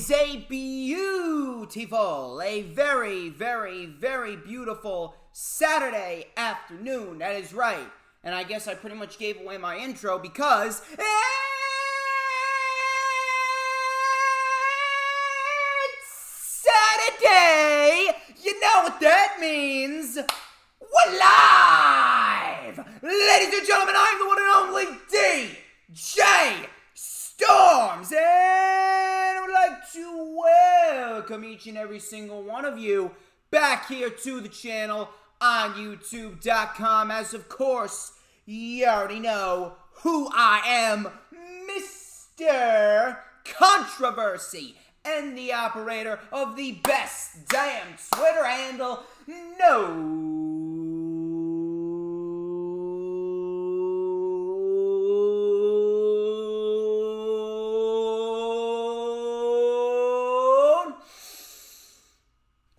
is a very, very, very beautiful Saturday afternoon. That is right. And I guess I pretty much gave away my intro because it's Saturday. You know what that means. We're live. Ladies and gentlemen, I'm the one and only DJ Storms. And I would like to welcome each and every single one of you back here to the channel on YouTube.com, as of course, you already know who I am, Mr. Controversy, and the operator of the best damn Twitter handle known.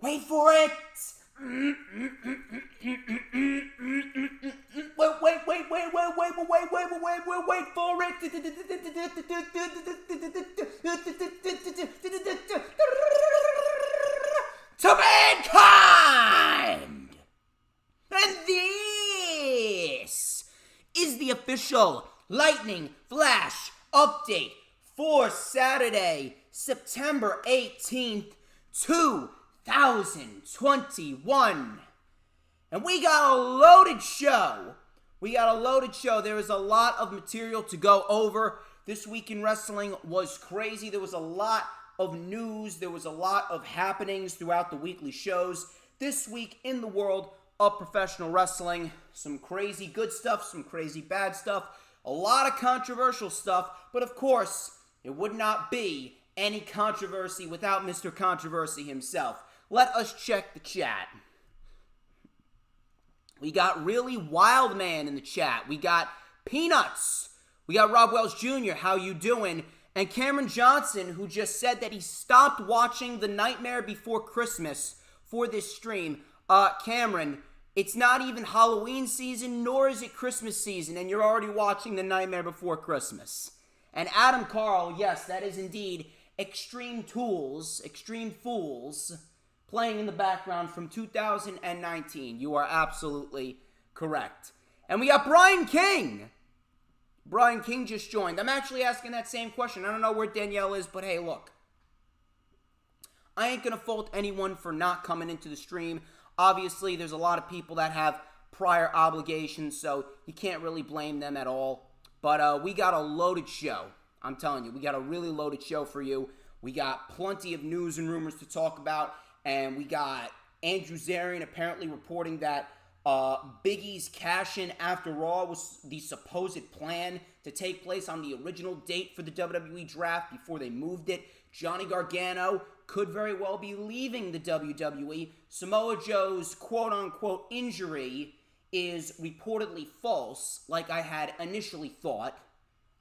Wait for it. Wait for it. To mankind! And this is the official Lightning Flash update for Saturday, September 18th, 2021. And we got a loaded show. There is a lot of material to go over. This week in wrestling was crazy. There was a lot of news. There was a lot of happenings throughout the weekly shows. This week in the world of professional wrestling, some crazy good stuff, some crazy bad stuff, a lot of controversial stuff. But of course, it would not be any controversy without Mr. Controversy himself. Let us check the chat. We got Really Wild Man in the chat. We got Peanuts. We got Rob Wells Jr. How you doing? And Cameron Johnson, who just said that he stopped watching The Nightmare Before Christmas for this stream. Cameron, it's not even Halloween season, nor is it Christmas season, and you're already watching The Nightmare Before Christmas. And Adam Carl, yes, that is indeed Extreme Fools, playing in the background from 2019. You are absolutely correct. And we got Brian King. Brian King just joined. I'm actually asking that same question. I don't know where Danielle is, but hey, look. I ain't going to fault anyone for not coming into the stream. Obviously, there's a lot of people that have prior obligations, so you can't really blame them at all. But we got a loaded show. I'm telling you, we got a really loaded show for you. We got plenty of news and rumors to talk about. And we got Andrew Zarian apparently reporting that Big E's cash-in after Raw was the supposed plan to take place on the original date for the WWE draft before they moved it. Johnny Gargano could very well be leaving the WWE. Samoa Joe's quote-unquote injury is reportedly false, like I had initially thought.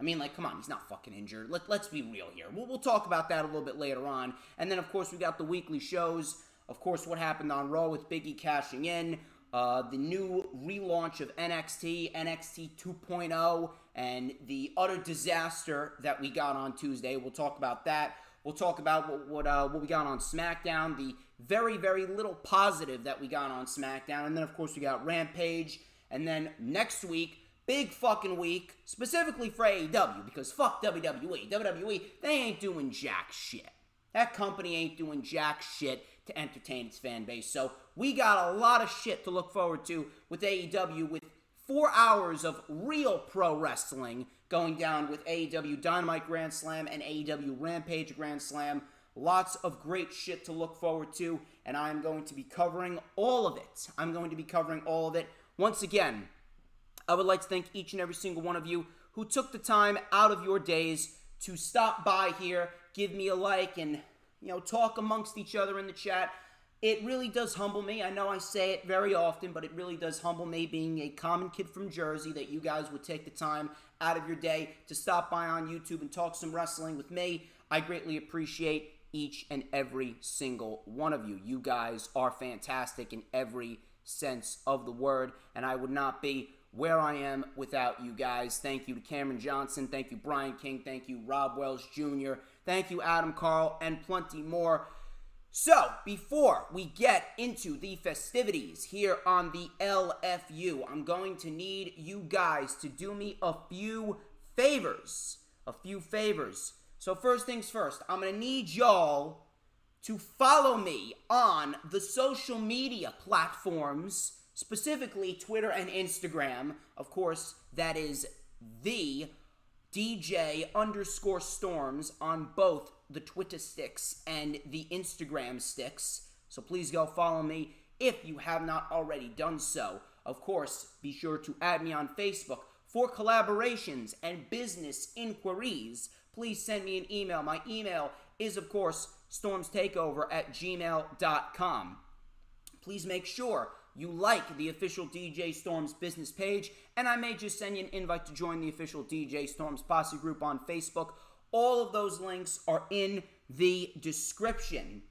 I mean, like, come on, he's not fucking injured. Let's be real here. We'll talk about that a little bit later on. And then, of course, we got the weekly shows. Of course, what happened on Raw with Big E cashing in. The new relaunch of NXT, NXT 2.0, and the utter disaster that we got on Tuesday. We'll talk about that. We'll talk about what we got on SmackDown, the very, very little positive that we got on SmackDown. And then, of course, we got Rampage. And then next week, big fucking week, specifically for AEW, because fuck WWE. WWE, they ain't doing jack shit. That company ain't doing jack shit to entertain its fan base. So we got a lot of shit to look forward to with AEW, with 4 hours of real pro wrestling going down with AEW Dynamite Grand Slam and AEW Rampage Grand Slam. Lots of great shit to look forward to, and I'm going to be covering all of it. Once again, I would like to thank each and every single one of you who took the time out of your days to stop by here, give me a like, and, talk amongst each other in the chat. It really does humble me. I know I say it very often, but it really does humble me, being a common kid from Jersey, that you guys would take the time out of your day to stop by on YouTube and talk some wrestling with me. I greatly appreciate each and every single one of you. You guys are fantastic in every sense of the word, and I would not be where I am without you guys. Thank you to Cameron Johnson. Thank you, Brian King. Thank you, Rob Wells Jr. Thank you, Adam, Carl, and plenty more. So, before we get into the festivities here on the LFU, I'm going to need you guys to do me a few favors. So first things first, I'm going to need y'all to follow me on the social media platforms, specifically Twitter and Instagram. Of course, that is the DJ_Storms on both the Twitter sticks and the Instagram sticks. So please go follow me if you have not already done so. Of course, be sure to add me on Facebook for collaborations and business inquiries. Please send me an email. My email is, of course, StormsTakeOver@gmail.com. Please make sure you like the official DJ Storms business page, and I may just send you an invite to join the official DJ Storms Posse group on Facebook. All of those links are in the description.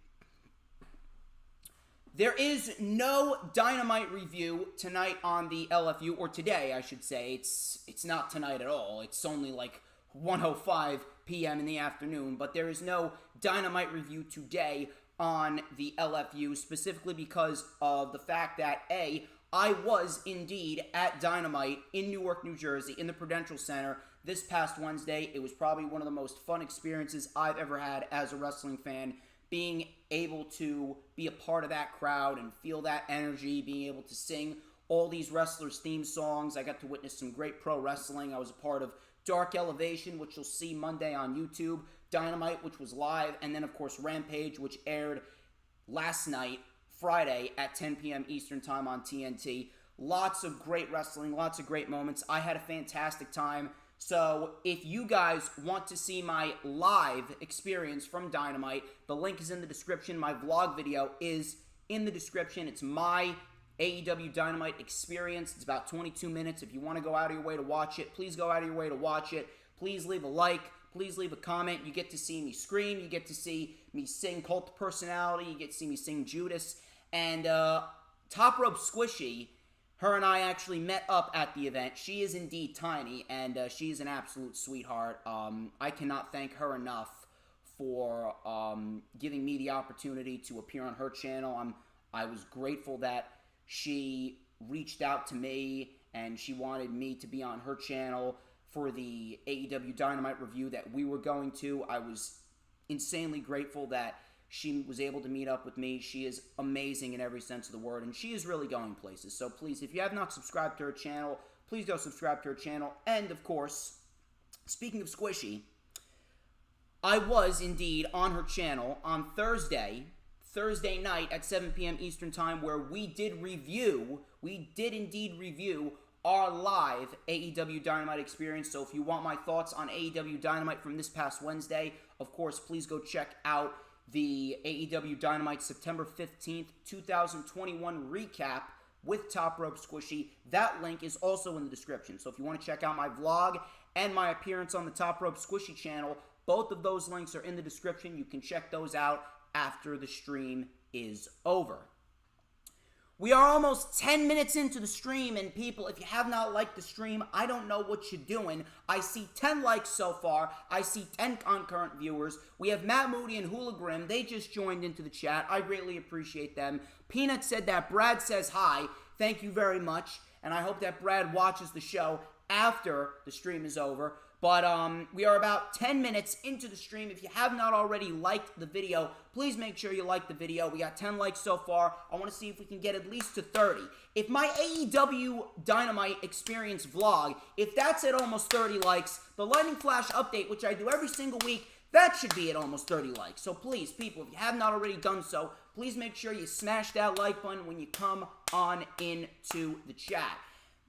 There is no Dynamite review tonight on the LFU, or today, I should say. It's not tonight at all. It's only like 1:05 p.m. in the afternoon, but there is no Dynamite review today on the LFU, specifically because of the fact that, A, I was indeed at Dynamite in Newark, New Jersey, in the Prudential Center this past Wednesday. It was probably one of the most fun experiences I've ever had as a wrestling fan, being able to be a part of that crowd and feel that energy, being able to sing all these wrestlers' theme songs. I got to witness some great pro wrestling. I was a part of Dark Elevation, which you'll see Monday on YouTube, Dynamite, which was live, and then, of course, Rampage, which aired last night, Friday, at 10 p.m. Eastern Time on TNT. Lots of great wrestling, lots of great moments. I had a fantastic time. So if you guys want to see my live experience from Dynamite, the link is in the description. My vlog video is in the description. It's my AEW Dynamite experience. It's about 22 minutes. If you want to go out of your way to watch it, please go out of your way to watch it. Please leave a like. Please leave a comment. You get to see me scream. You get to see me sing Cult of Personality. You get to see me sing Judas. And Top Rope Squishy, her and I actually met up at the event. She is indeed tiny, and she's an absolute sweetheart. I cannot thank her enough for giving me the opportunity to appear on her channel. I was grateful that she reached out to me, and she wanted me to be on her channel for the AEW Dynamite review that we were going to. I was insanely grateful that she was able to meet up with me. She is amazing in every sense of the word, and she is really going places. So please, if you have not subscribed to her channel, please go subscribe to her channel. And, of course, speaking of Squishy, I was indeed on her channel on Thursday night at 7 p.m. Eastern Time, where we did indeed review our live AEW Dynamite experience. So if you want my thoughts on AEW Dynamite from this past Wednesday, of course, please go check out the AEW Dynamite September 15th, 2021 recap with Top Rope Squishy. That link is also in the description. So if you want to check out my vlog and my appearance on the Top Rope Squishy channel, both of those links are in the description. You can check those out after the stream is over. We are almost 10 minutes into the stream, and people, if you have not liked the stream, I don't know what you're doing. I see 10 likes so far. I see 10 concurrent viewers. We have Matt Moody and Hula Grim. They just joined into the chat. I greatly appreciate them. Peanut said that Brad says hi. Thank you very much, and I hope that Brad watches the show after the stream is over. But we are about 10 minutes into the stream. If you have not already liked the video, please make sure you like the video. We got 10 likes so far. I want to see if we can get at least to 30. If my AEW Dynamite experience vlog, if that's at almost 30 likes, the Lightning Flash update, which I do every single week, that should be at almost 30 likes. So please, people, if you have not already done so, please make sure you smash that like button when you come on into the chat.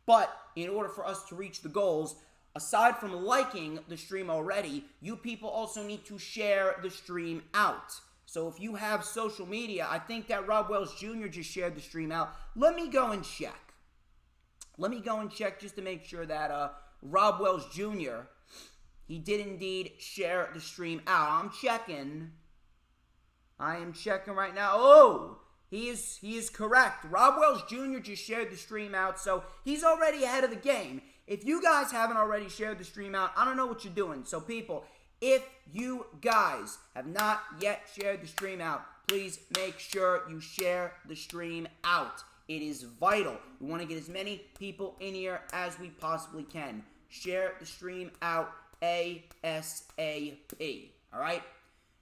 But in order for us to reach the goals, aside from liking the stream already, you people also need to share the stream out. So if you have social media, I think that Rob Wells Jr. just shared the stream out. Let me go and check. Just to make sure that Rob Wells Jr., he did indeed share the stream out. I am checking right now. Oh, he is correct. Rob Wells Jr. just shared the stream out, so he's already ahead of the game. If you guys haven't already shared the stream out, I don't know what you're doing. So people, If you guys have not yet shared the stream out, please make sure you share the stream out. It is vital. We want to get as many people in here as we possibly can. Share the stream out ASAP. All right?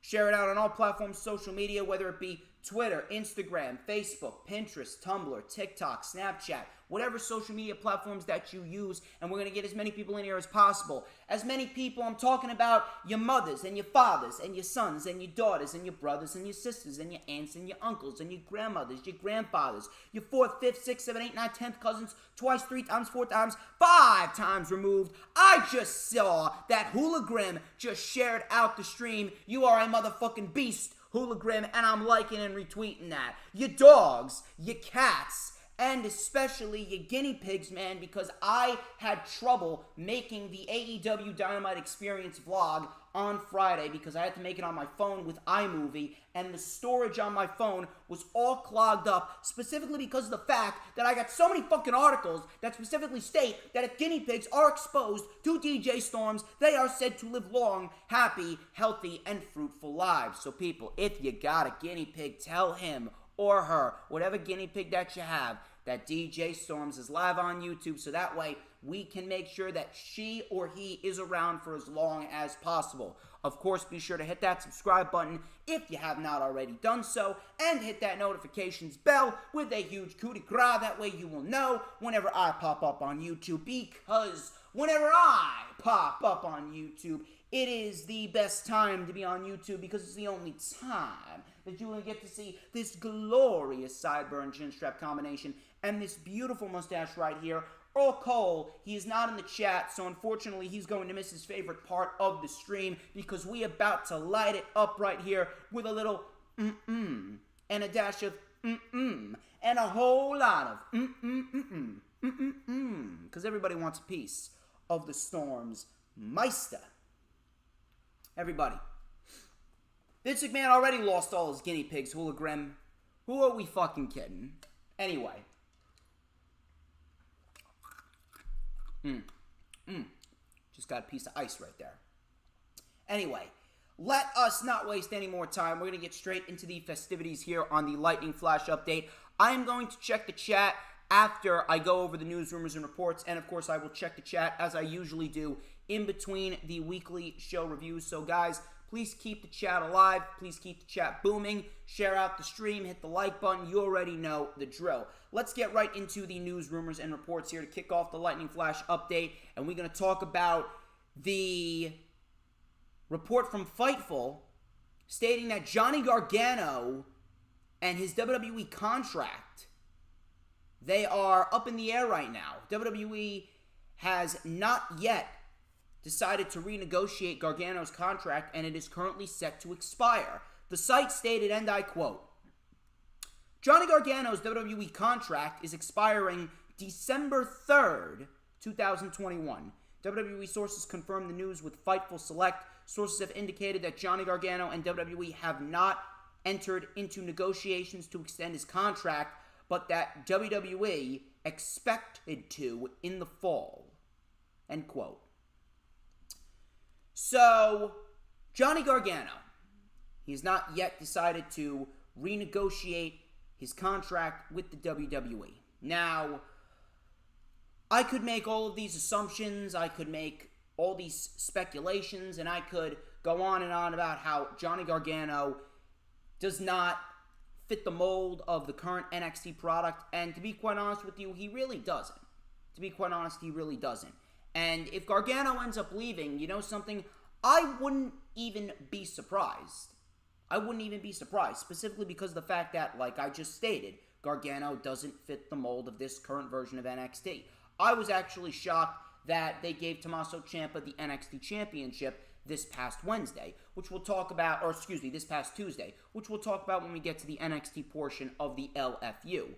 Share it out on all platforms, social media, whether it be Twitter, Instagram, Facebook, Pinterest, Tumblr, TikTok, Snapchat, whatever social media platforms that you use, and we're going to get as many people in here as possible. As many people, I'm talking about your mothers and your fathers and your sons and your daughters and your brothers and your sisters and your aunts and your uncles and your grandmothers, your grandfathers, your 4th, 5th, 6th, 7th, 8th, 9th, 10th cousins, twice, 3 times, 4 times, 5 times removed. I just saw that Hooligram just shared out the stream. You are a motherfucking beast, Hooligram, and I'm liking and retweeting that. Your dogs, your cats, and especially your guinea pigs, man, because I had trouble making the AEW Dynamite Experience vlog on Friday because I had to make it on my phone with iMovie, and the storage on my phone was all clogged up, specifically because of the fact that I got so many fucking articles that specifically state that if guinea pigs are exposed to DJ Storms, they are said to live long, happy, healthy, and fruitful lives. So people, if you got a guinea pig, tell him or her, whatever guinea pig that you have, that DJ Storms is live on YouTube, so that way we can make sure that she or he is around for as long as possible. Of course, be sure to hit that subscribe button if you have not already done so, and hit that notifications bell with a huge coup de grace. That way you will know whenever I pop up on YouTube, because whenever I pop up on YouTube, it is the best time to be on YouTube because it's the only time that you will get to see this glorious sideburn chin strap combination and this beautiful mustache right here. Earl Cole, he is not in the chat, so unfortunately he's going to miss his favorite part of the stream because we about to light it up right here with a little and a dash of and a whole lot of because everybody wants a piece of the Storm's Meister. Everybody. Vince McMahon already lost all his guinea pigs, Hooligram. Who are we fucking kidding? Anyway. Just got a piece of ice right there. Anyway, let us not waste any more time. We're going to get straight into the festivities here on the Lightning Flash update. I am going to check the chat after I go over the news, rumors, and reports. And, of course, I will check the chat, as I usually do, in between the weekly show reviews. So, guys, please keep the chat alive. Please keep the chat booming. Share out the stream. Hit the like button. You already know the drill. Let's get right into the news, rumors, and reports here to kick off the Lightning Flash update. And we're going to talk about the report from Fightful stating that Johnny Gargano and his WWE contract, they are up in the air right now. WWE has not yet decided to renegotiate Gargano's contract, and it is currently set to expire. The site stated, and I quote, Johnny Gargano's WWE contract is expiring December 3rd, 2021. WWE sources confirmed the news with Fightful Select. Sources have indicated that Johnny Gargano and WWE have not entered into negotiations to extend his contract, but that WWE expected to in the fall. End quote. So, Johnny Gargano, he has not yet decided to renegotiate his contract with the WWE. Now, I could make all of these assumptions, I could make all these speculations, and I could go on and on about how Johnny Gargano does not fit the mold of the current NXT product, and to be quite honest with you, he really doesn't. To be quite honest, he really doesn't. And if Gargano ends up leaving, you know something? I wouldn't even be surprised. I wouldn't even be surprised, specifically because of the fact that, like I just stated, Gargano doesn't fit the mold of this current version of NXT. I was actually shocked that they gave Tommaso Ciampa the NXT Championship this past Wednesday, which we'll talk about, or excuse me, this past Tuesday, which we'll talk about when we get to the NXT portion of the LFU.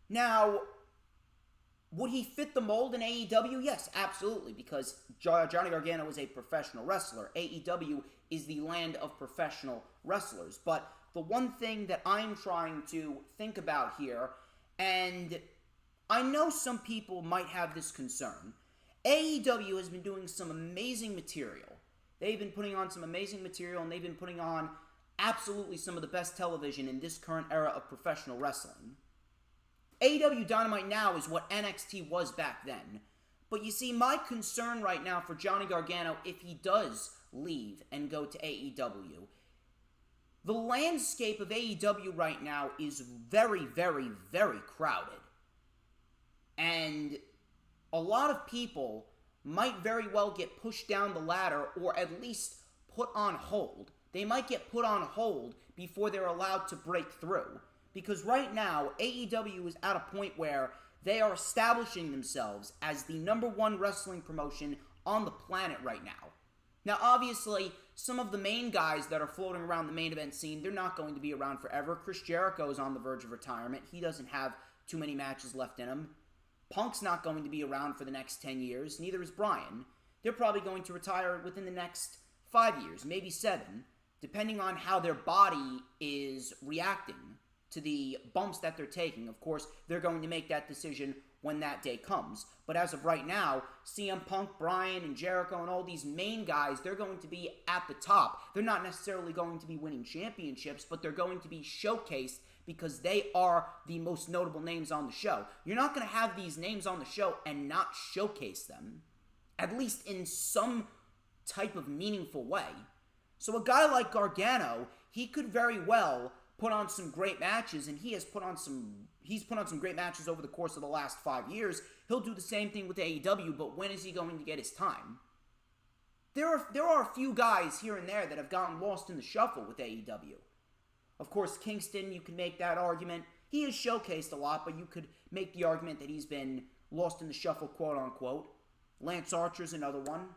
Now, would he fit the mold in AEW? Yes, absolutely, because Johnny Gargano is a professional wrestler. AEW is the land of professional wrestlers. But the one thing that I'm trying to think about here, and I know some people might have this concern, AEW has been doing some amazing material They've been putting on some amazing material, and they've been putting on absolutely some of the best television in this current era of professional wrestling. AEW Dynamite now is what NXT was back then. But you see, my concern right now for Johnny Gargano, if he does leave and go to AEW, the landscape of AEW right now is very, very, very crowded. And a lot of people might very well get pushed down the ladder or at least put on hold. They might get put on hold before they're allowed to break through. Because right now, AEW is at a point where they are establishing themselves as the #1 wrestling promotion on the planet right now. Now, obviously, some of the main guys that are floating around the main event scene, they're not going to be around forever. Chris Jericho is on the verge of retirement. He doesn't have too many matches left in him. Punk's not going to be around for the next 10 years. Neither is Bryan. They're probably going to retire within the next 5 years, maybe 7, depending on how their body is reacting to the bumps that they're taking. Of course, they're going to make that decision when that day comes. But as of right now, CM Punk, Bryan, and Jericho, and all these main guys, they're going to be at the top. They're not necessarily going to be winning championships, but they're going to be showcased because they are the most notable names on the show. You're not going to have these names on the show and not showcase them, at least in some type of meaningful way. So a guy like Gargano, he could very well put on some great matches, and he's put on some great matches over the course of the last 5 years. He'll do the same thing with AEW, but when is he going to get his time? There are a few guys here and there that have gotten lost in the shuffle with AEW. Of course, Kingston, you can make that argument. He is showcased a lot, but you could make the argument that he's been lost in the shuffle, quote-unquote. Lance Archer's another one.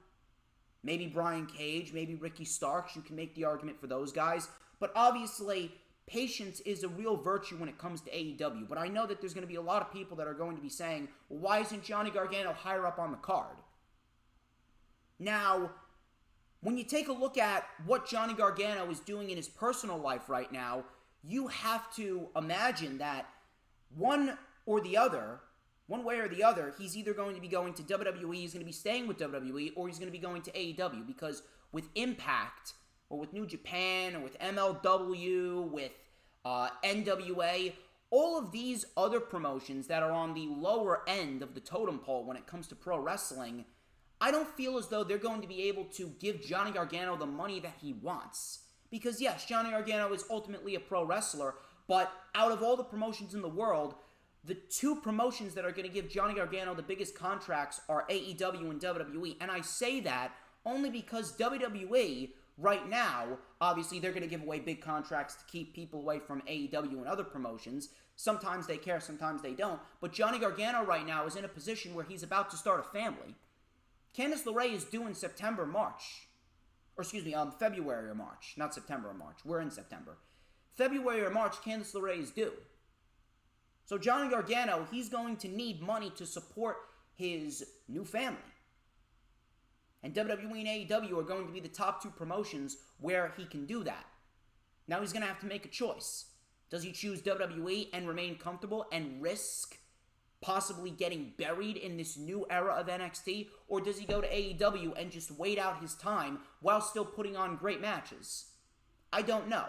Maybe Brian Cage, maybe Ricky Starks. You can make the argument for those guys. But obviously, patience is a real virtue when it comes to AEW. But I know that there's going to be a lot of people that are going to be saying, well, why isn't Johnny Gargano higher up on the card? Now, when you take a look at what Johnny Gargano is doing in his personal life right now, you have to imagine that one way or the other, he's either going to be going to WWE, he's going to be staying with WWE, or he's going to be going to AEW, because with Impact, or with New Japan, or with MLW, with NWA, all of these other promotions that are on the lower end of the totem pole when it comes to pro wrestling, I don't feel as though they're going to be able to give Johnny Gargano the money that he wants. Because yes, Johnny Gargano is ultimately a pro wrestler, but out of all the promotions in the world, the two promotions that are going to give Johnny Gargano the biggest contracts are AEW and WWE. And I say that only because WWE, right now, obviously they're going to give away big contracts to keep people away from AEW and other promotions. Sometimes they care, sometimes they don't. But Johnny Gargano right now is in a position where he's about to start a family. Candice LeRae is due in February or March. Not September or March. We're in September. February or March, Candice LeRae is due. So Johnny Gargano, he's going to need money to support his new family. And WWE and AEW are going to be the top two promotions where he can do that. Now he's going to have to make a choice. Does he choose WWE and remain comfortable and risk possibly getting buried in this new era of NXT? Or does he go to AEW and just wait out his time while still putting on great matches? I don't know.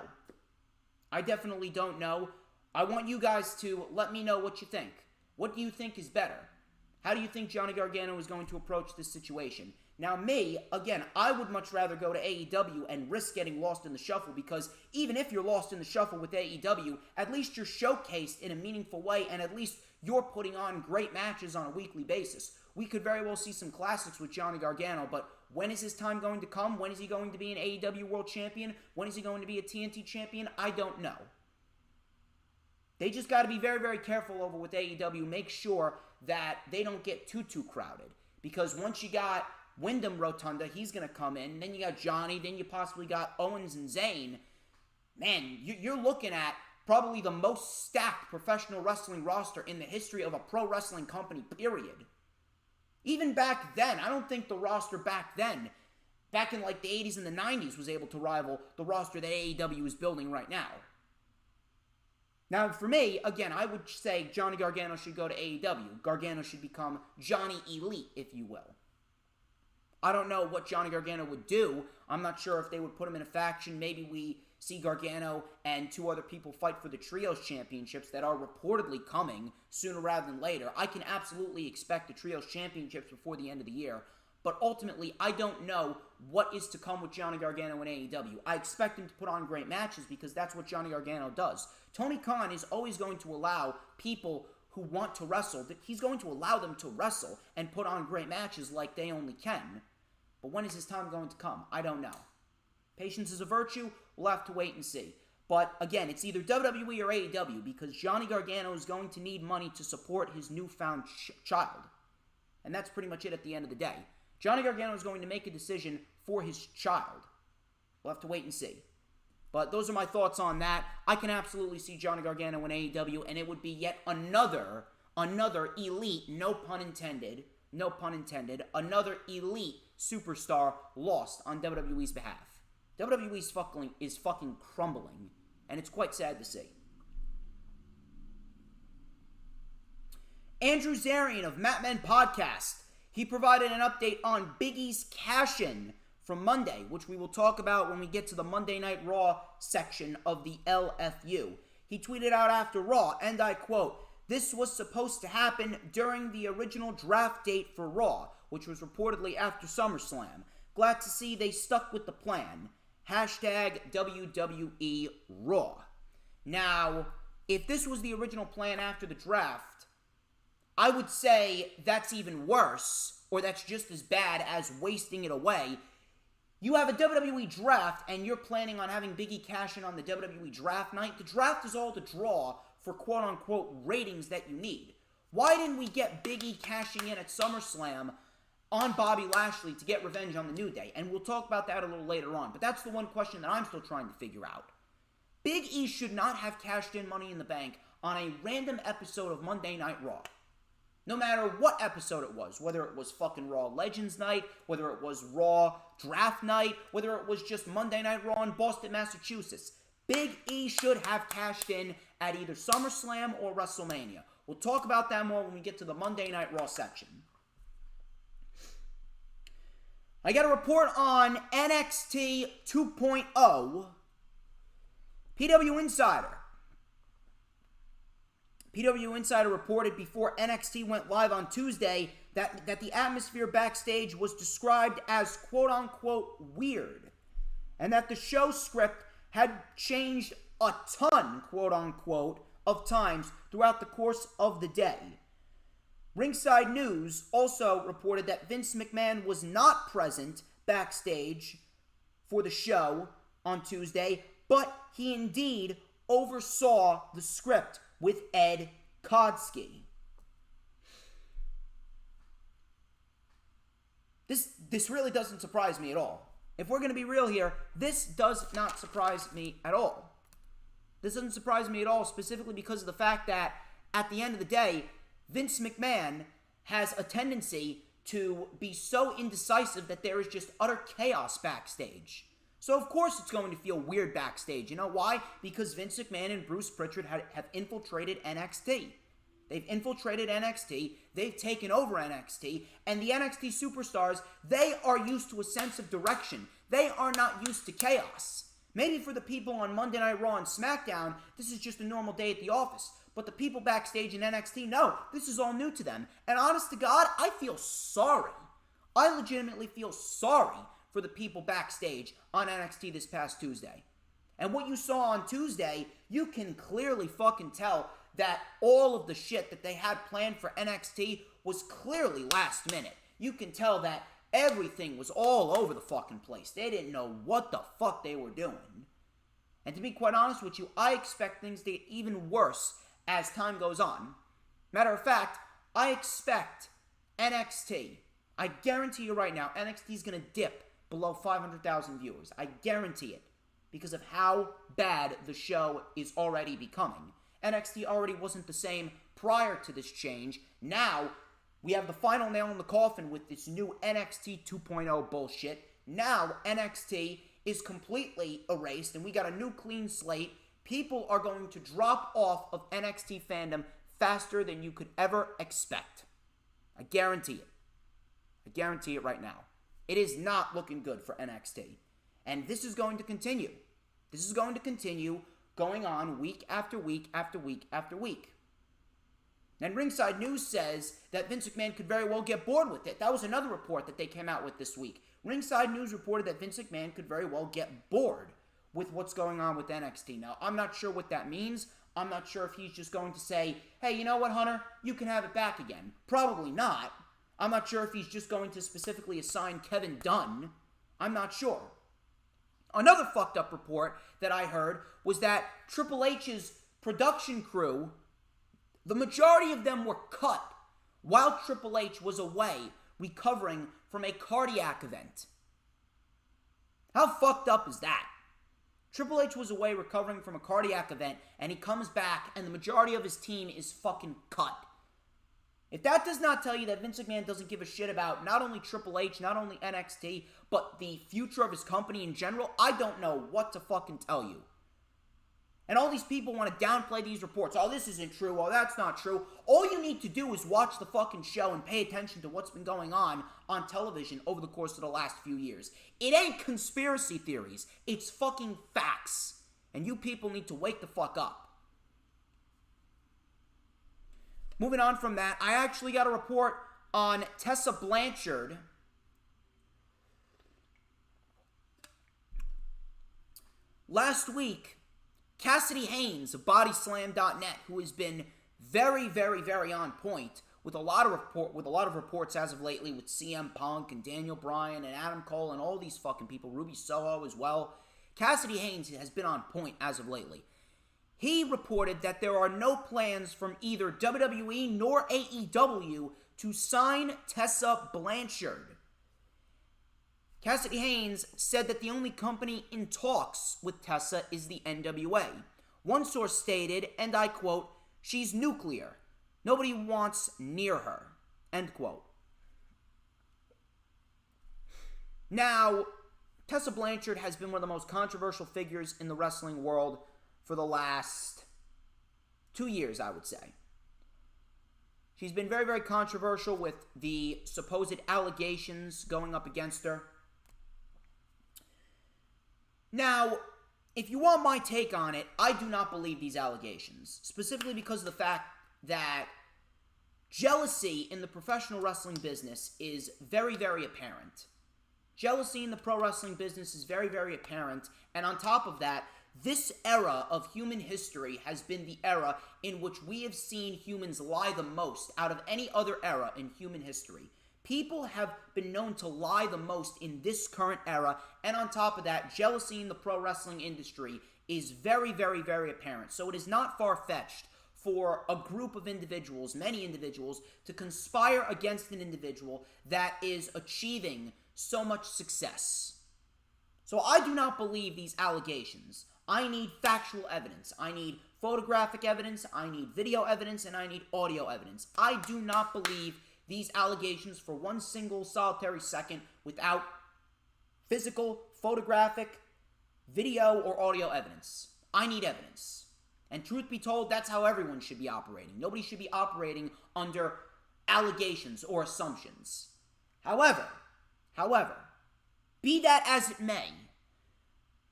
I definitely don't know. I want you guys to let me know what you think. What do you think is better? How do you think Johnny Gargano is going to approach this situation? Now me, again, I would much rather go to AEW and risk getting lost in the shuffle, because even if you're lost in the shuffle with AEW, at least you're showcased in a meaningful way, and at least you're putting on great matches on a weekly basis. We could very well see some classics with Johnny Gargano, but when is his time going to come? When is he going to be an AEW World Champion? When is he going to be a TNT Champion? I don't know. They just got to be very, very careful over with AEW. Make sure that they don't get too crowded. Because once you got Wyndham Rotunda, he's going to come in. Then you got Johnny. Then you possibly got Owens and Zayn. Man, you're looking at probably the most stacked professional wrestling roster in the history of a pro wrestling company, period. Even back then, I don't think the roster back then, back in like the 80s and the 90s, was able to rival the roster that AEW is building right now. Now, for me, again, I would say Johnny Gargano should go to AEW. Gargano should become Johnny Elite, if you will. I don't know what Johnny Gargano would do. I'm not sure if they would put him in a faction. Maybe we see Gargano and 2 other people fight for the Trios Championships that are reportedly coming sooner rather than later. I can absolutely expect the Trios Championships before the end of the year. But ultimately, I don't know what is to come with Johnny Gargano in AEW. I expect him to put on great matches because that's what Johnny Gargano does. Tony Khan is always going to allow people who want to wrestle, he's going to allow them to wrestle and put on great matches like they only can. But when is his time going to come? I don't know. Patience is a virtue. We'll have to wait and see. But again, it's either WWE or AEW because Johnny Gargano is going to need money to support his newfound child. And that's pretty much it at the end of the day. Johnny Gargano is going to make a decision for his child. We'll have to wait and see. But those are my thoughts on that. I can absolutely see Johnny Gargano in AEW, and it would be yet another elite, no pun intended, another elite superstar lost on WWE's behalf. WWE is fucking crumbling, and it's quite sad to see. Andrew Zarian of Mcmahon Podcast, he provided an update on Big E's cash-in from Monday, which we will talk about when we get to the Monday Night Raw section of the LFU. He tweeted out after Raw, and I quote, "This was supposed to happen during the original draft date for Raw, which was reportedly after SummerSlam. Glad to see they stuck with the plan. Hashtag WWE Raw." Now, if this was the original plan after the draft, I would say that's even worse, or that's just as bad as wasting it away. You have a WWE draft, and you're planning on having Big E cash in on the WWE draft night. The draft is all the draw for quote-unquote ratings that you need. Why didn't we get Big E cashing in at SummerSlam on Bobby Lashley to get revenge on the New Day? And we'll talk about that a little later on. But that's the one question that I'm still trying to figure out. Big E should not have cashed in Money in the Bank on a random episode of Monday Night Raw. No matter what episode it was, whether it was fucking Raw Legends Night, whether it was Raw Draft Night, whether it was just Monday Night Raw in Boston, Massachusetts, Big E should have cashed in at either SummerSlam or WrestleMania. We'll talk about that more when we get to the Monday Night Raw section. I got a report on NXT 2.0. PW Insider reported before NXT went live on Tuesday that the atmosphere backstage was described as quote-unquote weird, and that the show script had changed a ton, quote-unquote, of times throughout the course of the day. Ringside News also reported that Vince McMahon was not present backstage for the show on Tuesday, but he indeed oversaw the script with Ed Kodsky. This really doesn't surprise me at all. If we're going to be real here, this does not surprise me at all. This doesn't surprise me at all, specifically because of the fact that, at the end of the day, Vince McMahon has a tendency to be so indecisive that there is just utter chaos backstage. So, of course, it's going to feel weird backstage. You know why? Because Vince McMahon and Bruce Pritchard have infiltrated NXT. They've infiltrated NXT. They've taken over NXT. And the NXT superstars, they are used to a sense of direction. They are not used to chaos. Maybe for the people on Monday Night Raw and SmackDown, this is just a normal day at the office. But the people backstage in NXT, no, this is all new to them. And honest to God, I feel sorry. I legitimately feel sorry for the people backstage on NXT this past Tuesday. And what you saw on Tuesday, you can clearly fucking tell that all of the shit that they had planned for NXT was clearly last minute. You can tell that everything was all over the fucking place. They didn't know what the fuck they were doing. And to be quite honest with you, I expect things to get even worse as time goes on. Matter of fact, I expect NXT, I guarantee you right now, NXT is going to dip below 500,000 viewers. I guarantee it. Because of how bad the show is already becoming. NXT already wasn't the same prior to this change. Now, we have the final nail in the coffin with this new NXT 2.0 bullshit. Now, NXT is completely erased, and we got a new clean slate. People are going to drop off of NXT fandom faster than you could ever expect. I guarantee it. I guarantee it right now. It is not looking good for NXT. And this is going to continue. This is going to continue going on week after week after week after week. And Ringside News says that Vince McMahon could very well get bored with it. That was another report that they came out with this week. Ringside News reported that Vince McMahon could very well get bored with what's going on with NXT. Now, I'm not sure what that means. I'm not sure if he's just going to say, hey, you know what, Hunter? You can have it back again. Probably not. I'm not sure if he's just going to specifically assign Kevin Dunn. I'm not sure. Another fucked up report that I heard was that Triple H's production crew, the majority of them were cut while Triple H was away recovering from a cardiac event. How fucked up is that? Triple H was away recovering from a cardiac event, and he comes back, and the majority of his team is fucking cut. If that does not tell you that Vince McMahon doesn't give a shit about not only Triple H, not only NXT, but the future of his company in general, I don't know what to fucking tell you. And all these people want to downplay these reports. Oh, this isn't true. Oh, that's not true. All you need to do is watch the fucking show and pay attention to what's been going on television over the course of the last few years. It ain't conspiracy theories. It's fucking facts. And you people need to wake the fuck up. Moving on from that, I actually got a report on Tessa Blanchard. Last week, Cassidy Haynes of BodySlam.net, who has been very, very, very on point with a lot of reports as of lately with CM Punk and Daniel Bryan and Adam Cole and all these fucking people, Ruby Soho as well. Cassidy Haynes has been on point as of lately. He reported that there are no plans from either WWE nor AEW to sign Tessa Blanchard. Cassidy Haynes said that the only company in talks with Tessa is the NWA. One source stated, and I quote, "She's nuclear. Nobody wants near her." End quote. Now, Tessa Blanchard has been one of the most controversial figures in the wrestling world for the last 2 years, I would say. She's been very, very controversial with the supposed allegations going up against her. Now, if you want my take on it, I do not believe these allegations, specifically because of the fact that jealousy in the professional wrestling business is very, very apparent. Jealousy in the pro wrestling business is very, very apparent, and on top of that, this era of human history has been the era in which we have seen humans lie the most out of any other era in human history. People have been known to lie the most in this current era, and on top of that, jealousy in the pro wrestling industry is very, very, very apparent. So it is not far-fetched for a group of individuals, many individuals, to conspire against an individual that is achieving so much success. So I do not believe these allegations. I need factual evidence. I need photographic evidence, I need video evidence, and I need audio evidence. I do not believe these allegations for one single solitary second without physical, photographic, video, or audio evidence. I need evidence. And truth be told, that's how everyone should be operating. Nobody should be operating under allegations or assumptions. However, be that as it may,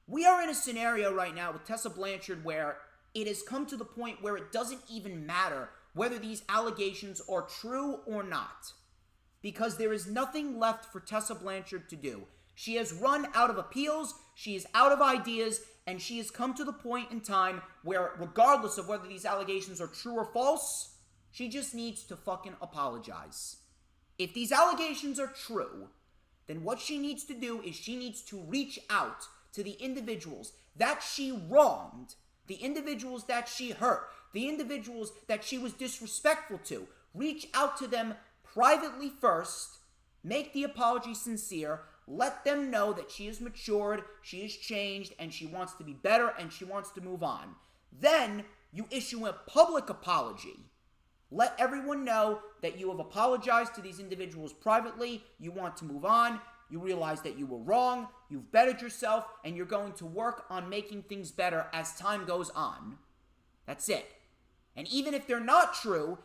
we are in a scenario right now with Tessa Blanchard where it has come to the point where it doesn't even matter whether these allegations are true or not, because there is nothing left for Tessa Blanchard to do. She has run out of appeals, she is out of ideas, and she has come to the point in time where, regardless of whether these allegations are true or false, she just needs to fucking apologize. If these allegations are true, then what she needs to do is she needs to reach out to the individuals that she wronged, the individuals that she hurt, the individuals that she was disrespectful to. Reach out to them privately first, make the apology sincere, let them know that she has matured, she has changed, and she wants to be better, and she wants to move on. Then, you issue a public apology. Let everyone know that you have apologized to these individuals privately, you want to move on, you realize that you were wrong, you've bettered yourself, and you're going to work on making things better as time goes on. That's it. And even if they're not true,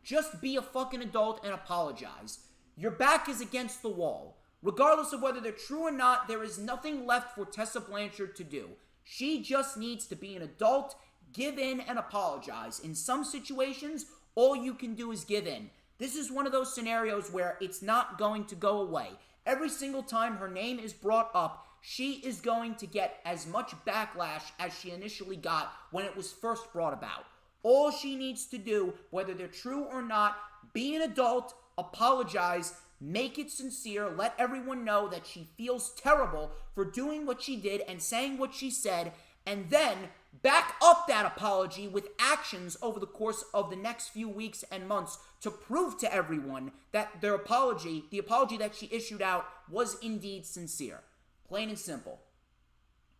just be a fucking adult and apologize. your back is against the wall. Regardless of whether they're true or not, there is nothing left for Tessa Blanchard to do. She just needs to be an adult, give in, and apologize. In some situations, all you can do is give in. This is one of those scenarios where it's not going to go away. Every single time her name is brought up, she is going to get as much backlash as she initially got when it was first brought about. All she needs to do, whether they're true or not, be an adult, apologize, make it sincere, let everyone know that she feels terrible for doing what she did and saying what she said, and then back up that apology with actions over the course of the next few weeks and months to prove to everyone that their apology, the apology that she issued out, was indeed sincere. Plain and simple.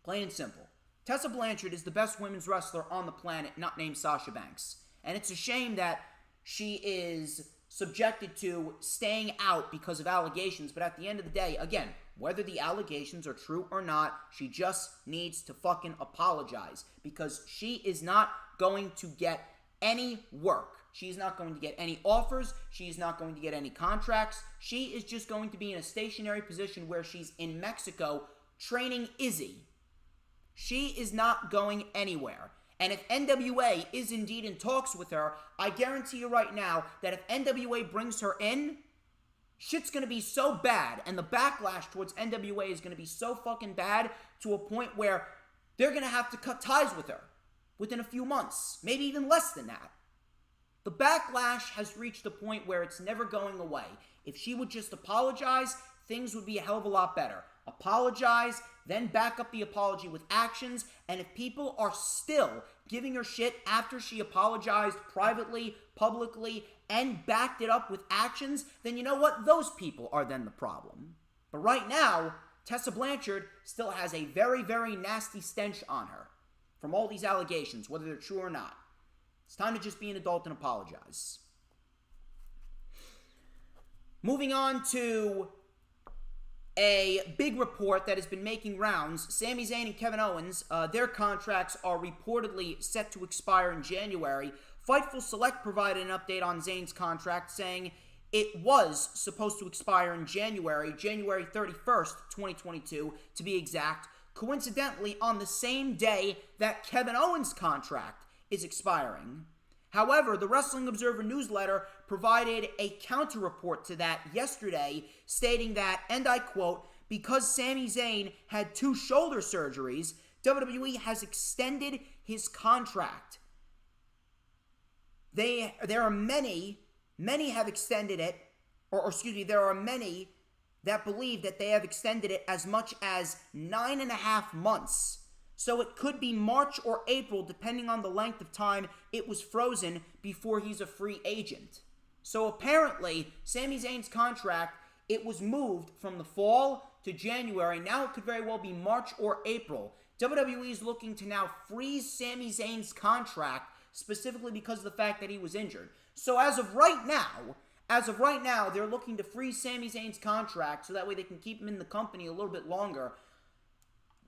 Plain and simple. Tessa Blanchard is the best women's wrestler on the planet, not named Sasha Banks. And it's a shame that she is subjected to staying out because of allegations, but at the end of the day, again, whether the allegations are true or not, she just needs to fucking apologize because she is not going to get any work. She's not going to get any offers. She's not going to get any contracts. She is just going to be in a stationary position where she's in Mexico training Izzy. She is not going anywhere. And if NWA is indeed in talks with her, I guarantee you right now that if NWA brings her in, shit's going to be so bad, and the backlash towards NWA is going to be so fucking bad to a point where they're going to have to cut ties with her within a few months, maybe even less than that. The backlash has reached a point where it's never going away. If she would just apologize, things would be a hell of a lot better. Apologize, then back up the apology with actions, and if people are still giving her shit after she apologized privately, publicly, and backed it up with actions, then you know what? Those people are then the problem. But right now, Tessa Blanchard still has a very, very nasty stench on her from all these allegations, whether they're true or not. It's time to just be an adult and apologize. Moving on to a big report that has been making rounds. Sami Zayn and Kevin Owens, their contracts are reportedly set to expire in January. Fightful Select provided an update on Zayn's contract saying it was supposed to expire in January 31st, 2022 to be exact, coincidentally on the same day that Kevin Owens' contract is expiring. However, the Wrestling Observer newsletter provided a counter report to that yesterday, stating that, and I quote, because Sami Zayn had 2 shoulder surgeries, WWE has extended his contract. There are many have extended it, there are many that believe that they have extended it as much as 9.5 months. So it could be March or April, depending on the length of time it was frozen before he's a free agent. So apparently, Sami Zayn's contract, it was moved from the fall to January. Now it could very well be March or April. WWE is looking to now freeze Sami Zayn's contract, specifically because of the fact that he was injured. So as of right now, they're looking to freeze Sami Zayn's contract so that way they can keep him in the company a little bit longer.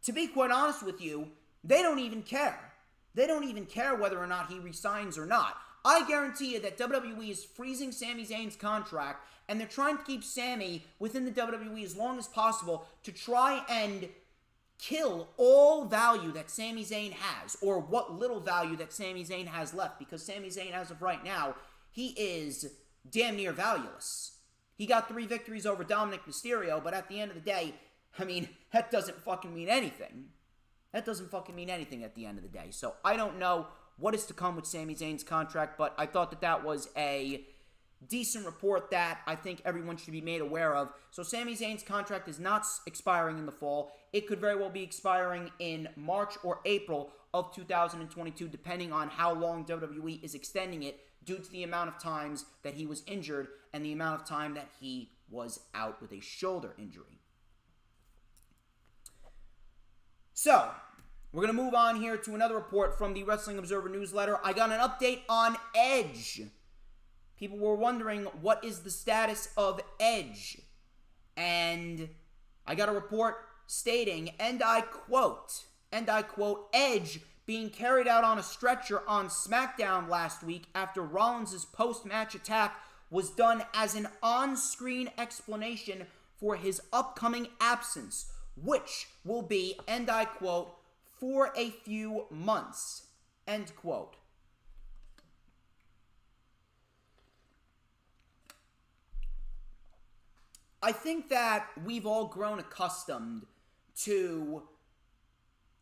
To be quite honest with you, they don't even care. They don't even care whether or not he resigns or not. I guarantee you that WWE is freezing Sami Zayn's contract, and they're trying to keep Sami within the WWE as long as possible to try and kill all value that Sami Zayn has, or what little value that Sami Zayn has left, because Sami Zayn, as of right now, he is damn near valueless. He got 3 victories over Dominic Mysterio, but at the end of the day, I mean, that doesn't fucking mean anything. That doesn't fucking mean anything at the end of the day. So I don't know what is to come with Sami Zayn's contract, but I thought that was a decent report that I think everyone should be made aware of. So Sami Zayn's contract is not expiring in the fall. It could very well be expiring in March or April of 2022, depending on how long WWE is extending it due to the amount of times that he was injured and the amount of time that he was out with a shoulder injury. So, we're going to move on here to another report from the Wrestling Observer newsletter. I got an update on Edge. People were wondering, what is the status of Edge? And I got a report stating, and I quote, Edge being carried out on a stretcher on SmackDown last week after Rollins' post-match attack was done as an on-screen explanation for his upcoming absence, which will be, and I quote, for a few months, end quote. I think that we've all grown accustomed to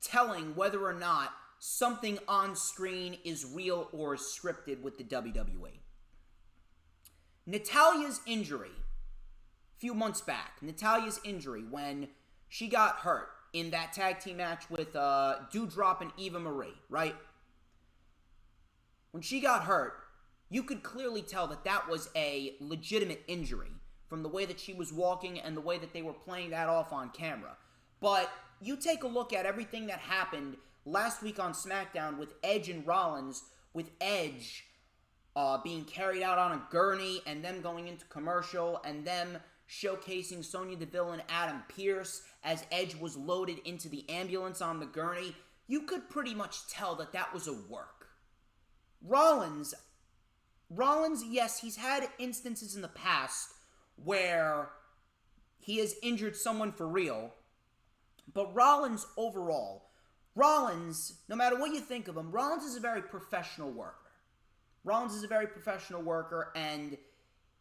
telling whether or not something on screen is real or scripted with the WWE. Natalya's injury, a few months back, Natalya's injury when she got hurt in that tag team match with Doudrop and Eva Marie, right? When she got hurt, you could clearly tell that that was a legitimate injury from the way that she was walking and the way that they were playing that off on camera. But you take a look at everything that happened last week on SmackDown with Edge and Rollins, with Edge being carried out on a gurney and them going into commercial and them showcasing Sonya Deville and Adam Pearce as Edge was loaded into the ambulance on the gurney. You could pretty much tell that that was a work. Rollins, yes, he's had instances in the past where he has injured someone for real, but Rollins overall, no matter what you think of him, Rollins is a very professional worker. Rollins is a very professional worker, and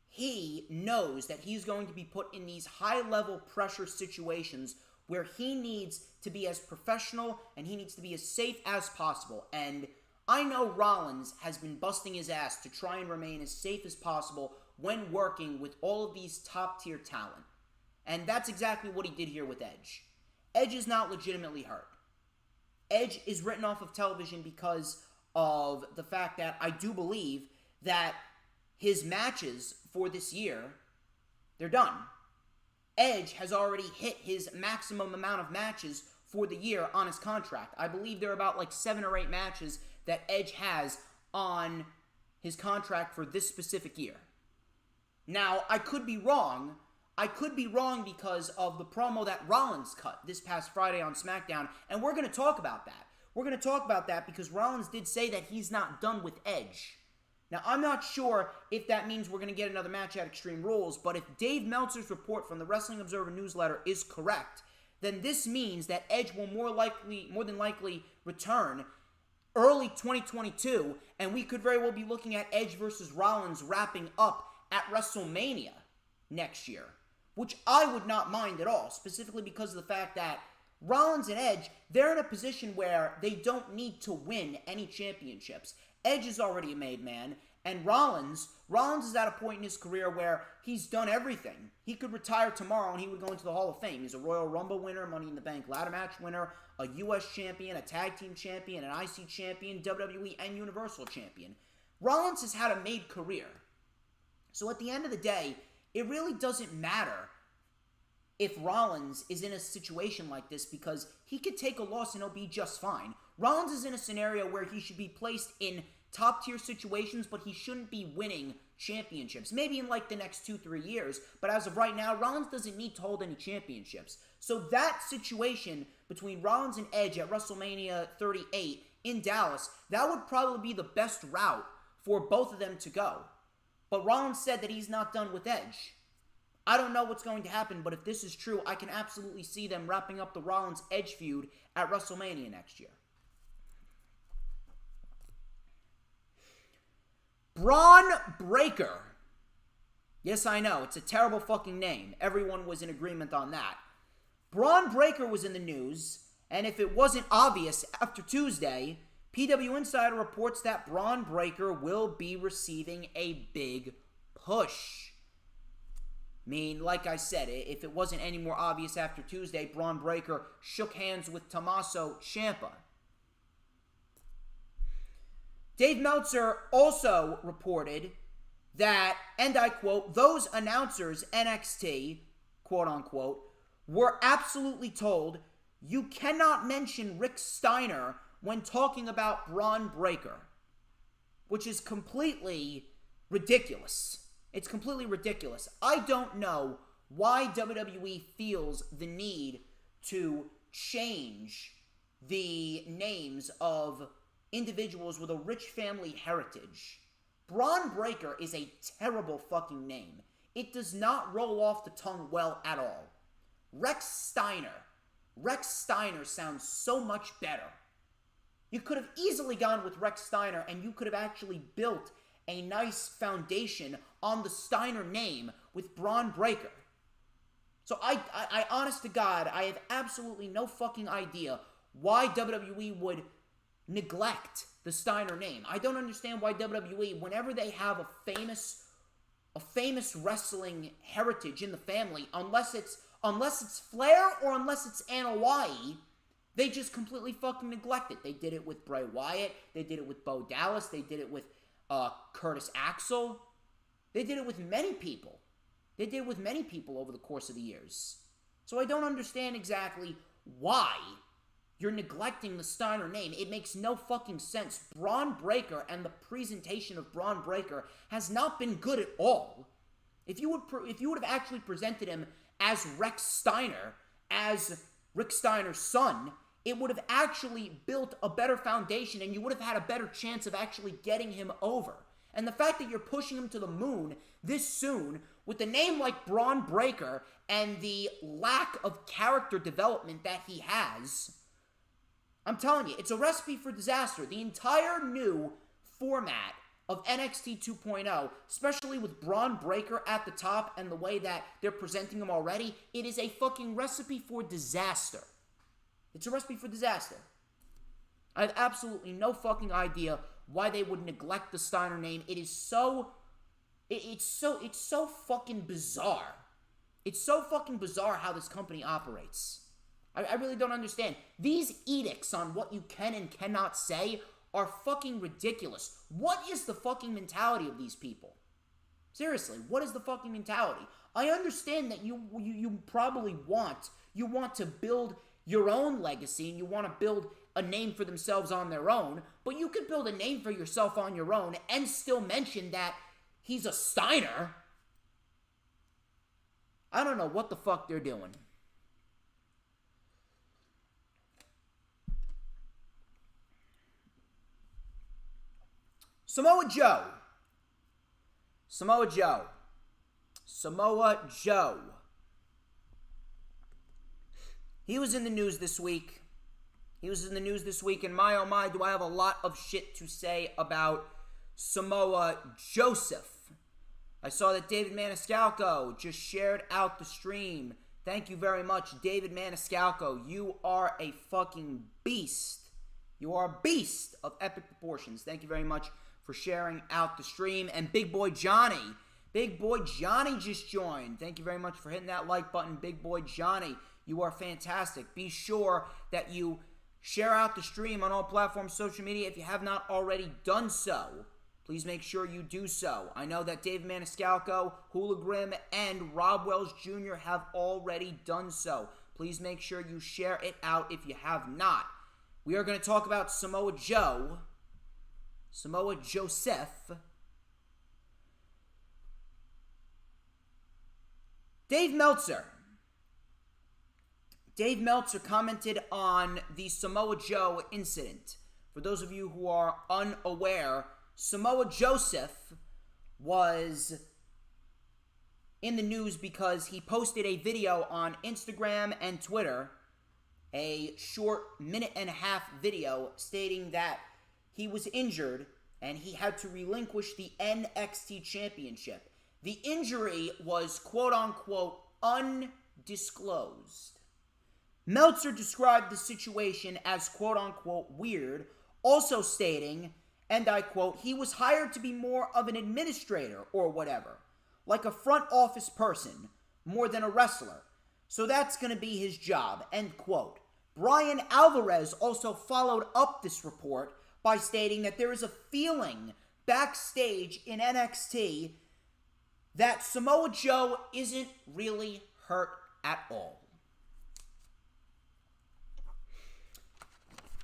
he knows that he's going to be put in these high-level pressure situations where he needs to be as professional and he needs to be as safe as possible. And I know Rollins has been busting his ass to try and remain as safe as possible when working with all of these top-tier talent. And that's exactly what he did here with Edge. Edge is not legitimately hurt. Edge is written off of television because of the fact that I do believe that his matches for this year, they're done. Edge has already hit his maximum amount of matches for the year on his contract. I believe there are about like 7 or 8 matches that Edge has on his contract for this specific year. Now, I could be wrong. I could be wrong because of the promo that Rollins cut this past Friday on SmackDown, and we're going to talk about that. We're going to talk about that because Rollins did say that he's not done with Edge. Now, I'm not sure if that means we're going to get another match at Extreme Rules, but if Dave Meltzer's report from the Wrestling Observer newsletter is correct, then this means that Edge will more than likely return early 2022, and we could very well be looking at Edge versus Rollins wrapping up at WrestleMania next year, which I would not mind at all, specifically because of the fact that Rollins and Edge, they're in a position where they don't need to win any championships. Edge is already a made man, and Rollins is at a point in his career where he's done everything. He could retire tomorrow and he would go into the Hall of Fame. He's a Royal Rumble winner, Money in the Bank ladder match winner, a U.S. champion, a tag team champion, an IC champion, WWE and Universal champion. Rollins has had a made career. So at the end of the day, it really doesn't matter if Rollins is in a situation like this because he could take a loss and he'll be just fine. Rollins is in a scenario where he should be placed in top-tier situations, but he shouldn't be winning championships. Maybe in like the next 2-3 years, but as of right now, Rollins doesn't need to hold any championships. So that situation between Rollins and Edge at WrestleMania 38 in Dallas, that would probably be the best route for both of them to go. But Rollins said that he's not done with Edge. I don't know what's going to happen, but if this is true, I can absolutely see them wrapping up the Rollins-Edge feud at WrestleMania next year. Braun Breaker. Yes, I know, it's a terrible fucking name. Everyone was in agreement on that. Braun Breaker was in the news, and if it wasn't obvious after Tuesday, PW Insider reports that Braun Breaker will be receiving a big push. I mean, like I said, if it wasn't any more obvious after Tuesday, Braun Breaker shook hands with Tommaso Ciampa. Dave Meltzer also reported that, and I quote, those announcers, NXT, quote unquote, were absolutely told you cannot mention Rick Steiner when talking about Braun Breaker, which is completely ridiculous. It's completely ridiculous. I don't know why WWE feels the need to change the names of individuals with a rich family heritage. Braun Breaker is a terrible fucking name. It does not roll off the tongue well at all. Rex Steiner. Rex Steiner sounds so much better. You could have easily gone with Rex Steiner, and you could have actually built a nice foundation on the Steiner name with Braun Breaker. So I honest to God, I have absolutely no fucking idea why WWE would neglect the Steiner name. I don't understand why WWE, whenever they have a famous wrestling heritage in the family, unless it's Flair or unless it's Anna Hawaii, they just completely fucking neglect it. They did it with Bray Wyatt. They did it with Bo Dallas. They did it with Curtis Axel. They did it with many people. They did it with many people over the course of the years. So I don't understand exactly why you're neglecting the Steiner name. It makes no fucking sense. Braun Breaker and the presentation of Braun Breaker has not been good at all. If you would have actually presented him as Rex Steiner, as Rick Steiner's son, it would have actually built a better foundation, and you would have had a better chance of actually getting him over. And the fact that you're pushing him to the moon this soon with a name like Braun Breaker and the lack of character development that he has, I'm telling you, it's a recipe for disaster. The entire new format of NXT 2.0, especially with Braun Breaker at the top and the way that they're presenting him already, it is a fucking recipe for disaster. It's a recipe for disaster. I have absolutely no fucking idea why they would neglect the Steiner name. It is so... It's so fucking bizarre. It's so fucking bizarre how this company operates. I really don't understand. These edicts on what you can and cannot say are fucking ridiculous. What is the fucking mentality of these people? Seriously, what is the fucking mentality? I understand that you probably want to build your own legacy and you want to build a name for themselves on their own, but you could build a name for yourself on your own and still mention that he's a Steiner. I don't know what the fuck they're doing. Samoa Joe. He was in the news this week. And my oh my, do I have a lot of shit to say about Samoa Joseph. I saw that David Maniscalco just shared out the stream. Thank you very much, David Maniscalco. You are a fucking beast. You are a beast of epic proportions. Thank you very much for sharing out the stream. And Big Boy Johnny just joined. Thank you very much for hitting that like button, Big Boy Johnny. You are fantastic. Be sure that you share out the stream on all platforms, social media. If you have not already done so, please make sure you do so. I know that Dave Maniscalco, Hula Grim, and Rob Wells Jr. have already done so. Please make sure you share it out if you have not. We are going to talk about Samoa Joe. Samoa Joseph. Dave Meltzer commented on the Samoa Joe incident. For those of you who are unaware, Samoa Joseph was in the news because he posted a video on Instagram and Twitter, a short minute-and-a-half video stating that he was injured and he had to relinquish the NXT Championship. The injury was quote-unquote undisclosed. Meltzer described the situation as quote-unquote weird, also stating, and I quote, he was hired to be more of an administrator or whatever, like a front office person, more than a wrestler. So that's going to be his job, end quote. Brian Alvarez also followed up this report by stating that there is a feeling backstage in NXT that Samoa Joe isn't really hurt at all.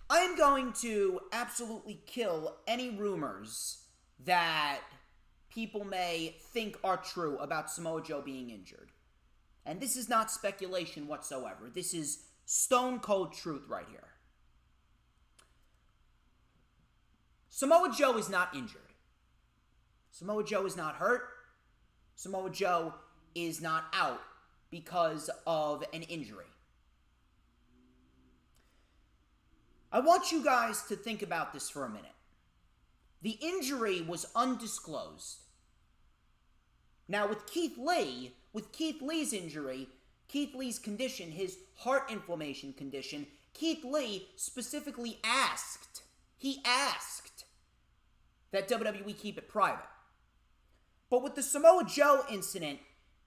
I am going to absolutely kill any rumors that people may think are true about Samoa Joe being injured. And this is not speculation whatsoever. This is stone cold truth right here. Samoa Joe is not injured. Samoa Joe is not hurt. Samoa Joe is not out because of an injury. I want you guys to think about this for a minute. The injury was undisclosed. Now with Keith Lee's injury, Keith Lee's condition, his heart inflammation condition, Keith Lee specifically asked that WWE keep it private. But with the Samoa Joe incident,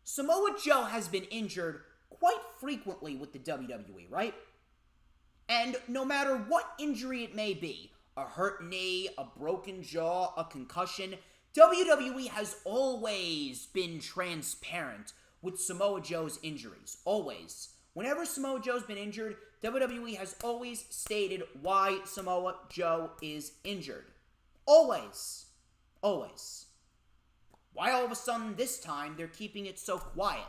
Samoa Joe has been injured quite frequently with the WWE, right? And no matter what injury it may be, a hurt knee, a broken jaw, a concussion, WWE has always been transparent with Samoa Joe's injuries. Always. Whenever Samoa Joe's been injured, WWE has always stated why Samoa Joe is injured. Always. Always. Why all of a sudden this time they're keeping it so quiet?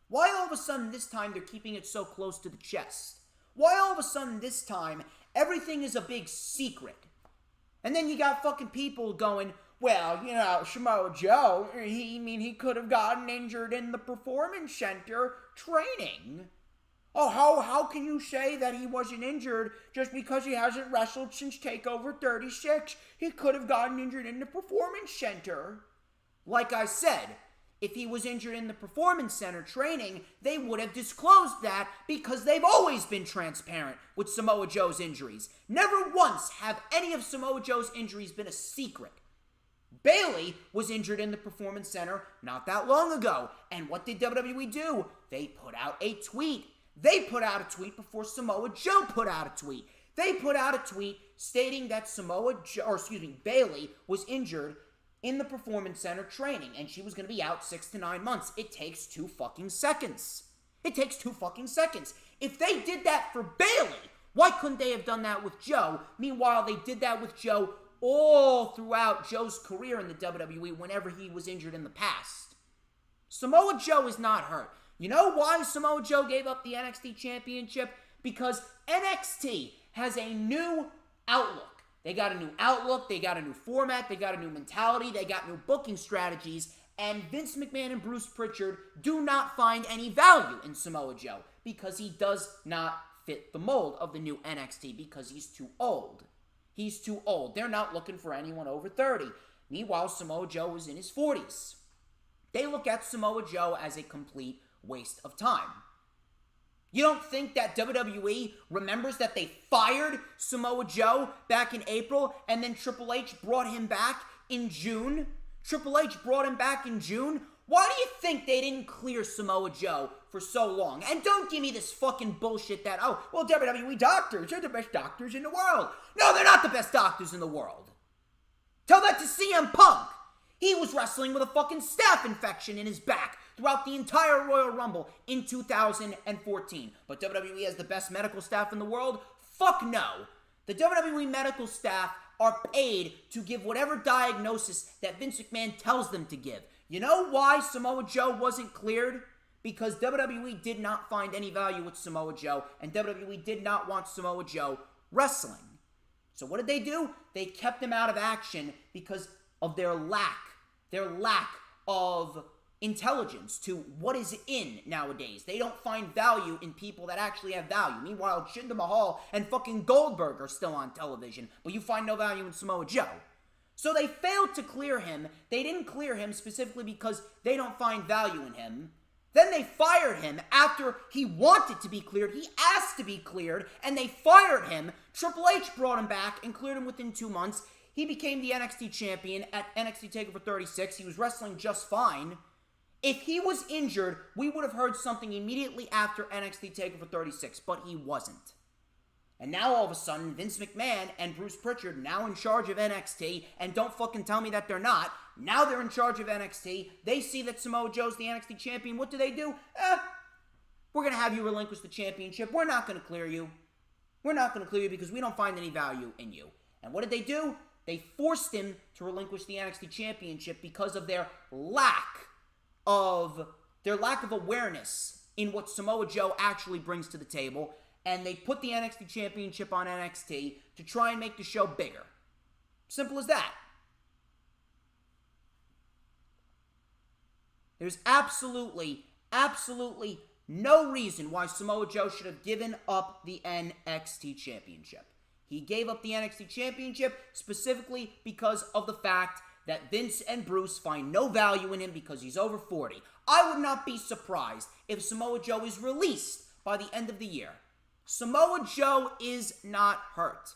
Why all of a sudden this time they're keeping it so close to the chest? Why all of a sudden this time everything is a big secret? And then you got fucking people going, well, you know, Samoa Joe, he could have gotten injured in the Performance Center training. Oh, how can you say that he wasn't injured just because he hasn't wrestled since TakeOver 36? He could have gotten injured in the Performance Center. Like I said, if he was injured in the Performance Center training, they would have disclosed that because they've always been transparent with Samoa Joe's injuries. Never once have any of Samoa Joe's injuries been a secret. Bayley was injured in the Performance Center not that long ago. And what did WWE do? They put out a tweet. They put out a tweet before Samoa Joe put out a tweet. They put out a tweet stating that Bayley was injured in the Performance Center training, and she was going to be out 6 to 9 months. It takes 2 fucking seconds. It takes 2 fucking seconds. If they did that for Bayley, why couldn't they have done that with Joe? Meanwhile, they did that with Joe all throughout Joe's career in the WWE whenever he was injured in the past. Samoa Joe is not hurt. You know why Samoa Joe gave up the NXT Championship? Because NXT has a new outlook. They got a new outlook, they got a new format, they got a new mentality, they got new booking strategies, and Vince McMahon and Bruce Pritchard do not find any value in Samoa Joe because he does not fit the mold of the new NXT because he's too old. He's too old. They're not looking for anyone over 30. Meanwhile, Samoa Joe is in his 40s. They look at Samoa Joe as a complete waste of time. You don't think that WWE remembers that they fired Samoa Joe back in April and then Triple H brought him back in June? Triple H brought him back in June? Why do you think they didn't clear Samoa Joe for so long? And don't give me this fucking bullshit that, oh, well, WWE doctors, they're the best doctors in the world. No, they're not the best doctors in the world. Tell that to CM Punk. He was wrestling with a fucking staph infection in his back throughout the entire Royal Rumble in 2014. But WWE has the best medical staff in the world? Fuck no. The WWE medical staff are paid to give whatever diagnosis that Vince McMahon tells them to give. You know why Samoa Joe wasn't cleared? Because WWE did not find any value with Samoa Joe, and WWE did not want Samoa Joe wrestling. So what did they do? They kept him out of action because of their lack of intelligence to what is in nowadays. They don't find value in people that actually have value. Meanwhile, Jinder Mahal and fucking Goldberg are still on television, but you find no value in Samoa Joe. So they failed to clear him. They didn't clear him specifically because they don't find value in him. Then they fired him after he wanted to be cleared. He asked to be cleared, and they fired him. Triple H brought him back and cleared him within 2 months. He became the NXT champion at NXT TakeOver 36. He was wrestling just fine. If he was injured, we would have heard something immediately after NXT TakeOver 36, but he wasn't. And now all of a sudden, Vince McMahon and Bruce Pritchard now in charge of NXT, and don't fucking tell me that they're not. Now they're in charge of NXT. They see that Samoa Joe's the NXT champion. What do? We're going to have you relinquish the championship. We're not going to clear you. We're not going to clear you because we don't find any value in you. And what did they do? They forced him to relinquish the NXT championship because of their lack of awareness in what Samoa Joe actually brings to the table, and they put the NXT championship on NXT to try and make the show bigger. Simple as that. There's absolutely no reason why Samoa Joe should have given up the NXT Championship. He gave up the NXT Championship specifically because of the fact that Vince and Bruce find no value in him because he's over 40. I would not be surprised if Samoa Joe is released by the end of the year. Samoa Joe is not hurt.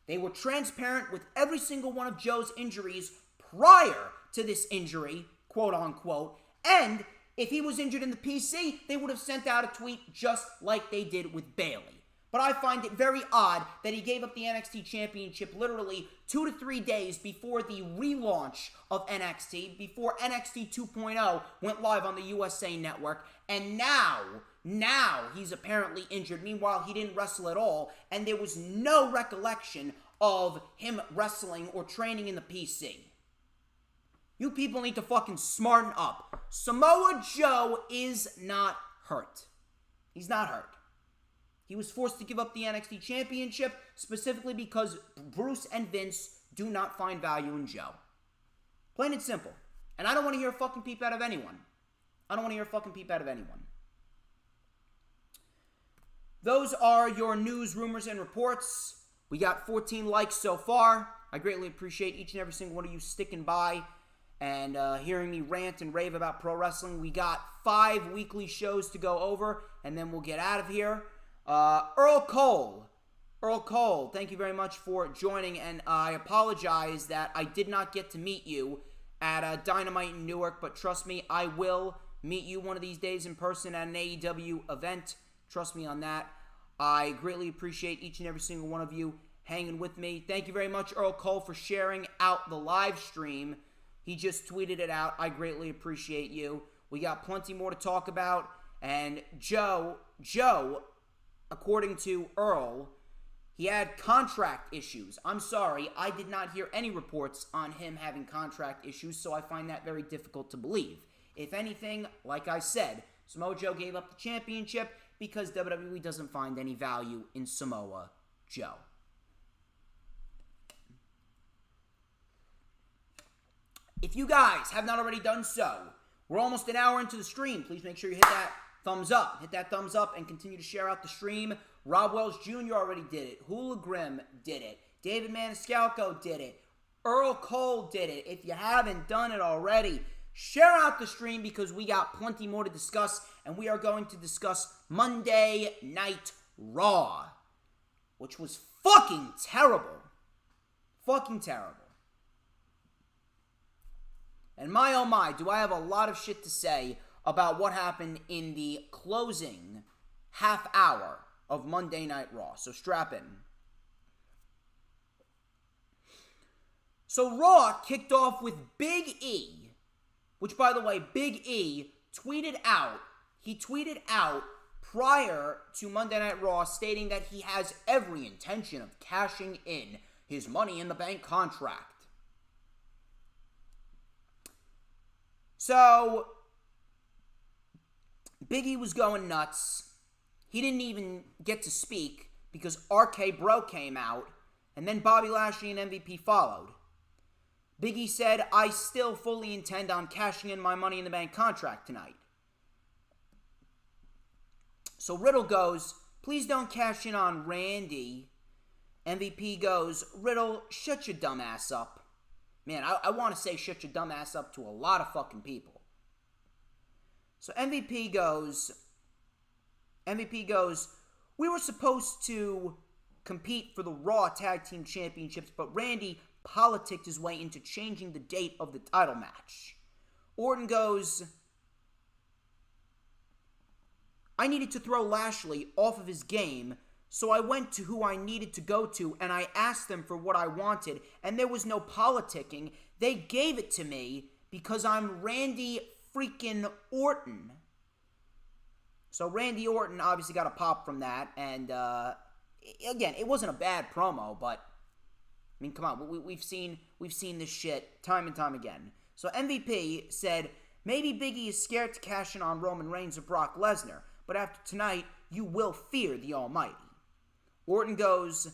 They were transparent with every single one of Joe's injuries prior to this injury, quote unquote, and if he was injured in the PC, they would have sent out a tweet just like they did with Bayley. But I find it very odd that he gave up the NXT Championship literally 2 to 3 days before the relaunch of NXT, before NXT 2.0 went live on the USA Network, and now he's apparently injured. Meanwhile, he didn't wrestle at all, and there was no recollection of him wrestling or training in the PC. You people need to fucking smarten up. Samoa Joe is not hurt. He's not hurt. He was forced to give up the NXT Championship specifically because Bruce and Vince do not find value in Joe. Plain and simple. And I don't want to hear a fucking peep out of anyone. Those are your news, rumors, and reports. We got 14 likes so far. I greatly appreciate each and every single one of you sticking by and hearing me rant and rave about pro wrestling. We got 5 weekly shows to go over, and then we'll get out of here. Earl Cole, thank you very much for joining, and I apologize that I did not get to meet you at Dynamite in Newark, but trust me, I will meet you one of these days in person at an AEW event. Trust me on that. I greatly appreciate each and every single one of you hanging with me. Thank you very much, Earl Cole, for sharing out the live stream. He just tweeted it out. I greatly appreciate you. We got plenty more to talk about, and Joe, according to Earl, he had contract issues. I'm sorry, I did not hear any reports on him having contract issues, so I find that very difficult to believe. If anything, like I said, Samoa Joe gave up the championship because WWE doesn't find any value in Samoa Joe. If you guys have not already done so, we're almost an hour into the stream. Please make sure you hit that thumbs up. Hit that thumbs up and continue to share out the stream. Rob Wells Jr. already did it. Hula Grim did it. David Maniscalco did it. Earl Cole did it. If you haven't done it already, share out the stream because we got plenty more to discuss, and we are going to discuss Monday Night Raw, which was fucking terrible. Fucking terrible. And my oh my, do I have a lot of shit to say about what happened in the closing half hour of Monday Night Raw. So strap in. So Raw kicked off with Big E, which, by the way, Big E tweeted out. He tweeted out prior to Monday Night Raw stating that he has every intention of cashing in his Money in the Bank contract. So Big E was going nuts. He didn't even get to speak because RK Bro came out, and then Bobby Lashley and MVP followed. Big E said, I still fully intend on cashing in my Money in the Bank contract tonight. So Riddle goes, please don't cash in on Randy. MVP goes, Riddle, shut your dumb ass up. Man, I want to say shut your dumb ass up to a lot of fucking people. So MVP goes, we were supposed to compete for the Raw Tag Team Championships, but Randy politicked his way into changing the date of the title match. Orton goes, I needed to throw Lashley off of his game, so I went to who I needed to go to, and I asked them for what I wanted, and there was no politicking. They gave it to me because I'm Randy freaking Orton. So Randy Orton obviously got a pop from that, and again, it wasn't a bad promo, but I mean, come on, we've seen this shit time and time again. So MVP said, maybe Big E is scared to cash in on Roman Reigns or Brock Lesnar, but after tonight, you will fear the Almighty. Orton goes,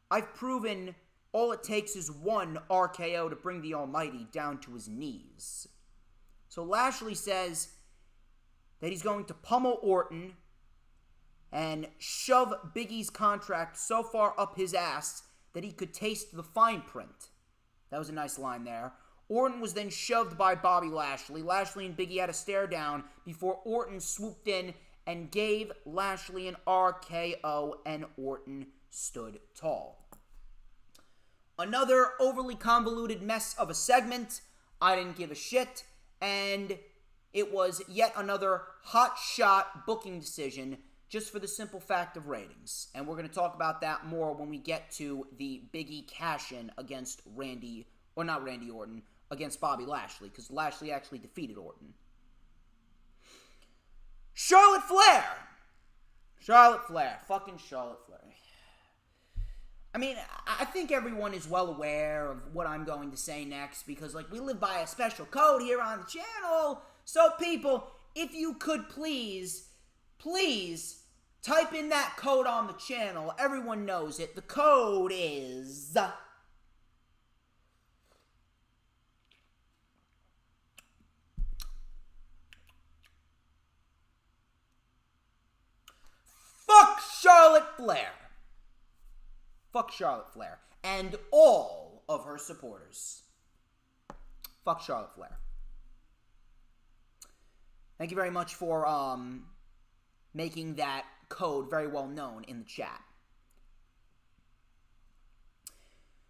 I've proven all it takes is one RKO to bring the Almighty down to his knees. So Lashley says that he's going to pummel Orton and shove Big E's contract so far up his ass that he could taste the fine print. That was a nice line there. Orton was then shoved by Bobby Lashley. Lashley and Big E had a stare down before Orton swooped in and gave Lashley an RKO, and Orton stood tall. Another overly convoluted mess of a segment. I didn't give a shit, and it was yet another hot shot booking decision just for the simple fact of ratings. And we're going to talk about that more when we get to the Big E cash-in against Orton, against Bobby Lashley, because Lashley actually defeated Orton. Charlotte Flair! Fucking Charlotte Flair. I mean, I think everyone is well aware of what I'm going to say next, because, we live by a special code here on the channel. So, people, if you could please type in that code on the channel. Everyone knows it. The code is... Fuck Charlotte Flair. Fuck Charlotte Flair. And all of her supporters. Fuck Charlotte Flair. Thank you very much for making that code very well known in the chat.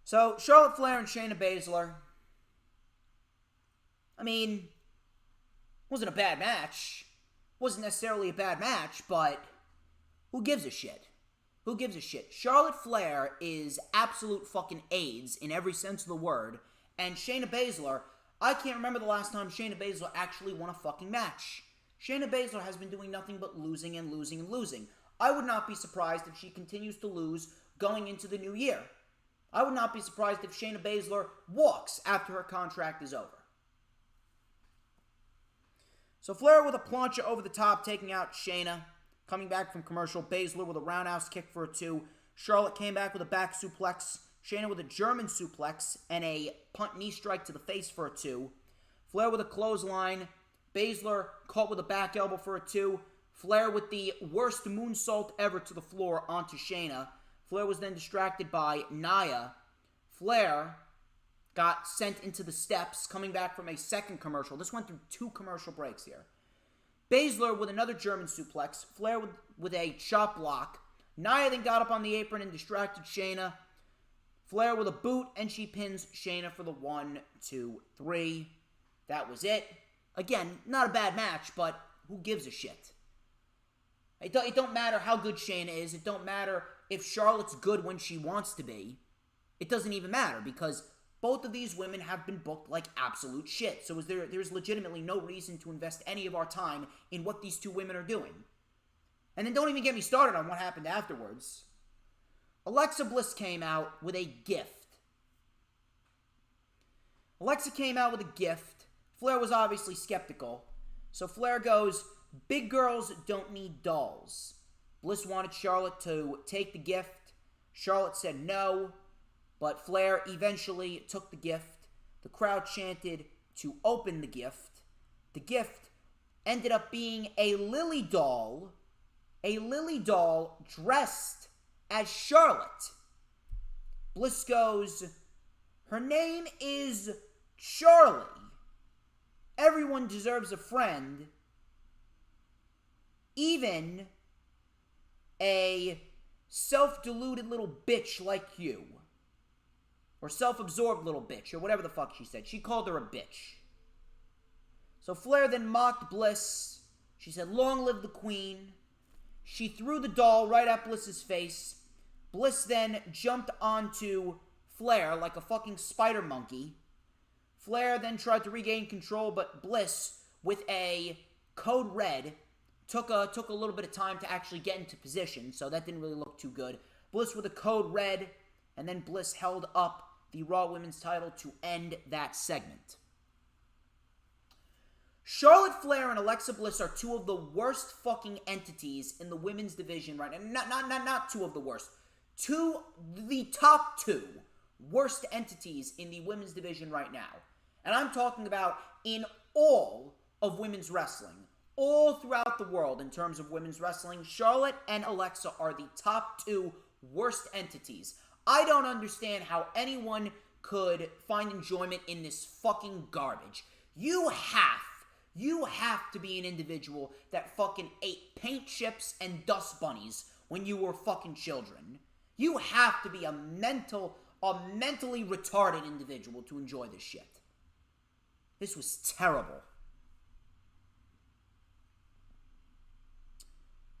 So, Charlotte Flair and Shayna Baszler. I mean, wasn't a bad match. Wasn't necessarily a bad match, but who gives a shit? Who gives a shit? Charlotte Flair is absolute fucking AIDS in every sense of the word. And Shayna Baszler, I can't remember the last time Shayna Baszler actually won a fucking match. Shayna Baszler has been doing nothing but losing and losing and losing. I would not be surprised if she continues to lose going into the new year. I would not be surprised if Shayna Baszler walks after her contract is over. So Flair with a plancha over the top, taking out Shayna. Coming back from commercial, Baszler with a roundhouse kick for a 2. Charlotte came back with a back suplex. Shayna with a German suplex and a punt knee strike to the face for a 2. Flair with a clothesline. Baszler caught with a back elbow for a 2. Flair with the worst moonsault ever to the floor onto Shayna. Flair was then distracted by Nia. Flair got sent into the steps, coming back from a second commercial. This went through 2 commercial breaks here. Baszler with another German suplex. Flair with a chop block. Nia then got up on the apron and distracted Shayna. Flair with a boot, and she pins Shayna for the 1, 2, 3. That was it. Again, not a bad match, but who gives a shit? It don't matter how good Shayna is. It don't matter if Charlotte's good when she wants to be. It doesn't even matter, because both of these women have been booked like absolute shit. So there's legitimately no reason to invest any of our time in what these 2 women are doing. And then don't even get me started on what happened afterwards. Alexa Bliss came out with a gift. Alexa came out with a gift. Flair was obviously skeptical. So Flair goes, "Big girls don't need dolls." Bliss wanted Charlotte to take the gift. Charlotte said no. But Flair eventually took the gift. The crowd chanted to open the gift. The gift ended up being a Lily doll dressed as Charlotte. Bliss goes, "Her name is Charlie. Everyone deserves a friend, even a self-deluded little bitch like you." Or self-absorbed little bitch, or whatever the fuck she said. She called her a bitch. So Flair then mocked Bliss. She said, "Long live the queen." She threw the doll right at Bliss's face. Bliss then jumped onto Flair like a fucking spider monkey. Flair then tried to regain control, but Bliss, with a code red, took a little bit of time to actually get into position, so that didn't really look too good. Bliss with a code red, and then Bliss held up the Raw Women's title to end that segment. Charlotte Flair and Alexa Bliss are 2 of the worst fucking entities in the women's division right now. Not 2 of the worst. The top 2 worst entities in the women's division right now. And I'm talking about in all of women's wrestling, all throughout the world in terms of women's wrestling, Charlotte and Alexa are the top 2 worst entities. I don't understand how anyone could find enjoyment in this fucking garbage. You have to be an individual that fucking ate paint chips and dust bunnies when you were fucking children. You have to be a mentally retarded individual to enjoy this shit. This was terrible.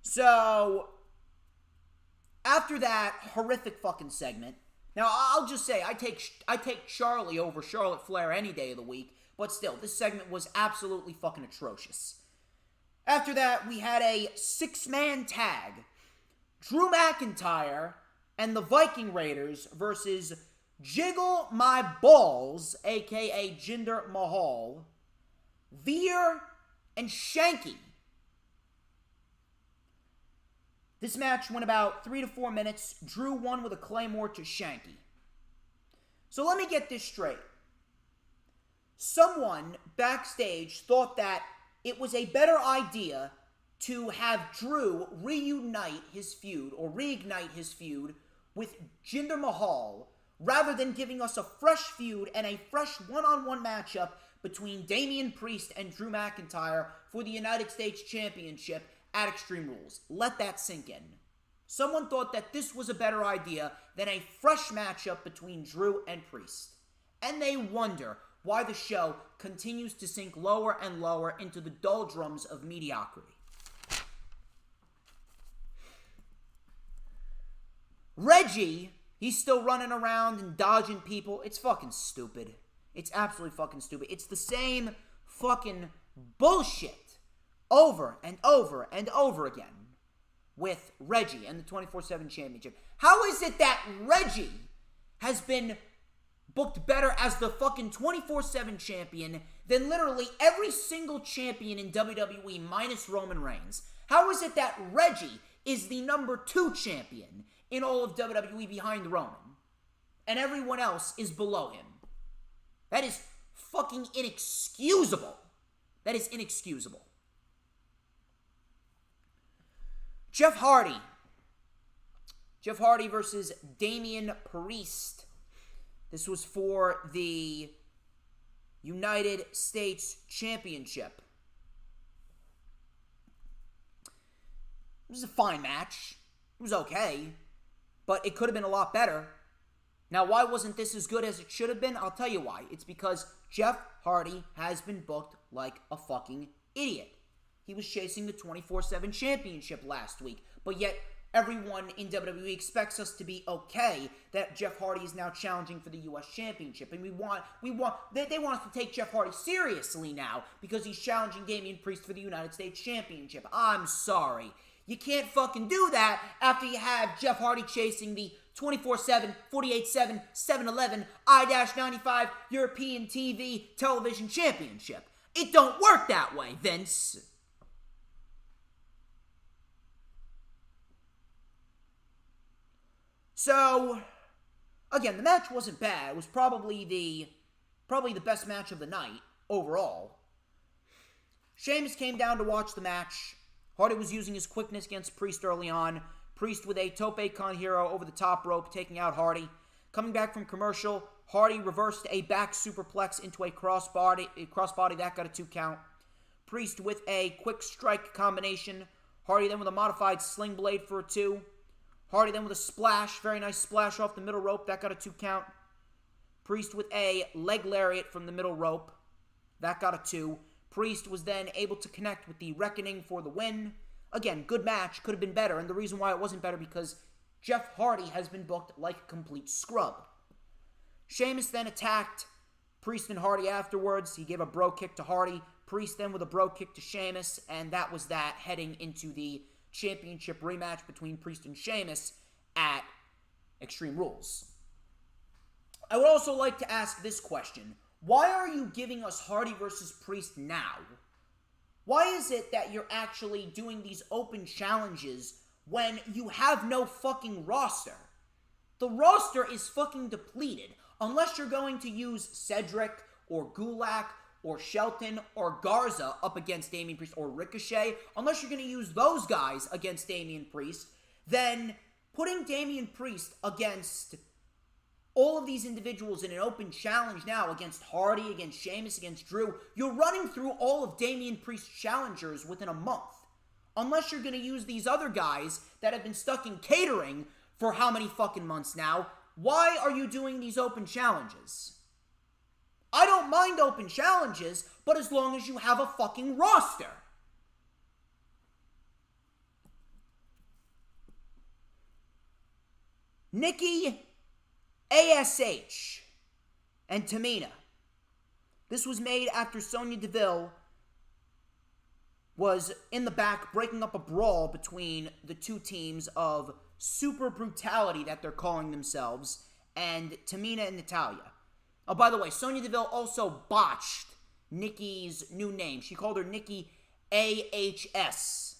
So, after that horrific fucking segment, now I'll just say I take Charlie over Charlotte Flair any day of the week, but still, this segment was absolutely fucking atrocious. After that, we had a 6-man tag. Drew McIntyre and the Viking Raiders versus Jiggle My Balls, aka Jinder Mahal, Veer, and Shanky. This match went about 3 to 4 minutes. Drew won with a Claymore to Shanky. So let me get this straight. Someone backstage thought that it was a better idea to have Drew reignite his feud with Jinder Mahal rather than giving us a fresh feud and a fresh one-on-one matchup between Damian Priest and Drew McIntyre for the United States Championship at Extreme Rules. Let that sink in. Someone thought that this was a better idea than a fresh matchup between Drew and Priest. And they wonder why the show continues to sink lower and lower into the doldrums of mediocrity. Reggie, he's still running around and dodging people. It's fucking stupid. It's absolutely fucking stupid. It's the same fucking bullshit over and over and over again with Reggie and the 24/7 Championship. How is it that Reggie has been booked better as the fucking 24/7 champion than literally every single champion in WWE minus Roman Reigns? How is it that Reggie is the number 2 champion in all of WWE behind Roman, and everyone else is below him? That is fucking inexcusable. That is inexcusable. Jeff Hardy versus Damian Priest. This was for the United States Championship. It was a fine match. It was okay, but it could have been a lot better. Now, why wasn't this as good as it should have been? I'll tell you why. It's because Jeff Hardy has been booked like a fucking idiot. He was chasing the 24/7 Championship last week, but yet everyone in WWE expects us to be okay that Jeff Hardy is now challenging for the U.S. Championship, and they want us to take Jeff Hardy seriously now because he's challenging Damian Priest for the United States Championship. I'm sorry. You can't fucking do that after you have Jeff Hardy chasing the 24/7, 48/7, 7-Eleven, I-95 European TV Television Championship. It don't work that way, Vince. So, again, the match wasn't bad. It was probably the best match of the night overall. Sheamus came down to watch the match. Hardy was using his quickness against Priest early on. Priest with a tope con hero over the top rope, taking out Hardy. Coming back from commercial, Hardy reversed a back superplex into a crossbody that got a 2 count. Priest with a quick strike combination. Hardy then with a modified sling blade for a 2. Hardy then with a splash, very nice splash off the middle rope, that got a 2 count. Priest with a leg lariat from the middle rope, that got a 2. Priest was then able to connect with the Reckoning for the win. Again, good match, could have been better, and the reason why it wasn't better because Jeff Hardy has been booked like a complete scrub. Sheamus then attacked Priest and Hardy afterwards. He gave a bro kick to Hardy. Priest then with a bro kick to Sheamus, and that was that, heading into the championship rematch between Priest and Sheamus at Extreme Rules. I would also like to ask this question. Why are you giving us Hardy versus Priest now? Why is it that you're actually doing these open challenges when you have no fucking roster? The roster is fucking depleted. Unless you're going to use Cedric or Gulak or Shelton or Garza up against Damian Priest or Ricochet, unless you're going to use those guys against Damian Priest, then putting Damian Priest against all of these individuals in an open challenge now against Hardy, against Sheamus, against Drew, you're running through all of Damian Priest's challengers within a month. Unless you're going to use these other guys that have been stuck in catering for how many fucking months now. Why are you doing these open challenges? I don't mind open challenges, but as long as you have a fucking roster. Nikki ASH and Tamina. This was made after Sonya Deville was in the back breaking up a brawl between the two teams of Super Brutality that they're calling themselves and Tamina and Natalya. Oh, by the way, Sonya Deville also botched Nikki's new name. She called her Nikki AHS.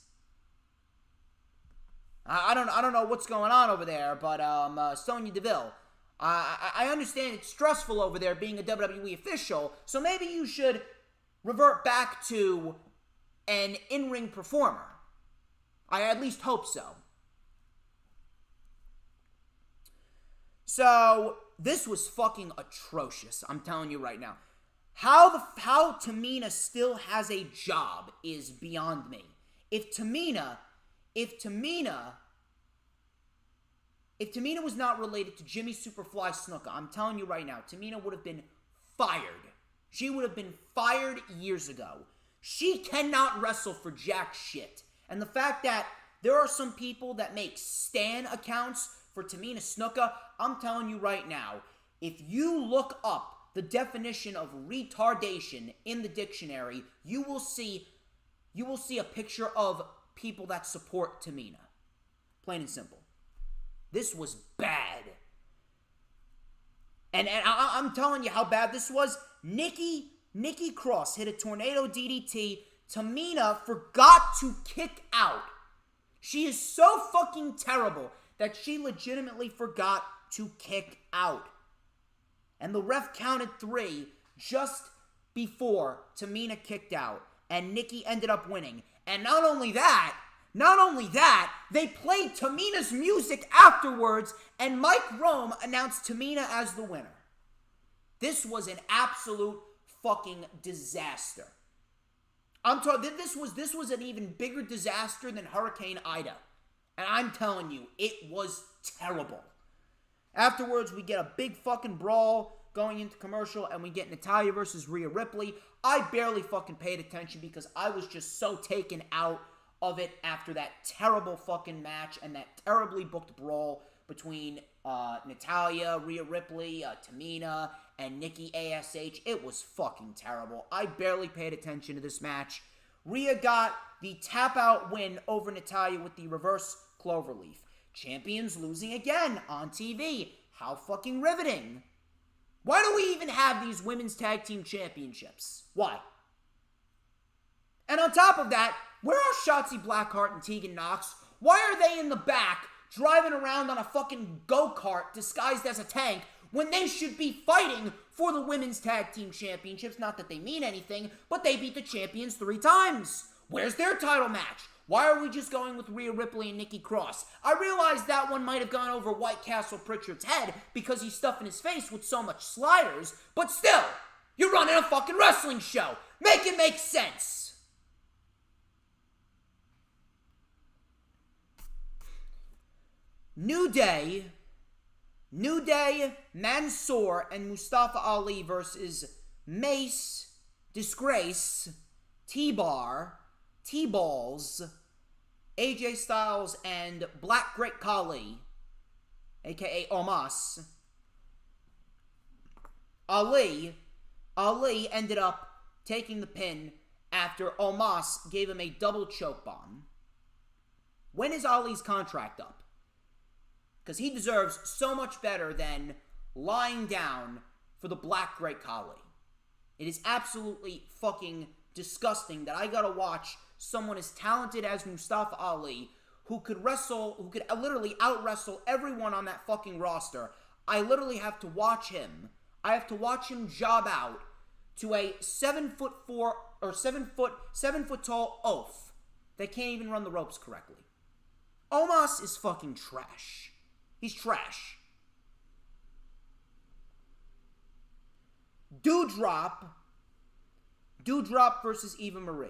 I don't know what's going on over there, but Sonya Deville. I understand it's stressful over there being a WWE official, so maybe you should revert back to an in-ring performer. I at least hope so. So, this was fucking atrocious, I'm telling you right now. How Tamina still has a job is beyond me. If Tamina was not related to Jimmy Superfly Snuka, I'm telling you right now, Tamina would have been fired. She would have been fired years ago. She cannot wrestle for jack shit. And the fact that there are some people that make stan accounts for Tamina Snuka, I'm telling you right now, if you look up the definition of retardation in the dictionary, you will see a picture of people that support Tamina. Plain and simple. This was bad. And I'm telling you how bad this was. Nikki Cross hit a tornado DDT. Tamina forgot to kick out. She is so fucking terrible that she legitimately forgot to kick out. And the ref counted 3 just before Tamina kicked out. And Nikki ended up winning. And not only that, they played Tamina's music afterwards, and Mike Rome announced Tamina as the winner. This was an absolute fucking disaster. I'm talking. This was an even bigger disaster than Hurricane Ida, and I'm telling you, it was terrible. Afterwards, we get a big fucking brawl going into commercial, and we get Natalya versus Ria Ripley. I barely fucking paid attention because I was just so taken out of it after that terrible fucking match and that terribly booked brawl between Natalya, Ria Ripley, Tamina, and Nikki ASH. It was fucking terrible. I barely paid attention to this match. Rhea got the tap-out win over Natalya with the reverse cloverleaf. Champions losing again on TV. How fucking riveting. Why do we even have these women's tag team championships? Why? And on top of that, where are Shotzi Blackheart and Tegan Nox? Why are they in the back driving around on a fucking go-kart disguised as a tank when they should be fighting for the women's tag team championships? Not that they mean anything, but they beat the champions 3 times. Where's their title match? Why are we just going with Rhea Ripley and Nikki Cross? I realize that one might have gone over White Castle Pritchard's head because he's stuffing his face with so much sliders, but still, you're running a fucking wrestling show. Make it make sense. New Day, Mansoor, and Mustafa Ali versus Mace, Disgrace, T-Bar, T-Balls, AJ Styles, and Black Great Khali, aka Omos. Ali ended up taking the pin after Omos gave him a double choke bomb. When is Ali's contract up? Because he deserves so much better than lying down for the Black Great Khali. It is absolutely fucking disgusting that I gotta watch someone as talented as Mustafa Ali, who could literally out-wrestle everyone on that fucking roster. I literally have to watch him. I have to watch him job out to a 7'4" or 7 foot tall oaf that can't even run the ropes correctly. Omos is fucking trash. He's trash. Doudrop versus Eva Marie.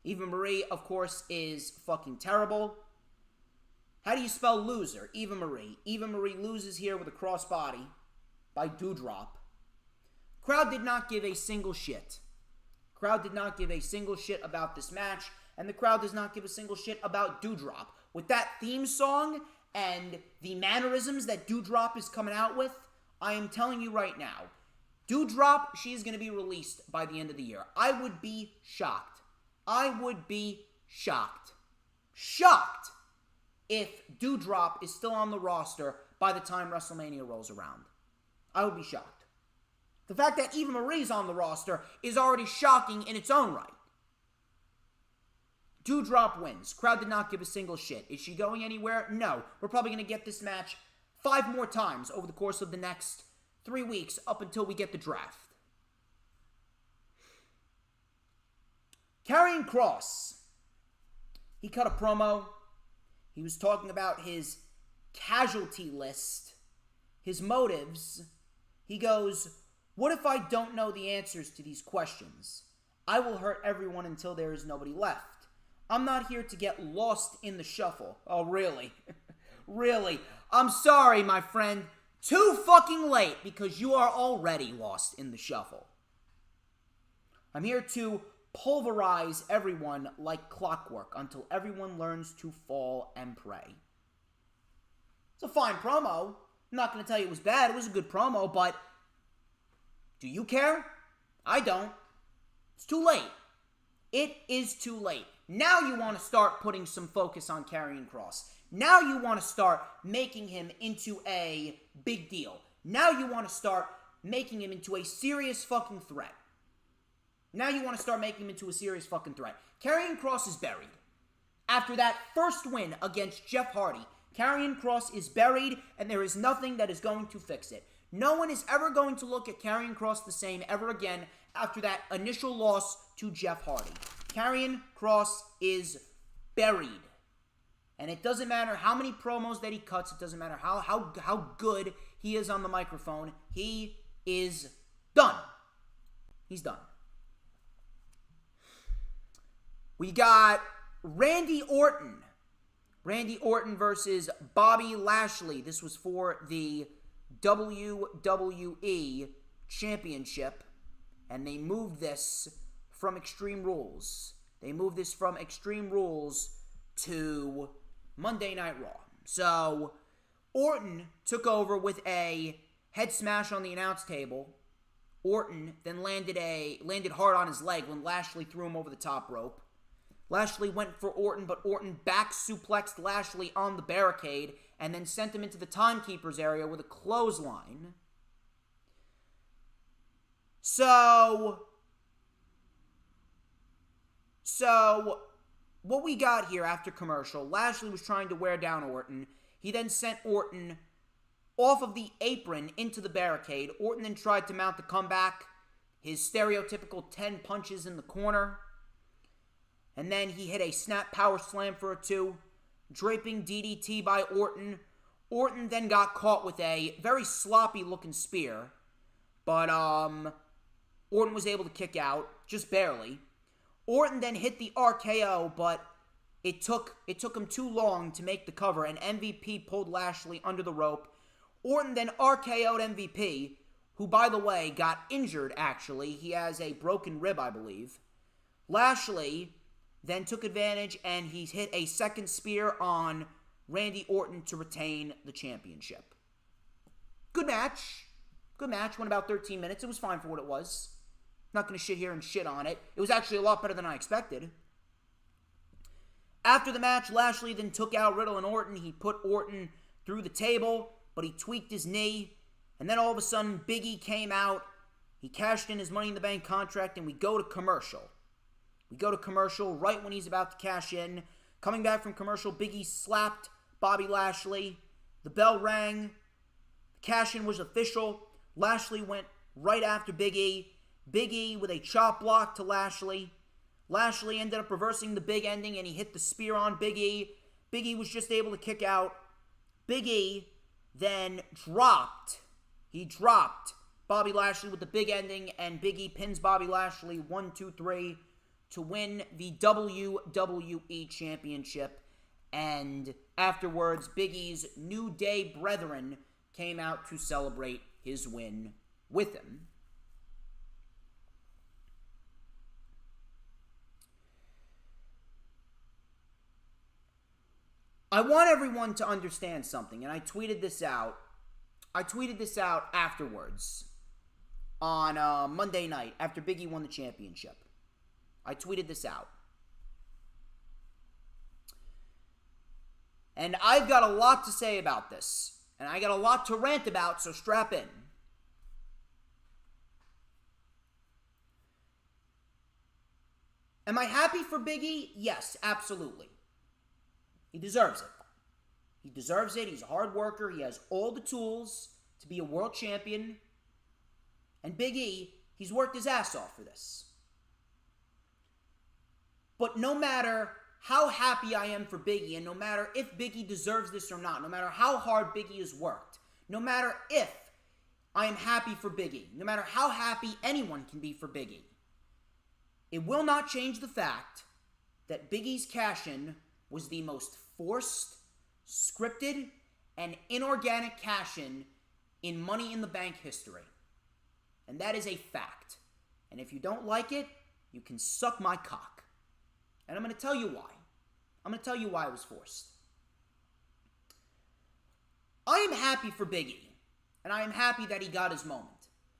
Eva Marie, of course, is fucking terrible. How do you spell loser? Eva Marie. Eva Marie loses here with a crossbody by Doudrop. Crowd did not give a single shit. Crowd did not give a single shit about this match, and the crowd does not give a single shit about Doudrop. With that theme song and the mannerisms that Doudrop is coming out with, I am telling you right now, Doudrop, she is going to be released by the end of the year. I would be shocked. I would be shocked. Shocked if Doudrop is still on the roster by the time WrestleMania rolls around. I would be shocked. The fact that Eva Marie's on the roster is already shocking in its own right. Doudrop wins. Crowd did not give a single shit. Is she going anywhere? No. We're probably going to get this match 5 more times over the course of the next 3 weeks up until we get the draft. Karrion Kross. He cut a promo. He was talking about his casualty list, his motives. He goes, "What if I don't know the answers to these questions? I will hurt everyone until there is nobody left. I'm not here to get lost in the shuffle." Oh, really? Really? I'm sorry, my friend. Too fucking late, because you are already lost in the shuffle. I'm here to pulverize everyone like clockwork until everyone learns to fall and pray. It's a fine promo. I'm not going to tell you it was bad. It was a good promo, but do you care? I don't. It's too late. It is too late. Now you want to start putting some focus on Karrion Kross. Now you want to start making him into a big deal. Now you want to start making him into a serious fucking threat. Now you want to start making him into a serious fucking threat. Karrion Kross is buried. After that first win against Jeff Hardy, Karrion Kross is buried, and there is nothing that is going to fix it. No one is ever going to look at Karrion Kross the same ever again after that initial loss to Jeff Hardy. Karrion Kross is buried. And it doesn't matter how many promos that he cuts. It doesn't matter how good he is on the microphone. He is done. He's done. We got Randy Orton. Randy Orton versus Bobby Lashley. This was for the WWE Championship. And they moved this from Extreme Rules. They moved this from Extreme Rules to Monday Night Raw. So, Orton took over with a head smash on the announce table. Orton then landed hard on his leg when Lashley threw him over the top rope. Lashley went for Orton, but Orton back suplexed Lashley on the barricade and then sent him into the timekeeper's area with a clothesline. So what we got here after commercial, Lashley was trying to wear down Orton. He then sent Orton off of the apron into the barricade. Orton then tried to mount the comeback, his stereotypical 10 punches in the corner. And then he hit a snap power slam for a 2, draping DDT by Orton. Orton then got caught with a very sloppy looking spear, but Orton was able to kick out, just barely. Orton then hit the RKO, but it took him too long to make the cover, and MVP pulled Lashley under the rope. Orton then RKO'd MVP, who, by the way, got injured, actually. He has a broken rib, I believe. Lashley then took advantage, and he hit a second spear on Randy Orton to retain the championship. Good match. Good match. Went about 13 minutes. It was fine for what it was. Not going to sit here and shit on it. It was actually a lot better than I expected. After the match, Lashley then took out Riddle and Orton. He put Orton through the table, but he tweaked his knee. And then all of a sudden, Big E came out. He cashed in his Money in the Bank contract, and we go to commercial. We go to commercial right when he's about to cash in. Coming back from commercial, Big E slapped Bobby Lashley. The bell rang. The cash-in was official. Lashley went right after Big E. Big E with a chop block to Lashley. Lashley ended up reversing the big ending and he hit the spear on Big E. Big E was just able to kick out. Big E then dropped Bobby Lashley with the big ending, and Big E pins Bobby Lashley 1, 2, 3 to win the WWE Championship. And afterwards, Big E's New Day brethren came out to celebrate his win with him. I want everyone to understand something, and I tweeted this out. Afterwards on Monday night after Big E won the championship. I tweeted this out. And I've got a lot to say about this. And I got a lot to rant about, so strap in. Am I happy for Big E? Yes, absolutely. He deserves it. He deserves it. He's a hard worker. He has all the tools to be a world champion. And Big E, he's worked his ass off for this. But no matter how happy I am for Big E, and no matter if Big E deserves this or not, no matter how hard Big E has worked, no matter if I am happy for Big E, no matter how happy anyone can be for Big E, it will not change the fact that Big E's cash-in was the most forced, scripted, and inorganic cash-in in Money in the Bank history. And that is a fact. And if you don't like it, you can suck my cock. And I'm going to tell you why. I'm going to tell you why it was forced. I am happy for Big E. And I am happy that he got his moment.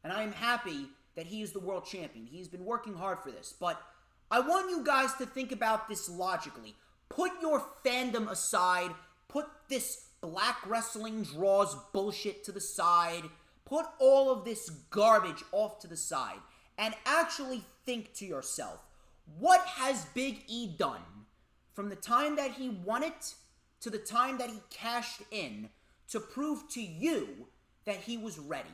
And I am happy that he is the world champion. He's been working hard for this. But I want you guys to think about this logically. Put your fandom aside. Put this black wrestling draws bullshit to the side. Put all of this garbage off to the side. And actually think to yourself, what has Big E done from the time that he won it to the time that he cashed in to prove to you that he was ready?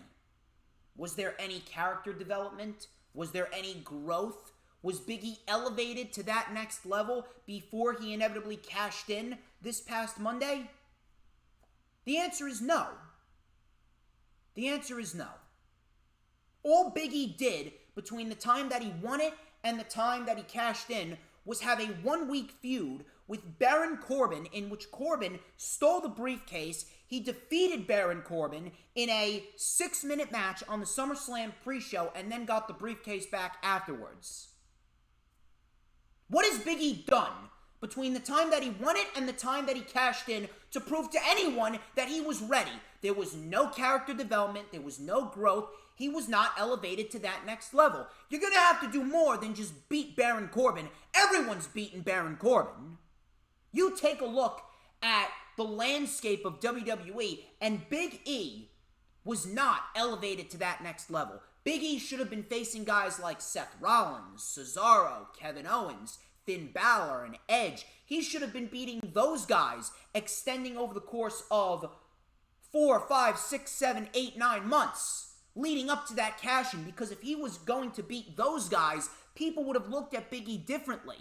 Was there any character development? Was there any growth? Was Big E elevated to that next level before he inevitably cashed in this past Monday? The answer is no. The answer is no. All Big E did between the time that he won it and the time that he cashed in was have a 1-week feud with Baron Corbin, in which Corbin stole the briefcase. He defeated Baron Corbin in a 6-minute match on the SummerSlam pre-show and then got the briefcase back afterwards. What has Big E done between the time that he won it and the time that he cashed in to prove to anyone that he was ready? There was no character development. There was no growth. He was not elevated to that next level. You're going to have to do more than just beat Baron Corbin. Everyone's beaten Baron Corbin. You take a look at the landscape of WWE, and Big E was not elevated to that next level. Big E should have been facing guys like Seth Rollins, Cesaro, Kevin Owens, Finn Balor, and Edge. He should have been beating those guys, extending over the course of 4, 5, 6, 7, 8, 9 months leading up to that cash-in, because if he was going to beat those guys, people would have looked at Big E differently.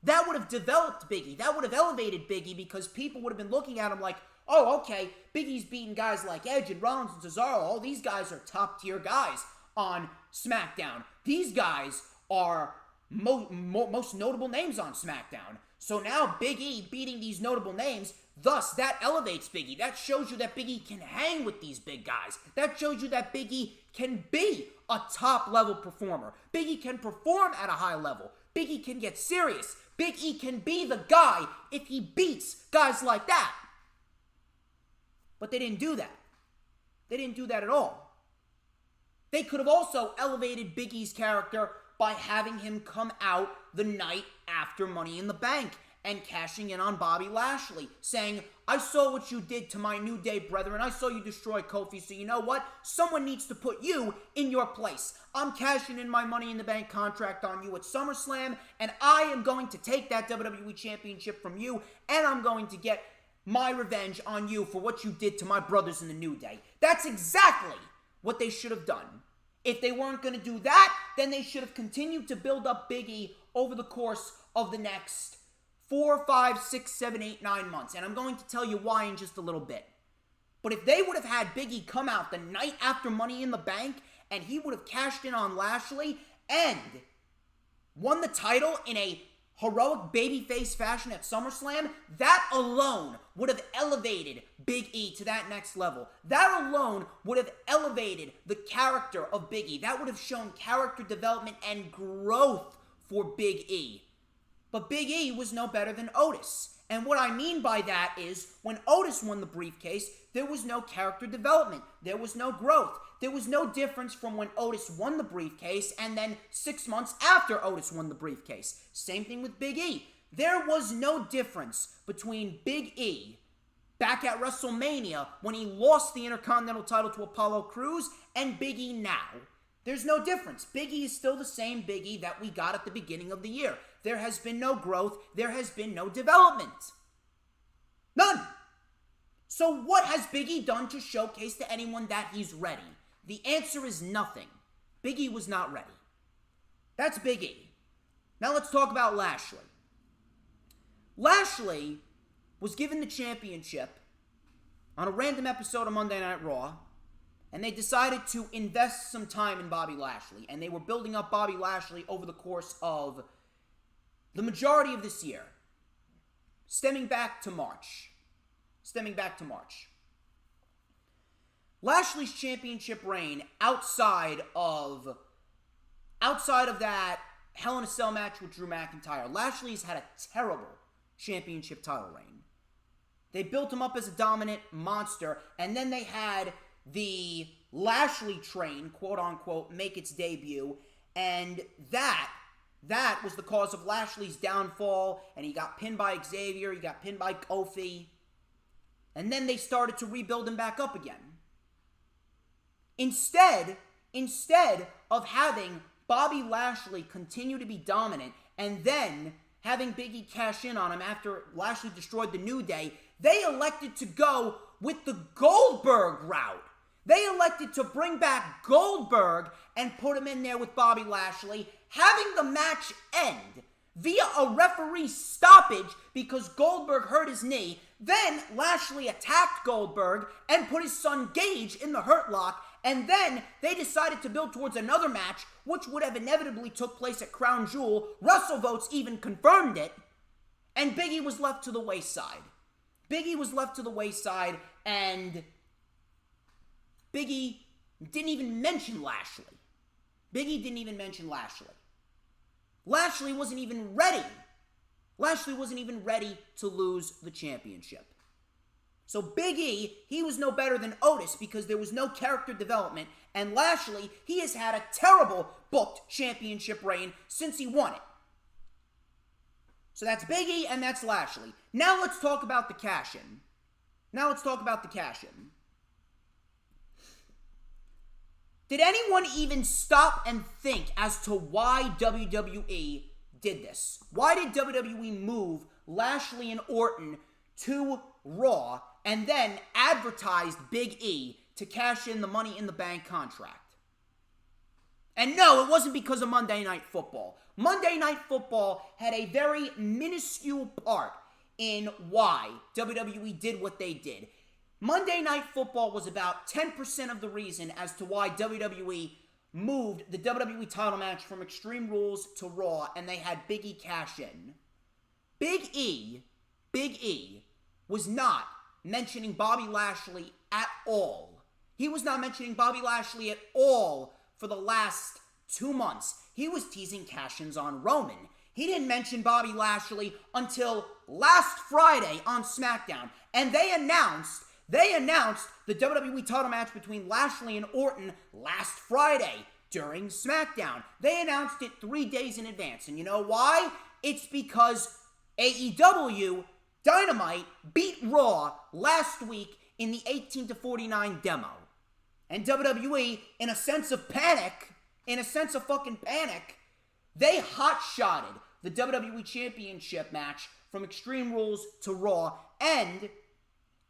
That would have developed Big E. That would have elevated Big E, because people would have been looking at him like, oh, okay, Big E's beating guys like Edge and Rollins and Cesaro. All these guys are top-tier guys on SmackDown. These guys are most notable names on SmackDown. So now Big E beating these notable names, thus that elevates Big E. That shows you that Big E can hang with these big guys. That shows you that Big E can be a top-level performer. Big E can perform at a high level. Big E can get serious. Big E can be the guy if he beats guys like that. But they didn't do that. They didn't do that at all. They could have also elevated Big E's character by having him come out the night after Money in the Bank and cashing in on Bobby Lashley, saying, I saw what you did to my New Day brethren. I saw you destroy Kofi, so you know what? Someone needs to put you in your place. I'm cashing in my Money in the Bank contract on you at SummerSlam, and I am going to take that WWE Championship from you, and I'm going to get my revenge on you for what you did to my brothers in the New Day. That's exactly what they should have done. If they weren't going to do that, then they should have continued to build up Big E over the course of the next 4, 5, 6, 7, 8, 9 months. And I'm going to tell you why in just a little bit. But if they would have had Big E come out the night after Money in the Bank, and he would have cashed in on Lashley and won the title in a heroic babyface fashion at SummerSlam, that alone would have elevated Big E to that next level. That alone would have elevated the character of Big E. That would have shown character development and growth for Big E. But Big E was no better than Otis. And what I mean by that is, when Otis won the briefcase, there was no character development. There was no growth. There was no difference from when Otis won the briefcase and then 6 months after Otis won the briefcase. Same thing with Big E. There was no difference between Big E back at WrestleMania when he lost the Intercontinental title to Apollo Crews and Big E now. There's no difference. Big E is still the same Big E that we got at the beginning of the year. There has been no growth. There has been no development. None. So what has Big E done to showcase to anyone that he's ready? The answer is nothing. Big E was not ready. That's Big E. Now let's talk about Lashley. Lashley was given the championship on a random episode of Monday Night Raw, and they decided to invest some time in Bobby Lashley, and they were building up Bobby Lashley over the course of the majority of this year, stemming back to March. Lashley's championship reign outside of that Hell in a Cell match with Drew McIntyre, Lashley's had a terrible championship title reign. They built him up as a dominant monster, and then they had the Lashley train, quote unquote, make its debut, and that was the cause of Lashley's downfall, and he got pinned by Xavier, he got pinned by Kofi, and then they started to rebuild him back up again. Instead of having Bobby Lashley continue to be dominant and then having Big E cash in on him after Lashley destroyed the New Day, they elected to go with the Goldberg route. They elected to bring back Goldberg and put him in there with Bobby Lashley, having the match end via a referee stoppage because Goldberg hurt his knee. Then Lashley attacked Goldberg and put his son Gage in the Hurt Lock, and then they decided to build towards another match, which would have inevitably took place at Crown Jewel. WrestleVotes even confirmed it, and Big E was left to the wayside. And Big E didn't even mention Lashley. Lashley wasn't even ready. Lashley wasn't even ready to lose the championship. So Big E, he was no better than Otis because there was no character development. And Lashley, he has had a terrible booked championship reign since he won it. So that's Big E and that's Lashley. Now let's talk about the cash-in. Did anyone even stop and think as to why WWE did this? Why did WWE move Lashley and Orton to Raw and then advertised Big E to cash in the Money in the Bank contract? And no, it wasn't because of Monday Night Football. Monday Night Football had a very minuscule part in why WWE did what they did. Monday Night Football was about 10% of the reason as to why WWE moved the WWE title match from Extreme Rules to Raw, and they had Big E cash in. Big E was not mentioning Bobby Lashley at all. He was not mentioning Bobby Lashley at all for the last 2 months. He was teasing cash-ins on Roman. He didn't mention Bobby Lashley until last Friday on SmackDown, and they announced the WWE title match between Lashley and Orton last Friday during SmackDown. They announced it 3 days in advance. And you know why? It's because AEW Dynamite beat Raw last week in the 18-49 demo. And WWE, in a sense of fucking panic, they hot-shotted the WWE Championship match from Extreme Rules to Raw, and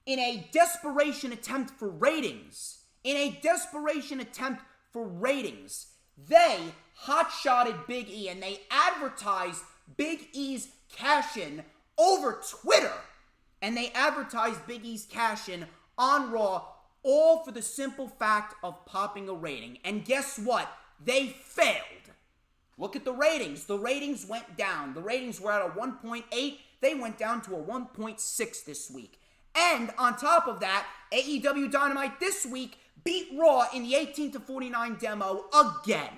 in a desperation attempt for ratings, in a desperation attempt for ratings. They hot-shotted Big E, and they advertised Big E's cash-in over Twitter. And they advertised Big E's cash-in on Raw, all for the simple fact of popping a rating. And guess what? They failed. Look at the ratings. The ratings went down. The ratings were at a 1.8. They went down to a 1.6 this week. And on top of that, AEW Dynamite this week beat Raw in the 18-49 demo again.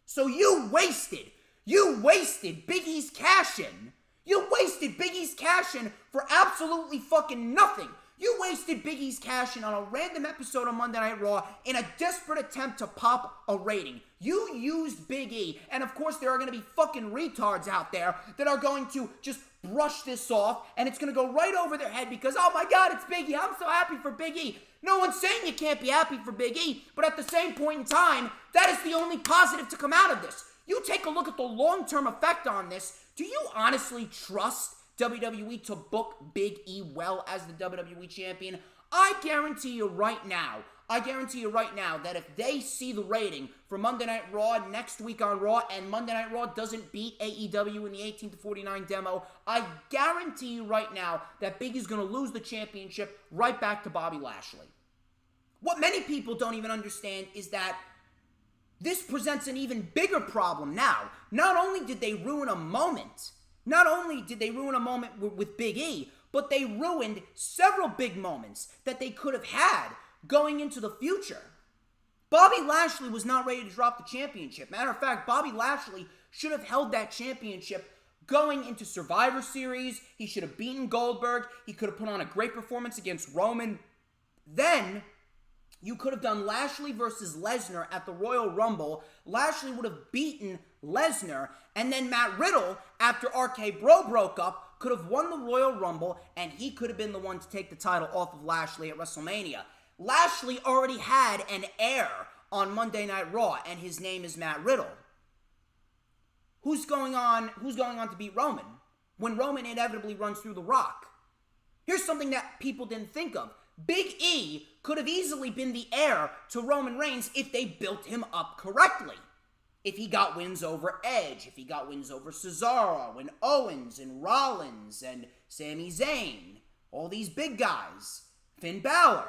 So you wasted Big E's cash-in. You wasted Big E's cash-in for absolutely fucking nothing. You wasted Big E's cash-in on a random episode of Monday Night Raw in a desperate attempt to pop a rating. You used Big E, and of course there are going to be fucking retards out there that are going to just brush this off, and it's going to go right over their head because, oh my God, it's Big E. I'm so happy for Big E. No one's saying you can't be happy for Big E, but at the same point in time, that is the only positive to come out of this. You take a look at the long-term effect on this. Do you honestly trust WWE to book Big E well as the WWE champion? I guarantee you right now that if they see the rating for Monday Night Raw next week on Raw and Monday Night Raw doesn't beat AEW in the 18-49 demo, I guarantee you right now that Big E's going to lose the championship right back to Bobby Lashley. What many people don't even understand is that this presents an even bigger problem now. Not only did they ruin a moment with Big E, but they ruined several big moments that they could have had going into the future. Bobby Lashley was not ready to drop the championship. Matter of fact, Bobby Lashley should have held that championship going into Survivor Series. He should have beaten Goldberg. He could have put on a great performance against Roman. Then you could have done Lashley versus Lesnar at the Royal Rumble. Lashley would have beaten Lesnar, and then Matt Riddle, after RK Bro broke up, could have won the Royal Rumble, and he could have been the one to take the title off of Lashley at WrestleMania. Lashley already had an heir on Monday Night Raw, and his name is Matt Riddle. Who's going on to beat Roman when Roman inevitably runs through The Rock? Here's something that people didn't think of. Big E could have easily been the heir to Roman Reigns if they built him up correctly. If he got wins over Edge, if he got wins over Cesaro and Owens and Rollins and Sami Zayn, all these big guys, Finn Balor,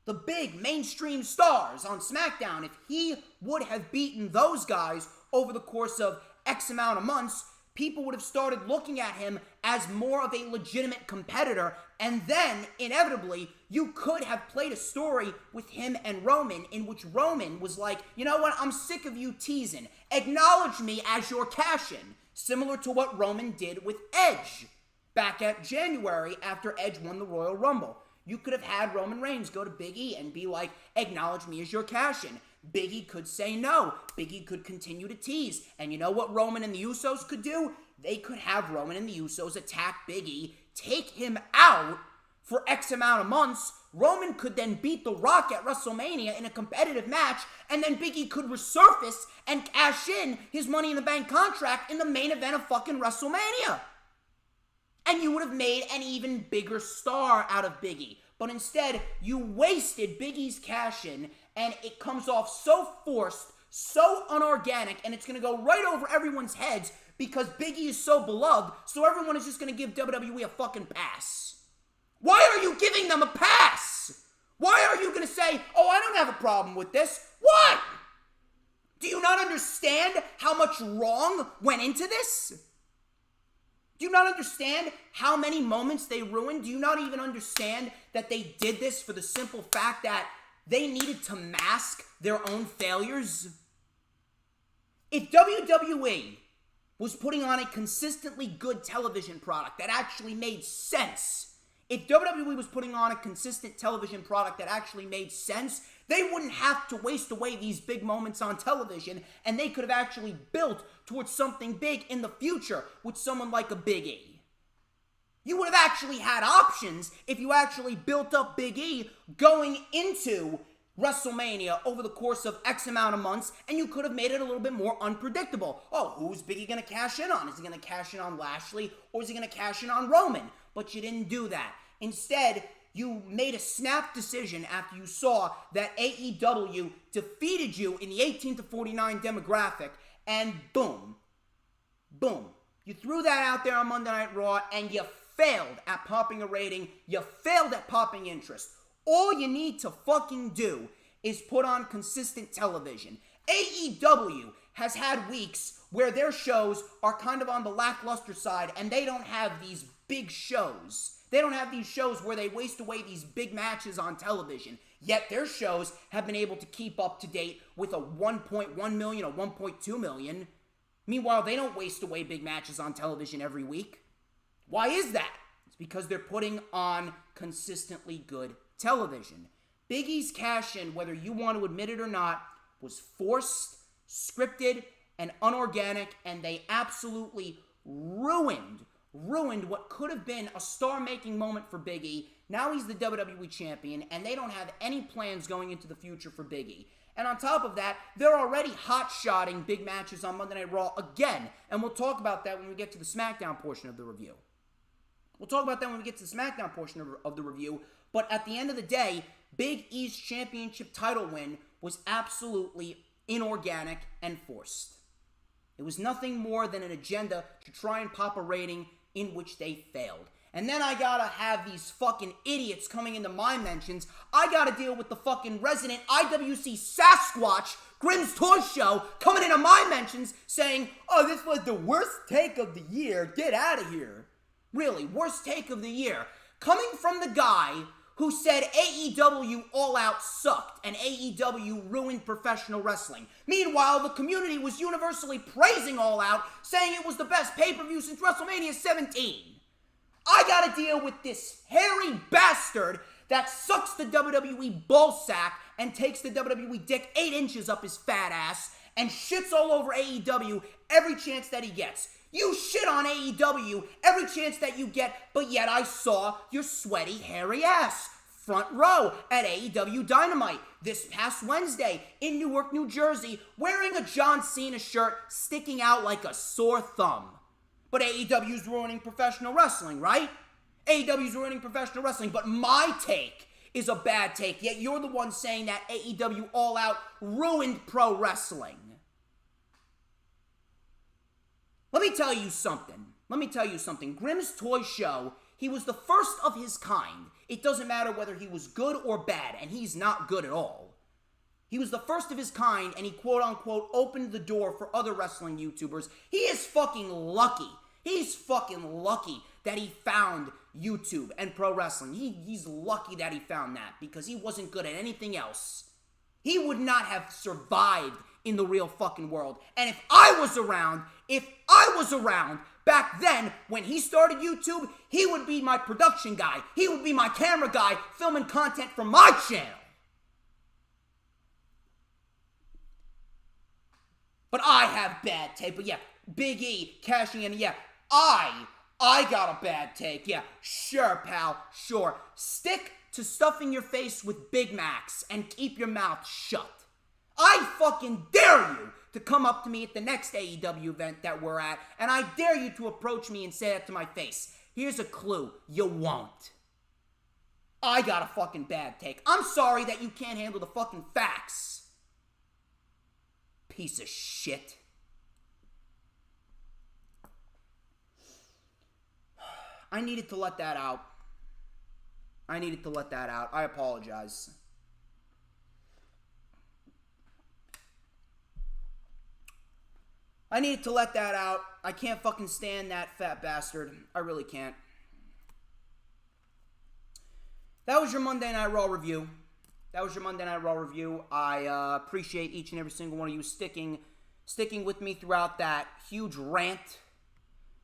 the big mainstream stars on SmackDown, if he would have beaten those guys over the course of X amount of months, people would have started looking at him as more of a legitimate competitor, and then, inevitably, you could have played a story with him and Roman in which Roman was like, you know what, I'm sick of you teasing. Acknowledge me as your cash-in, similar to what Roman did with Edge back at January after Edge won the Royal Rumble. You could have had Roman Reigns go to Big E and be like, acknowledge me as your cash-in. Big E could say no. Big E could continue to tease. And you know what Roman and the Usos could do? They could have Roman and the Usos attack Big E, take him out for X amount of months. Roman could then beat The Rock at WrestleMania in a competitive match, and then Big E could resurface and cash in his Money in the Bank contract in the main event of fucking WrestleMania. And you would have made an even bigger star out of Big E. But instead, you wasted Big E's cash-in, and it comes off so forced, so unorganic, and it's going to go right over everyone's heads because Big E is so beloved, so everyone is just going to give WWE a fucking pass. Why are you giving them a pass? Why are you going to say, oh, I don't have a problem with this? What? Do you not understand how much wrong went into this? Do you not understand how many moments they ruined? Do you not even understand that they did this for the simple fact that they needed to mask their own failures? If WWE was putting on a consistently good television product that actually made sense, if WWE was putting on a consistent television product that actually made sense, they wouldn't have to waste away these big moments on television, and they could have actually built towards something big in the future with someone like a Big E. You would have actually had options if you actually built up Big E going into WrestleMania over the course of X amount of months, and you could have made it a little bit more unpredictable. Oh, who's Big E going to cash in on? Is he going to cash in on Lashley, or is he going to cash in on Roman? But you didn't do that. Instead, You made a snap decision after you saw that AEW defeated you in the 18 to 49 demographic, and boom, boom. You threw that out there on Monday Night Raw, and you failed at popping a rating. You failed at popping interest. All you need to fucking do is put on consistent television. AEW has had weeks where their shows are kind of on the lackluster side, and they don't have these big shows. They don't have these shows where they waste away these big matches on television. Yet their shows have been able to keep up to date with a 1.1 million or 1.2 million. Meanwhile, they don't waste away big matches on television every week. Why is that? It's because they're putting on consistently good television. Big E's cash-in, whether you want to admit it or not, was forced, scripted, and unorganic, and they absolutely ruined what could have been a star-making moment for Big E. Now he's the WWE champion, and they don't have any plans going into the future for Big E. And on top of that, they're already hot-shotting big matches on Monday Night Raw again, and we'll talk about that when we get to the SmackDown portion of the review. We'll talk about that when we get to the SmackDown portion of the review, but at the end of the day, Big E's championship title win was absolutely inorganic and forced. It was nothing more than an agenda to try and pop a rating in which they failed. And then I gotta have these fucking idiots coming into my mentions. I gotta deal with the fucking resident IWC Sasquatch, Grimm's Toy Show, coming into my mentions saying, oh, this was the worst take of the year. Get out of here. Really, worst take of the year. Coming from the guy who said AEW All Out sucked and AEW ruined professional wrestling. Meanwhile, the community was universally praising All Out, saying it was the best pay-per-view since WrestleMania 17. I gotta deal with this hairy bastard that sucks the WWE ballsack and takes the WWE dick 8 inches up his fat ass and shits all over AEW every chance that he gets. You shit on AEW every chance that you get, but yet I saw your sweaty, hairy ass front row at AEW Dynamite this past Wednesday in Newark, New Jersey, wearing a John Cena shirt sticking out like a sore thumb. But AEW's ruining professional wrestling, right? AEW's ruining professional wrestling, but my take is a bad take, yet you're the one saying that AEW All Out ruined pro wrestling. Let me tell you something. Grimm's Toy Show, he was the first of his kind. It doesn't matter whether he was good or bad, and he's not good at all. He was the first of his kind, and he quote-unquote opened the door for other wrestling YouTubers. He is fucking lucky. He's fucking lucky that he found YouTube and pro wrestling. He's lucky that he found that, because he wasn't good at anything else. He would not have survived in the real fucking world. And if I was around back then when he started YouTube, he would be my production guy. He would be my camera guy filming content for my channel. But I have bad tape. But yeah, Big E cashing in. Yeah, I got a bad take. Yeah, sure, pal, sure. Stick to stuffing your face with Big Macs and keep your mouth shut. I fucking dare you to come up to me at the next AEW event that we're at, and I dare you to approach me and say that to my face. Here's a clue. You won't. I got a fucking bad take. I'm sorry that you can't handle the fucking facts. Piece of shit. I needed to let that out. I apologize. I needed to let that out. I can't fucking stand that fat bastard. I really can't. That was your Monday Night Raw review. I appreciate each and every single one of you sticking with me throughout that huge rant.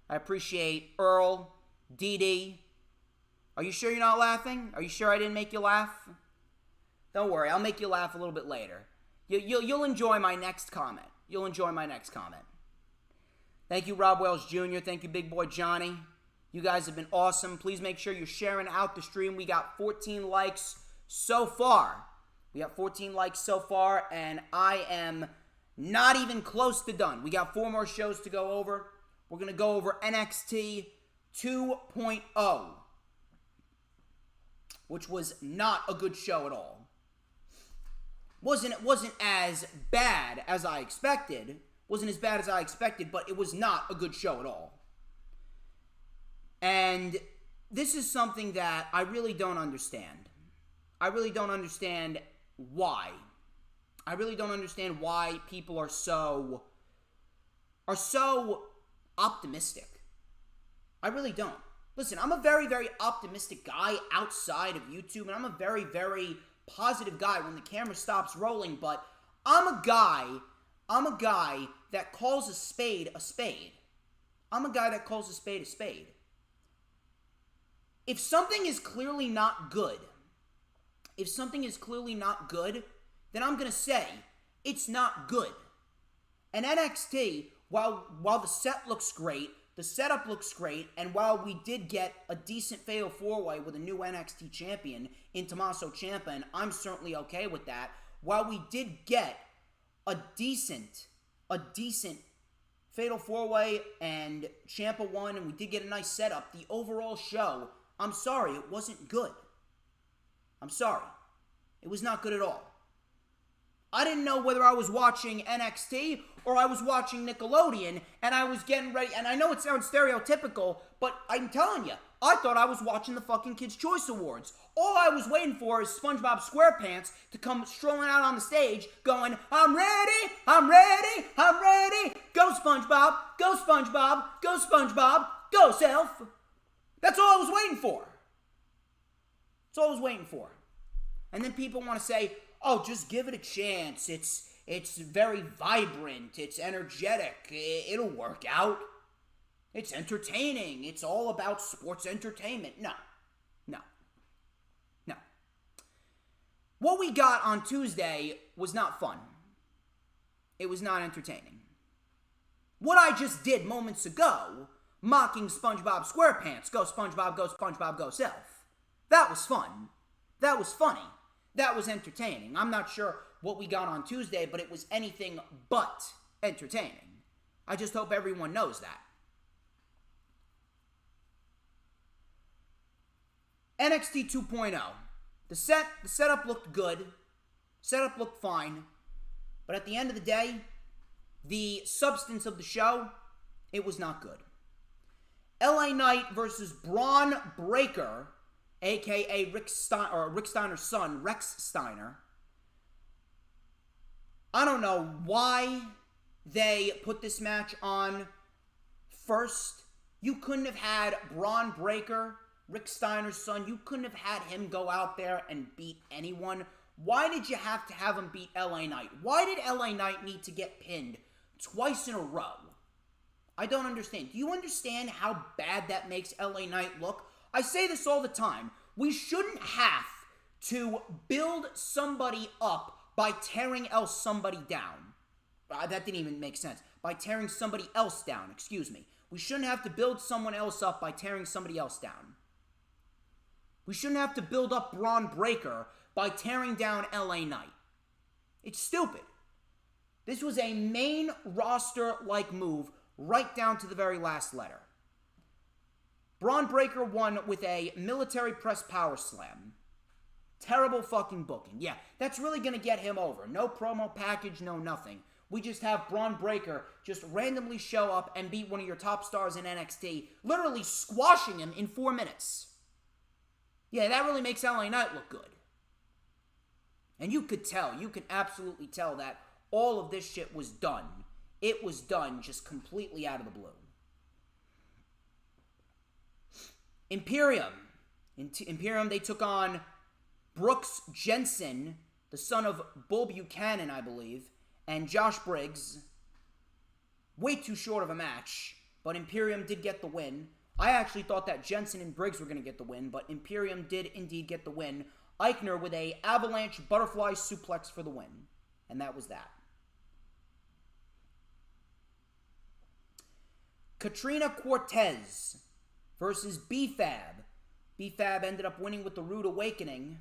I appreciate Earl, Dee. Are you sure you're not laughing? Are you sure I didn't make you laugh? Don't worry, I'll make you laugh a little bit later. You'll enjoy my next comment. Thank you, Rob Wells Jr. Thank you, Big Boy Johnny. You guys have been awesome. Please make sure you're sharing out the stream. We got 14 likes so far. And I am not even close to done. We got 4 more shows to go over. We're going to go over NXT 2.0. which was not a good show at all. Wasn't as bad as I expected. Wasn't as bad as I expected, but it was not a good show at all. And this is something that I really don't understand. I really don't understand why. I really don't understand why people are so optimistic. I really don't. Listen, I'm a very, very optimistic guy outside of YouTube, and I'm a very, very positive guy when the camera stops rolling, but I'm a guy that calls a spade a spade. I'm a guy that calls a spade a spade. If something is clearly not good, then I'm going to say it's not good. And NXT, while the set looks great, the setup looks great, and while we did get a decent fatal four-way with a new NXT champion in Tommaso Ciampa, and I'm certainly okay with that, while we did get a decent fatal four-way and Ciampa won, and we did get a nice setup, the overall show, I'm sorry, it wasn't good. I'm sorry. It was not good at all. I didn't know whether I was watching NXT or I was watching Nickelodeon, and I was getting ready, and I know it sounds stereotypical, but I'm telling you, I thought I was watching the fucking Kids' Choice Awards. All I was waiting for is SpongeBob SquarePants to come strolling out on the stage going, I'm ready, I'm ready, I'm ready. Go SpongeBob, go SpongeBob, go SpongeBob, go Self. That's all I was waiting for. That's all I was waiting for. And then people want to say, oh, just give it a chance. It's very vibrant. It's energetic. It'll work out. It's entertaining. It's all about sports entertainment. No. What we got on Tuesday was not fun. It was not entertaining. What I just did moments ago, mocking SpongeBob SquarePants, go SpongeBob, go Self. That was fun. That was funny. That was entertaining. I'm not sure what we got on Tuesday, but it was anything but entertaining. I just hope everyone knows that. NXT 2.0. The setup looked good. Setup looked fine. But at the end of the day, the substance of the show, it was not good. LA Knight versus Braun Breaker, a.k.a. Rick Steiner's son, Rex Steiner. I don't know why they put this match on first. You couldn't have had Braun Breaker, Rick Steiner's son, you couldn't have had him go out there and beat anyone. Why did you have to have him beat LA Knight? Why did LA Knight need to get pinned twice in a row? I don't understand. Do you understand how bad that makes LA Knight look? I say this all the time. We shouldn't have to build somebody up by tearing somebody down. That didn't even make sense. By tearing somebody else down, excuse me. We shouldn't have to build someone else up by tearing somebody else down. We shouldn't have to build up Braun Breaker by tearing down LA Knight. It's stupid. This was a main roster-like move right down to the very last letter. Braun Breaker won with a military press power slam. Terrible fucking booking. Yeah, that's really going to get him over. No promo package, no nothing. We just have Braun Breaker just randomly show up and beat one of your top stars in NXT, literally squashing him in 4 minutes. Yeah, that really makes LA Knight look good. And you could absolutely tell that all of this shit was done. It was done just completely out of the blue. Imperium, they took on Brooks Jensen, the son of Bull Buchanan, I believe, and Josh Briggs. Way too short of a match, but Imperium did get the win. I actually thought that Jensen and Briggs were going to get the win, but Imperium did indeed get the win. Eichner with a avalanche butterfly suplex for the win. And that was that. Katrina Cortez versus B-Fab. B-Fab ended up winning with the Rude Awakening.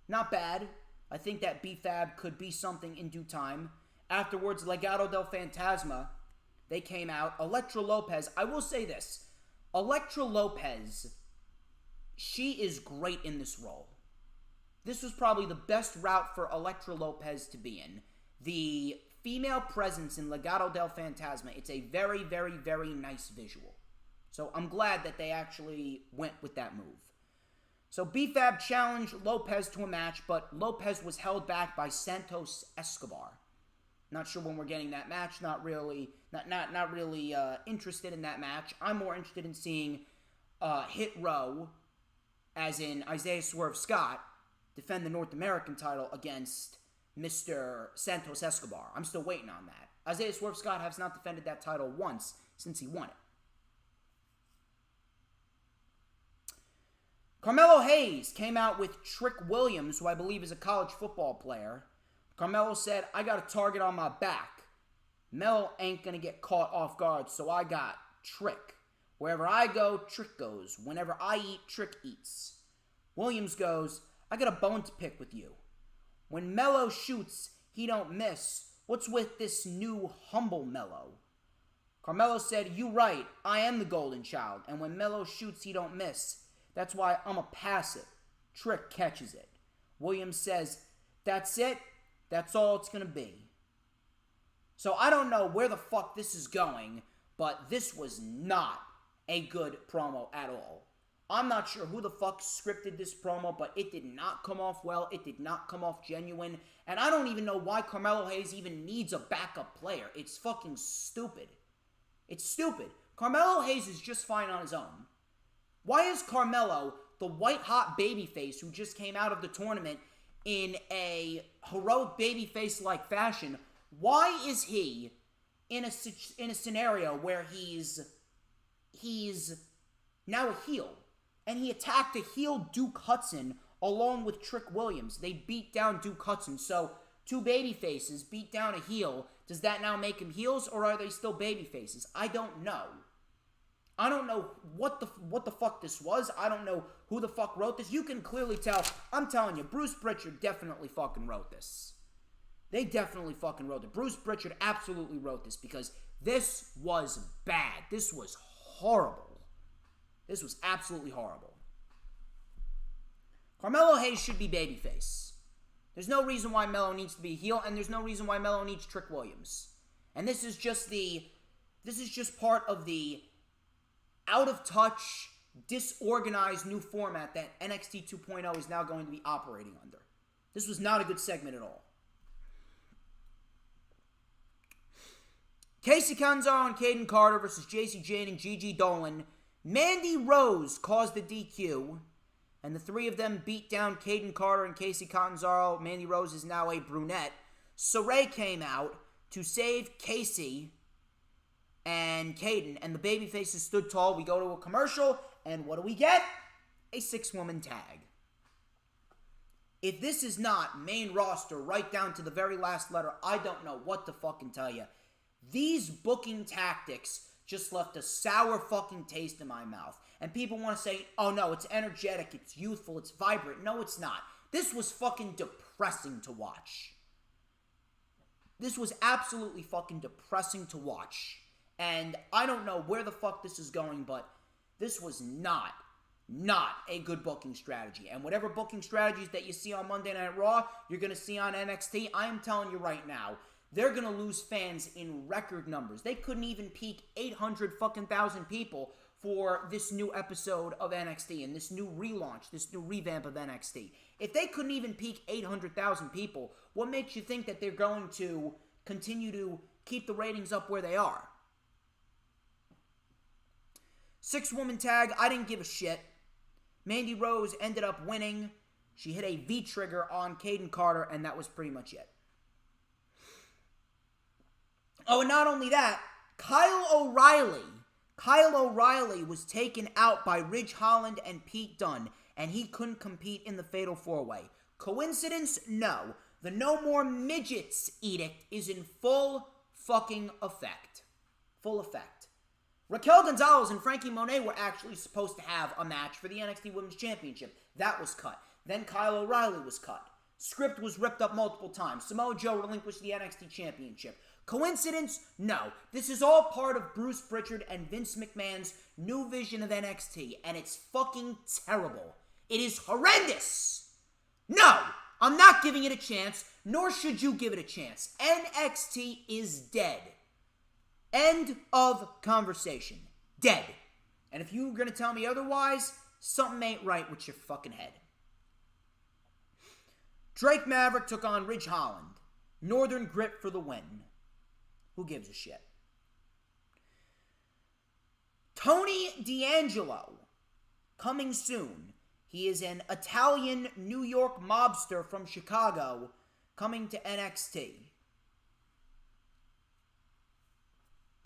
Not bad. I think that B-Fab could be something in due time. Afterwards, Legado del Fantasma, they came out. Elektra Lopez, I will say this. Elektra Lopez, she is great in this role. this was probably the best route for Elektra Lopez to be in. The female presence in Legado del Fantasma, it's a very, very, very nice visual. So I'm glad that they actually went with that move. So B-Fab challenged Lopez to a match, but Lopez was held back by Santos Escobar. Not sure when we're getting that match. Not really interested in that match. I'm more interested in seeing Hit Row, as in Isaiah Swerve Scott, defend the North American title against Mr. Santos Escobar. I'm still waiting on that. Isaiah Swerve Scott has not defended that title once since he won it. Carmelo Hayes came out with Trick Williams, who I believe is a college football player. Carmelo said, I got a target on my back. Melo ain't going to get caught off guard, so I got Trick. Wherever I go, Trick goes. Whenever I eat, Trick eats. Williams goes, I got a bone to pick with you. When Melo shoots, he don't miss. What's with this new humble Melo? Carmelo said, you right, I am the golden child, and when Melo shoots, he don't miss. That's why I'ma pass it. Trick catches it. Williams says, that's it? That's all it's gonna be. So I don't know where the fuck this is going, but this was not a good promo at all. I'm not sure who the fuck scripted this promo, but it did not come off well. It did not come off genuine. And I don't even know why Carmelo Hayes even needs a backup player. It's fucking stupid. It's stupid. Carmelo Hayes is just fine on his own. Why is Carmelo, the white-hot babyface who just came out of the tournament in a heroic babyface-like fashion, why is he in a scenario where he's now a heel? And he attacked a heel Duke Hudson along with Trick Williams. They beat down Duke Hudson. So, two babyfaces beat down a heel. Does that now make them heels, or are they still babyfaces? I don't know. I don't know what the fuck this was. I don't know who the fuck wrote this. You can clearly tell. I'm telling you, Bruce Pritchard definitely fucking wrote this. They definitely fucking wrote it. Bruce Pritchard absolutely wrote this because this was bad. This was horrible. This was absolutely horrible. Carmelo Hayes should be babyface. There's no reason why Melo needs to be heel, and there's no reason why Melo needs Trick Williams. And this is just part of the out-of-touch, disorganized new format that NXT 2.0 is now going to be operating under. This was not a good segment at all. Casey Catanzaro and Caden Carter versus JC Jane and Gigi Dolan. Mandy Rose caused the DQ, and the three of them beat down Caden Carter and Casey Catanzaro. Mandy Rose is now a brunette. Saray came out to save Casey and Caden, and the babyfaces stood tall. We go to a commercial, and what do we get? A 6-woman tag. If this is not main roster right down to the very last letter, I don't know what to fucking tell you. These booking tactics just left a sour fucking taste in my mouth. And people want to say, oh no, it's energetic, it's youthful, it's vibrant. No, it's not. This was fucking depressing to watch. This was absolutely fucking depressing to watch. And I don't know where the fuck this is going, but this was not a good booking strategy. And whatever booking strategies that you see on Monday Night Raw, you're going to see on NXT, I am telling you right now, they're going to lose fans in record numbers. They couldn't even peak 800,000 people for this new episode of NXT and this new relaunch, this new revamp of NXT. If they couldn't even peak 800,000 people, what makes you think that they're going to continue to keep the ratings up where they are? 6-woman tag, I didn't give a shit. Mandy Rose ended up winning. She hit a V-trigger on Caden Carter, and that was pretty much it. Oh, and not only that, Kyle O'Reilly was taken out by Ridge Holland and Pete Dunne, and he couldn't compete in the Fatal 4-Way. Coincidence? No. The No More Midgets edict is in full fucking effect. Full effect. Raquel Gonzalez and Frankie Monet were actually supposed to have a match for the NXT Women's Championship. That was cut. Then Kyle O'Reilly was cut. Script was ripped up multiple times. Samoa Joe relinquished the NXT Championship. Coincidence? No. This is all part of Bruce Pritchard and Vince McMahon's new vision of NXT, and it's fucking terrible. It is horrendous. No, I'm not giving it a chance, nor should you give it a chance. NXT is dead. End of conversation. Dead. And if you're going to tell me otherwise, something ain't right with your fucking head. Drake Maverick took on Ridge Holland. Northern Grit for the win. Who gives a shit? Tony D'Angelo. Coming soon. He is an Italian New York mobster from Chicago coming to NXT.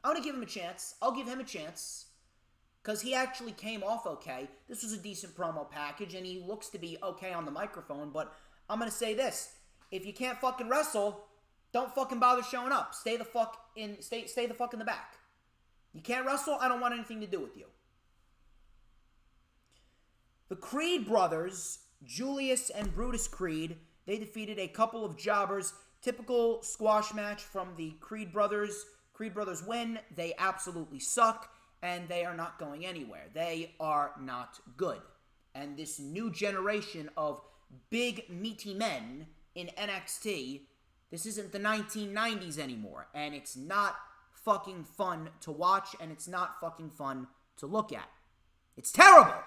I'm going to give him a chance. I'll give him a chance. Because he actually came off okay. This was a decent promo package, and he looks to be okay on the microphone. But I'm going to say this. If you can't fucking wrestle, don't fucking bother showing up. Stay the fuck in the back. You can't wrestle? I don't want anything to do with you. The Creed brothers, Julius and Brutus Creed, they defeated a couple of jobbers. Typical squash match from the Creed brothers. Creed brothers win. They absolutely suck, and they are not going anywhere. They are not good. And this new generation of big, meaty men in NXT, this isn't the 1990s anymore, and it's not fucking fun to watch, and it's not fucking fun to look at. It's terrible!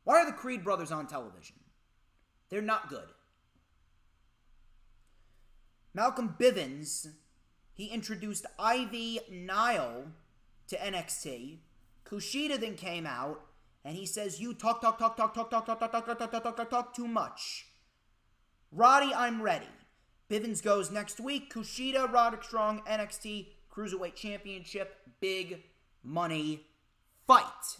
Why are the Creed brothers on television? They're not good. Malcolm Bivens, he introduced Ivy Nile to NXT. Kushida then came out, and he says, you talk too much. Roddy, I'm ready. Bivens goes next week. Kushida, Roderick Strong, NXT Cruiserweight Championship. Big money fight.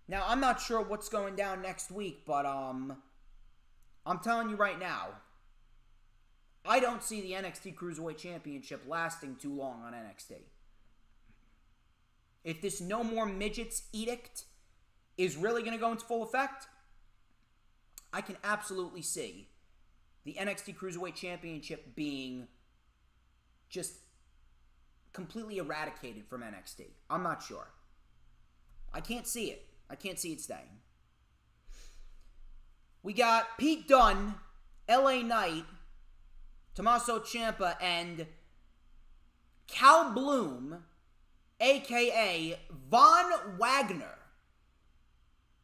Now, I'm not sure what's going down next week, but I'm telling you right now, I don't see the NXT Cruiserweight Championship lasting too long on NXT. If this No More Midgets edict is really going to go into full effect, I can absolutely see the NXT Cruiserweight Championship being just completely eradicated from NXT. I'm not sure. I can't see it. I can't see it staying. We got Pete Dunne, LA Knight, Tommaso Ciampa, and Cal Bloom, a.k.a. Von Wagner.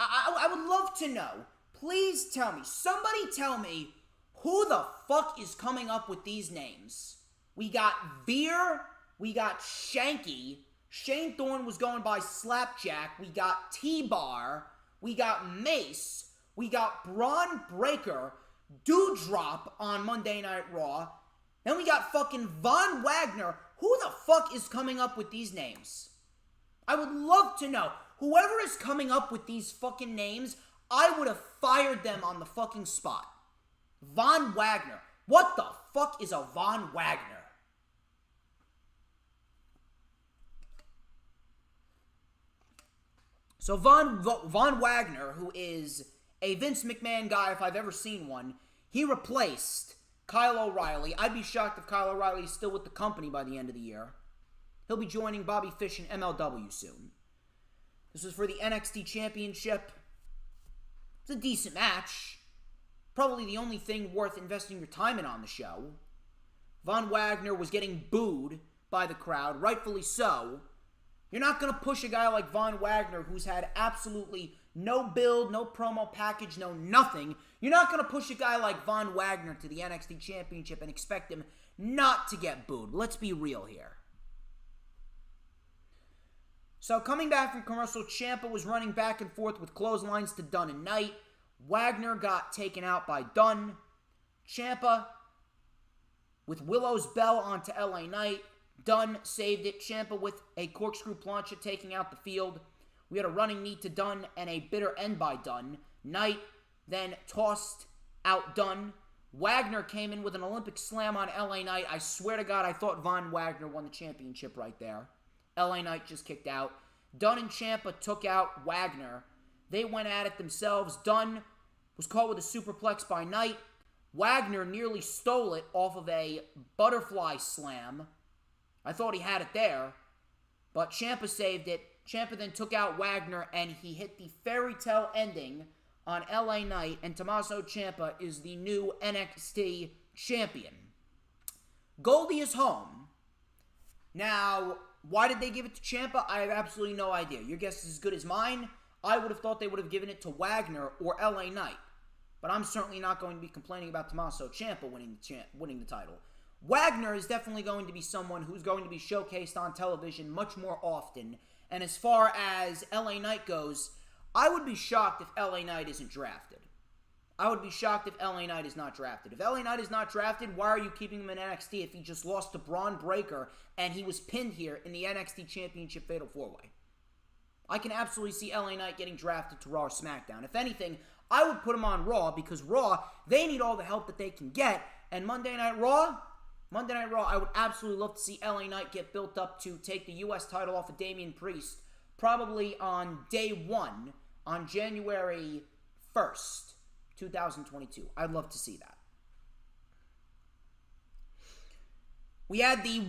I would love to know. Please tell me. Somebody tell me who the fuck is coming up with these names. We got Veer. We got Shanky. Shane Thorne was going by Slapjack. We got T-Bar. We got Mace. We got Braun Breaker. Doudrop on Monday Night Raw. Then we got fucking Von Wagner. Who the fuck is coming up with these names? I would love to know. Whoever is coming up with these fucking names, I would have fired them on the fucking spot. Von Wagner. What the fuck is a Von Wagner? So Von Wagner, who is a Vince McMahon guy if I've ever seen one, he replaced Kyle O'Reilly. I'd be shocked if Kyle O'Reilly is still with the company by the end of the year. He'll be joining Bobby Fish in MLW soon. This was for the NXT Championship. It's a decent match. Probably the only thing worth investing your time in on the show. Von Wagner was getting booed by the crowd, rightfully so. You're not going to push a guy like Von Wagner, who's had absolutely no build, no promo package, no nothing. You're not going to push a guy like Von Wagner to the NXT Championship and expect him not to get booed. Let's be real here. So coming back from commercial, Ciampa was running back and forth with clotheslines to Dunne and Knight. Wagner got taken out by Dunne. Ciampa with Willow's Bell onto LA Knight. Dunne saved it. Ciampa with a corkscrew plancha taking out the field. We had a running knee to Dunne and a bitter end by Dunne. Knight then tossed out Dunne. Wagner came in with an Olympic slam on LA Knight. I swear to God, I thought Von Wagner won the championship right there. LA Knight just kicked out. Dunne and Ciampa took out Wagner. They went at it themselves. Dunne was caught with a superplex by Knight. Wagner nearly stole it off of a butterfly slam. I thought he had it there, but Ciampa saved it. Ciampa then took out Wagner, and he hit the fairy tale ending on LA Knight, and Tommaso Ciampa is the new NXT champion. Goldie is home. Now, why did they give it to Ciampa? I have absolutely no idea. Your guess is as good as mine. I would have thought they would have given it to Wagner or LA Knight. But I'm certainly not going to be complaining about Tommaso Ciampa winning the title. Wagner is definitely going to be someone who's going to be showcased on television much more often. And as far as LA Knight goes, I would be shocked if LA Knight isn't drafted. I would be shocked if LA Knight is not drafted. If LA Knight is not drafted, why are you keeping him in NXT if he just lost to Braun Breaker and he was pinned here in the NXT Championship Fatal 4-Way? I can absolutely see LA Knight getting drafted to Raw or SmackDown. If anything, I would put him on Raw because Raw, they need all the help that they can get. And Monday Night Raw, I would absolutely love to see LA Knight get built up to take the U.S. title off of Damian Priest, probably on day 1, on January 1st, 2022. I'd love to see that. We had the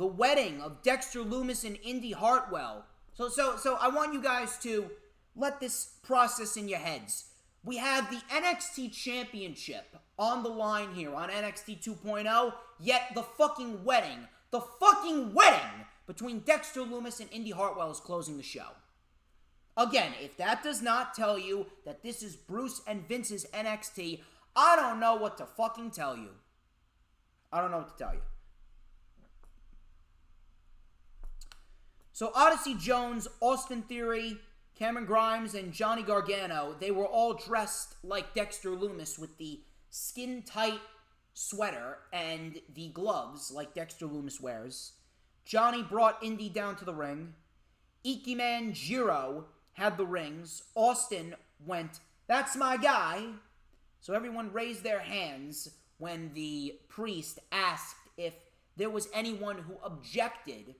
wedding of Dexter Lumis and Indy Hartwell. So I want you guys to let this process in your heads. We have the NXT Championship on the line here on NXT 2.0, yet the fucking wedding between Dexter Lumis and Indy Hartwell is closing the show. Again, if that does not tell you that this is Bruce and Vince's NXT, I don't know what to fucking tell you. I don't know what to tell you. So Odyssey Jones, Austin Theory, Cameron Grimes, and Johnny Gargano, they were all dressed like Dexter Lumis with the skin-tight sweater and the gloves like Dexter Lumis wears. Johnny brought Indy down to the ring. Ikeman Jiro had the rings. Austin went, "That's my guy." So everyone raised their hands when the priest asked if there was anyone who objected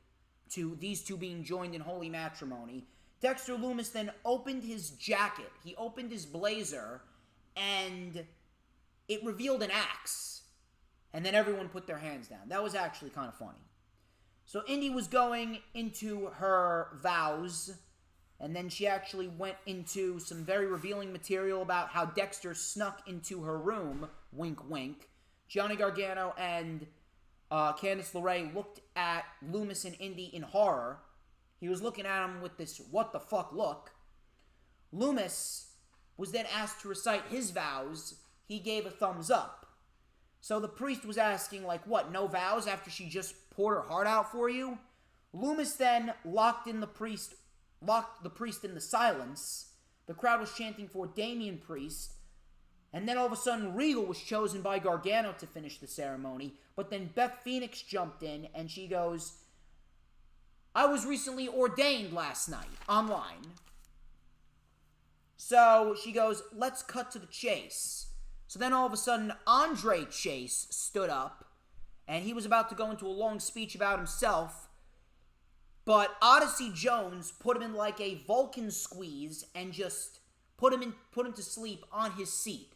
to these two being joined in holy matrimony. Dexter Lumis then opened his jacket. He opened his blazer, and it revealed an axe. And then everyone put their hands down. That was actually kind of funny. So Indy was going into her vows, and then she actually went into some very revealing material about how Dexter snuck into her room. Wink, wink. Johnny Gargano and Candice LeRae looked at Lumis and Indy in horror. He was looking at him with this what the fuck look. Lumis was then asked to recite his vows. He gave a thumbs up. So the priest was asking, like, what, no vows after she just poured her heart out for you? Lumis then locked the priest in the silence. The crowd was chanting for Damian Priest. And then all of a sudden, Regal was chosen by Gargano to finish the ceremony. But then Beth Phoenix jumped in, and she goes, "I was recently ordained last night, online." So she goes, "Let's cut to the chase." So then all of a sudden, Andre Chase stood up, and he was about to go into a long speech about himself. But Odyssey Jones put him in like a Vulcan squeeze and just put him to sleep on his seat.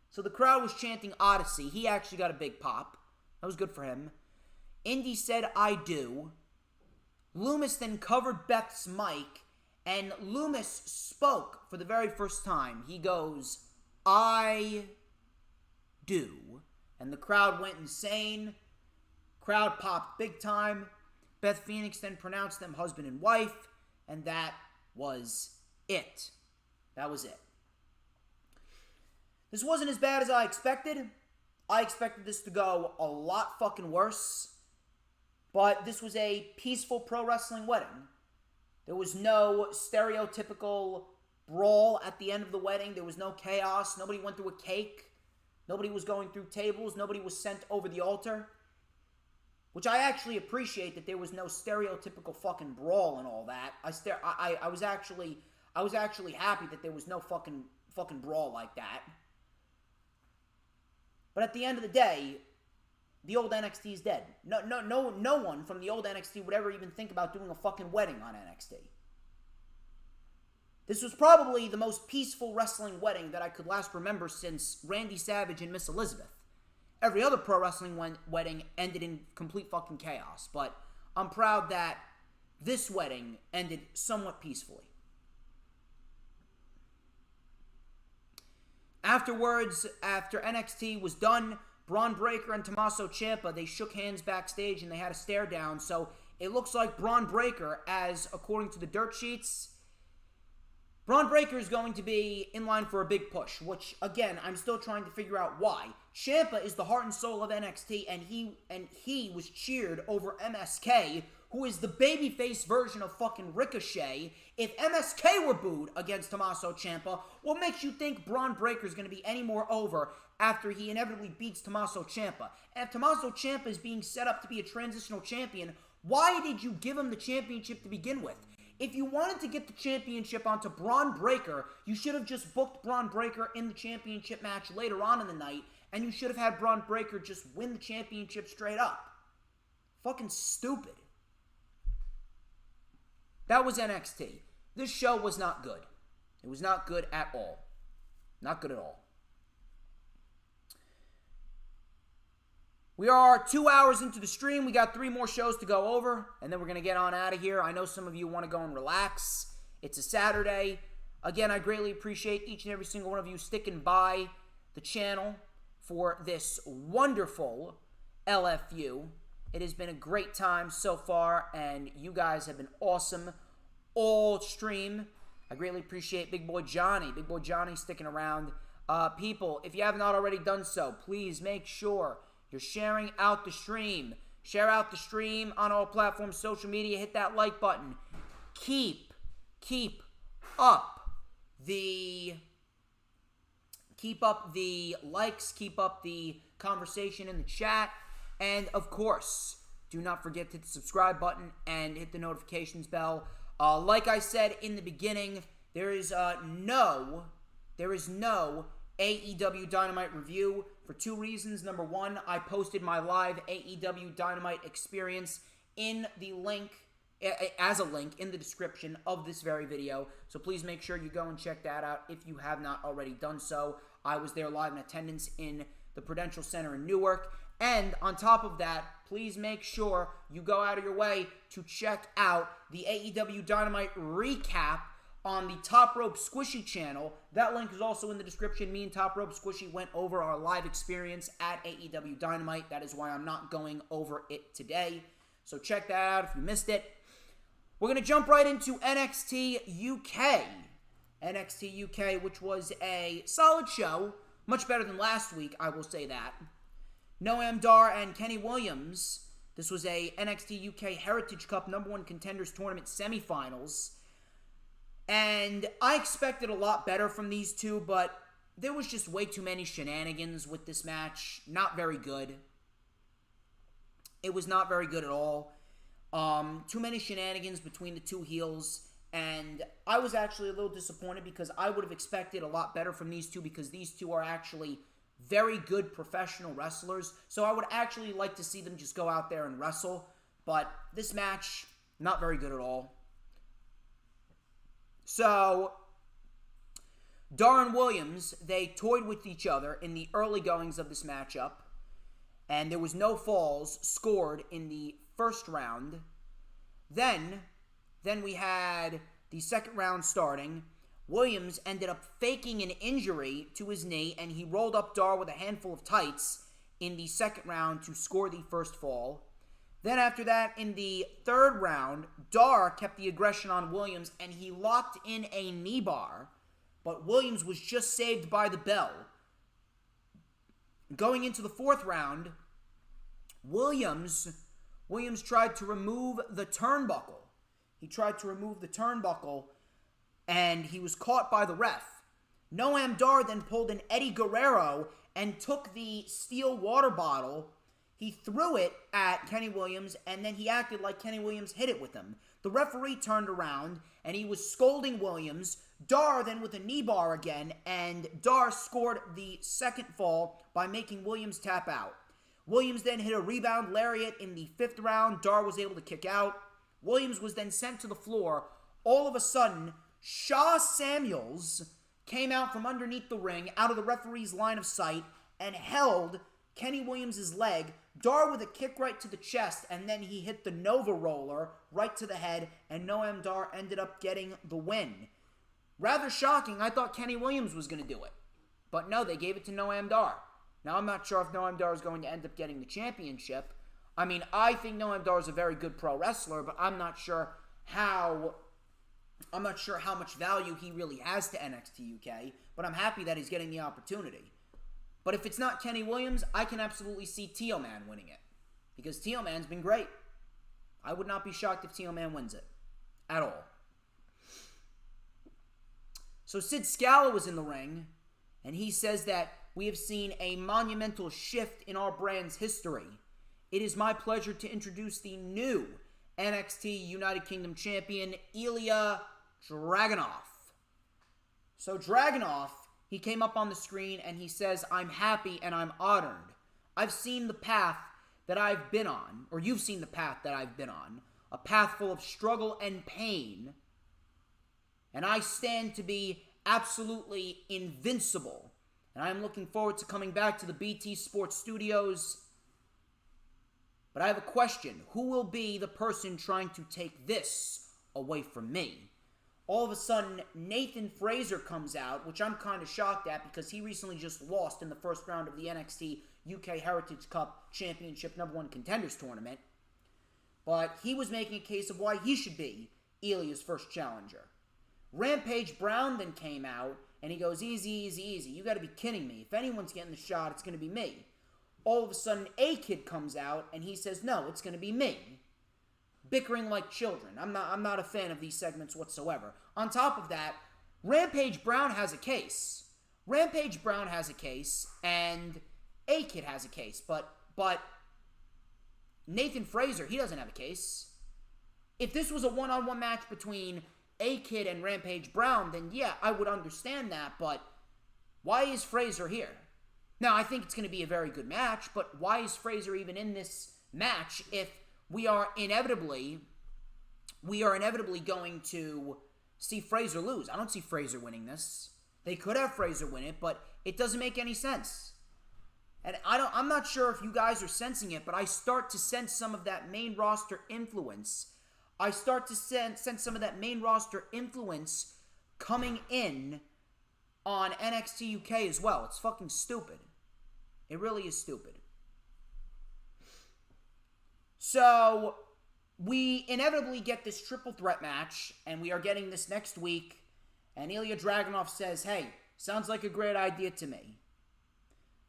So the crowd was chanting Odyssey. He actually got a big pop. That was good for him. Indy said, "I do." Lumis then covered Beth's mic, and Lumis spoke for the very first time. He goes, "I do." And the crowd went insane. Crowd popped big time. Beth Phoenix then pronounced them husband and wife, and that was it. That was it. This wasn't as bad as I expected. I expected this to go a lot fucking worse. But this was a peaceful pro wrestling wedding. There was no stereotypical brawl at the end of the wedding. There was no chaos. Nobody went through a cake. Nobody was going through tables. Nobody was sent over the altar. Which I actually appreciate, that there was no stereotypical fucking brawl and all that. I was actually happy that there was no fucking brawl like that. But at the end of the day, the old NXT is dead. No one from the old NXT would ever even think about doing a fucking wedding on NXT. This was probably the most peaceful wrestling wedding that I could last remember since Randy Savage and Miss Elizabeth. Every other pro wrestling wedding ended in complete fucking chaos. But I'm proud that this wedding ended somewhat peacefully. Afterwards, after NXT was done, Braun Breaker and Tommaso Ciampa, they shook hands backstage and they had a stare down. So it looks like Braun Breaker, as according to the dirt sheets, Braun Breaker is going to be in line for a big push, which, again, I'm still trying to figure out why. Ciampa is the heart and soul of NXT, and he was cheered over MSK, who is the babyface version of fucking Ricochet. If MSK were booed against Tommaso Ciampa, what makes you think Braun Breaker is going to be any more over after he inevitably beats Tommaso Ciampa? And if Tommaso Ciampa is being set up to be a transitional champion, why did you give him the championship to begin with? If you wanted to get the championship onto Braun Breaker, you should have just booked Braun Breaker in the championship match later on in the night, and you should have had Braun Breaker just win the championship straight up. Fucking stupid. That was NXT. This show was not good. It was not good at all. Not good at all. We are 2 hours into the stream. We got 3 more shows to go over, and then we're going to get on out of here. I know some of you want to go and relax. It's a Saturday. Again, I greatly appreciate each and every single one of you sticking by the channel for this wonderful LFU. It has been a great time so far, and you guys have been awesome all stream. I greatly appreciate Big Boy Johnny sticking around. People, if you have not already done so, please make sure you're sharing out the stream. Share out the stream on all platforms, social media. Hit that like button. Keep up the likes. Keep up the conversation in the chat. And, of course, do not forget to hit the subscribe button and hit the notifications bell. Like I said in the beginning, there is no AEW Dynamite review for 2 reasons. Number 1, I posted my live AEW Dynamite experience in the link, as a link in the description of this very video. So please make sure you go and check that out if you have not already done so. I was there live in attendance in the Prudential Center in Newark. And on top of that, please make sure you go out of your way to check out the AEW Dynamite recap on the Top Rope Squishy channel. That link is also in the description. Me and Top Rope Squishy went over our live experience at AEW Dynamite. That is why I'm not going over it today. So check that out if you missed it. We're going to jump right into NXT UK. NXT UK, which was a solid show. Much better than last week, I will say that. Noam Dar and Kenny Williams. This was a NXT UK Heritage Cup #1 Contenders Tournament semifinals. And I expected a lot better from these two, but there was just way too many shenanigans with this match. Not very good. It was not very good at all. Too many shenanigans between the two heels. And I was actually a little disappointed because I would have expected a lot better from these two, because these two are actually very good professional wrestlers. So I would actually like to see them just go out there and wrestle. But this match, not very good at all. So, Dar and Williams, they toyed with each other in the early goings of this matchup. And there was no falls scored in the first round. Then we had the second round starting. Williams ended up faking an injury to his knee, and he rolled up Dar with a handful of tights in the second round to score the first fall. Then after that, in the third round, Dar kept the aggression on Williams, and he locked in a knee bar, but Williams was just saved by the bell. Going into the fourth round, Williams tried to remove the turnbuckle. He tried to remove the turnbuckle, and he was caught by the ref. Noam Dar then pulled an Eddie Guerrero and took the steel water bottle. He threw it at Kenny Williams, and then he acted like Kenny Williams hit it with him. The referee turned around, and he was scolding Williams. Dar then with a knee bar again, and Dar scored the second fall by making Williams tap out. Williams then hit a rebound lariat in the fifth round. Dar was able to kick out. Williams was then sent to the floor. All of a sudden, Shaw Samuels came out from underneath the ring, out of the referee's line of sight, and held Kenny Williams' leg, Dar with a kick right to the chest, and then he hit the Nova Roller right to the head, and Noam Dar ended up getting the win. Rather shocking. I thought Kenny Williams was going to do it. But no, they gave it to Noam Dar. Now, I'm not sure if Noam Dar is going to end up getting the championship. I mean, I think Noam Dar is a very good pro wrestler, but I'm not sure how much value he really has to NXT UK, but I'm happy that he's getting the opportunity. But if it's not Kenny Williams, I can absolutely see Tlman winning it. Because Tlman's been great. I would not be shocked if Tlman wins it. At all. So Sid Scala was in the ring, and he says that we have seen a monumental shift in our brand's history. It is my pleasure to introduce the new NXT United Kingdom champion, Ilya Dragunov. So Dragunov, he came up on the screen and he says, I'm happy and I'm honored. I've seen the path that I've been on, or you've seen the path that I've been on, a path full of struggle and pain, and I stand to be absolutely invincible. And I'm looking forward to coming back to the BT Sports Studios. But I have a question. Who will be the person trying to take this away from me? All of a sudden, Nathan Fraser comes out, which I'm kind of shocked at because he recently just lost in the first round of the NXT UK Heritage Cup Championship #1 Contenders Tournament. But he was making a case of why he should be Ilya's first challenger. Rampage Brown then came out, and he goes, easy, easy, easy. You got to be kidding me. If anyone's getting the shot, it's going to be me. All of a sudden, A-Kid comes out, and he says, no, it's going to be me. Bickering like children. I'm not a fan of these segments whatsoever. On top of that, Rampage Brown has a case. Rampage Brown has a case, and A-Kid has a case. But Nathan Fraser, he doesn't have a case. If this was a one-on-one match between A-Kid and Rampage Brown, then yeah, I would understand that, but why is Fraser here? Now, I think it's going to be a very good match, but why is Fraser even in this match if we are inevitably going to see Fraser lose? I don't see Fraser winning this. They could have Fraser win it, but it doesn't make any sense. And I'm not sure if you guys are sensing it, but I start to sense some of that main roster influence. I start to sense some of that main roster influence coming in on NXT UK as well. It's fucking stupid. It really is stupid. So, we inevitably get this triple threat match, and we are getting this next week, and Ilya Dragunov says, hey, sounds like a great idea to me.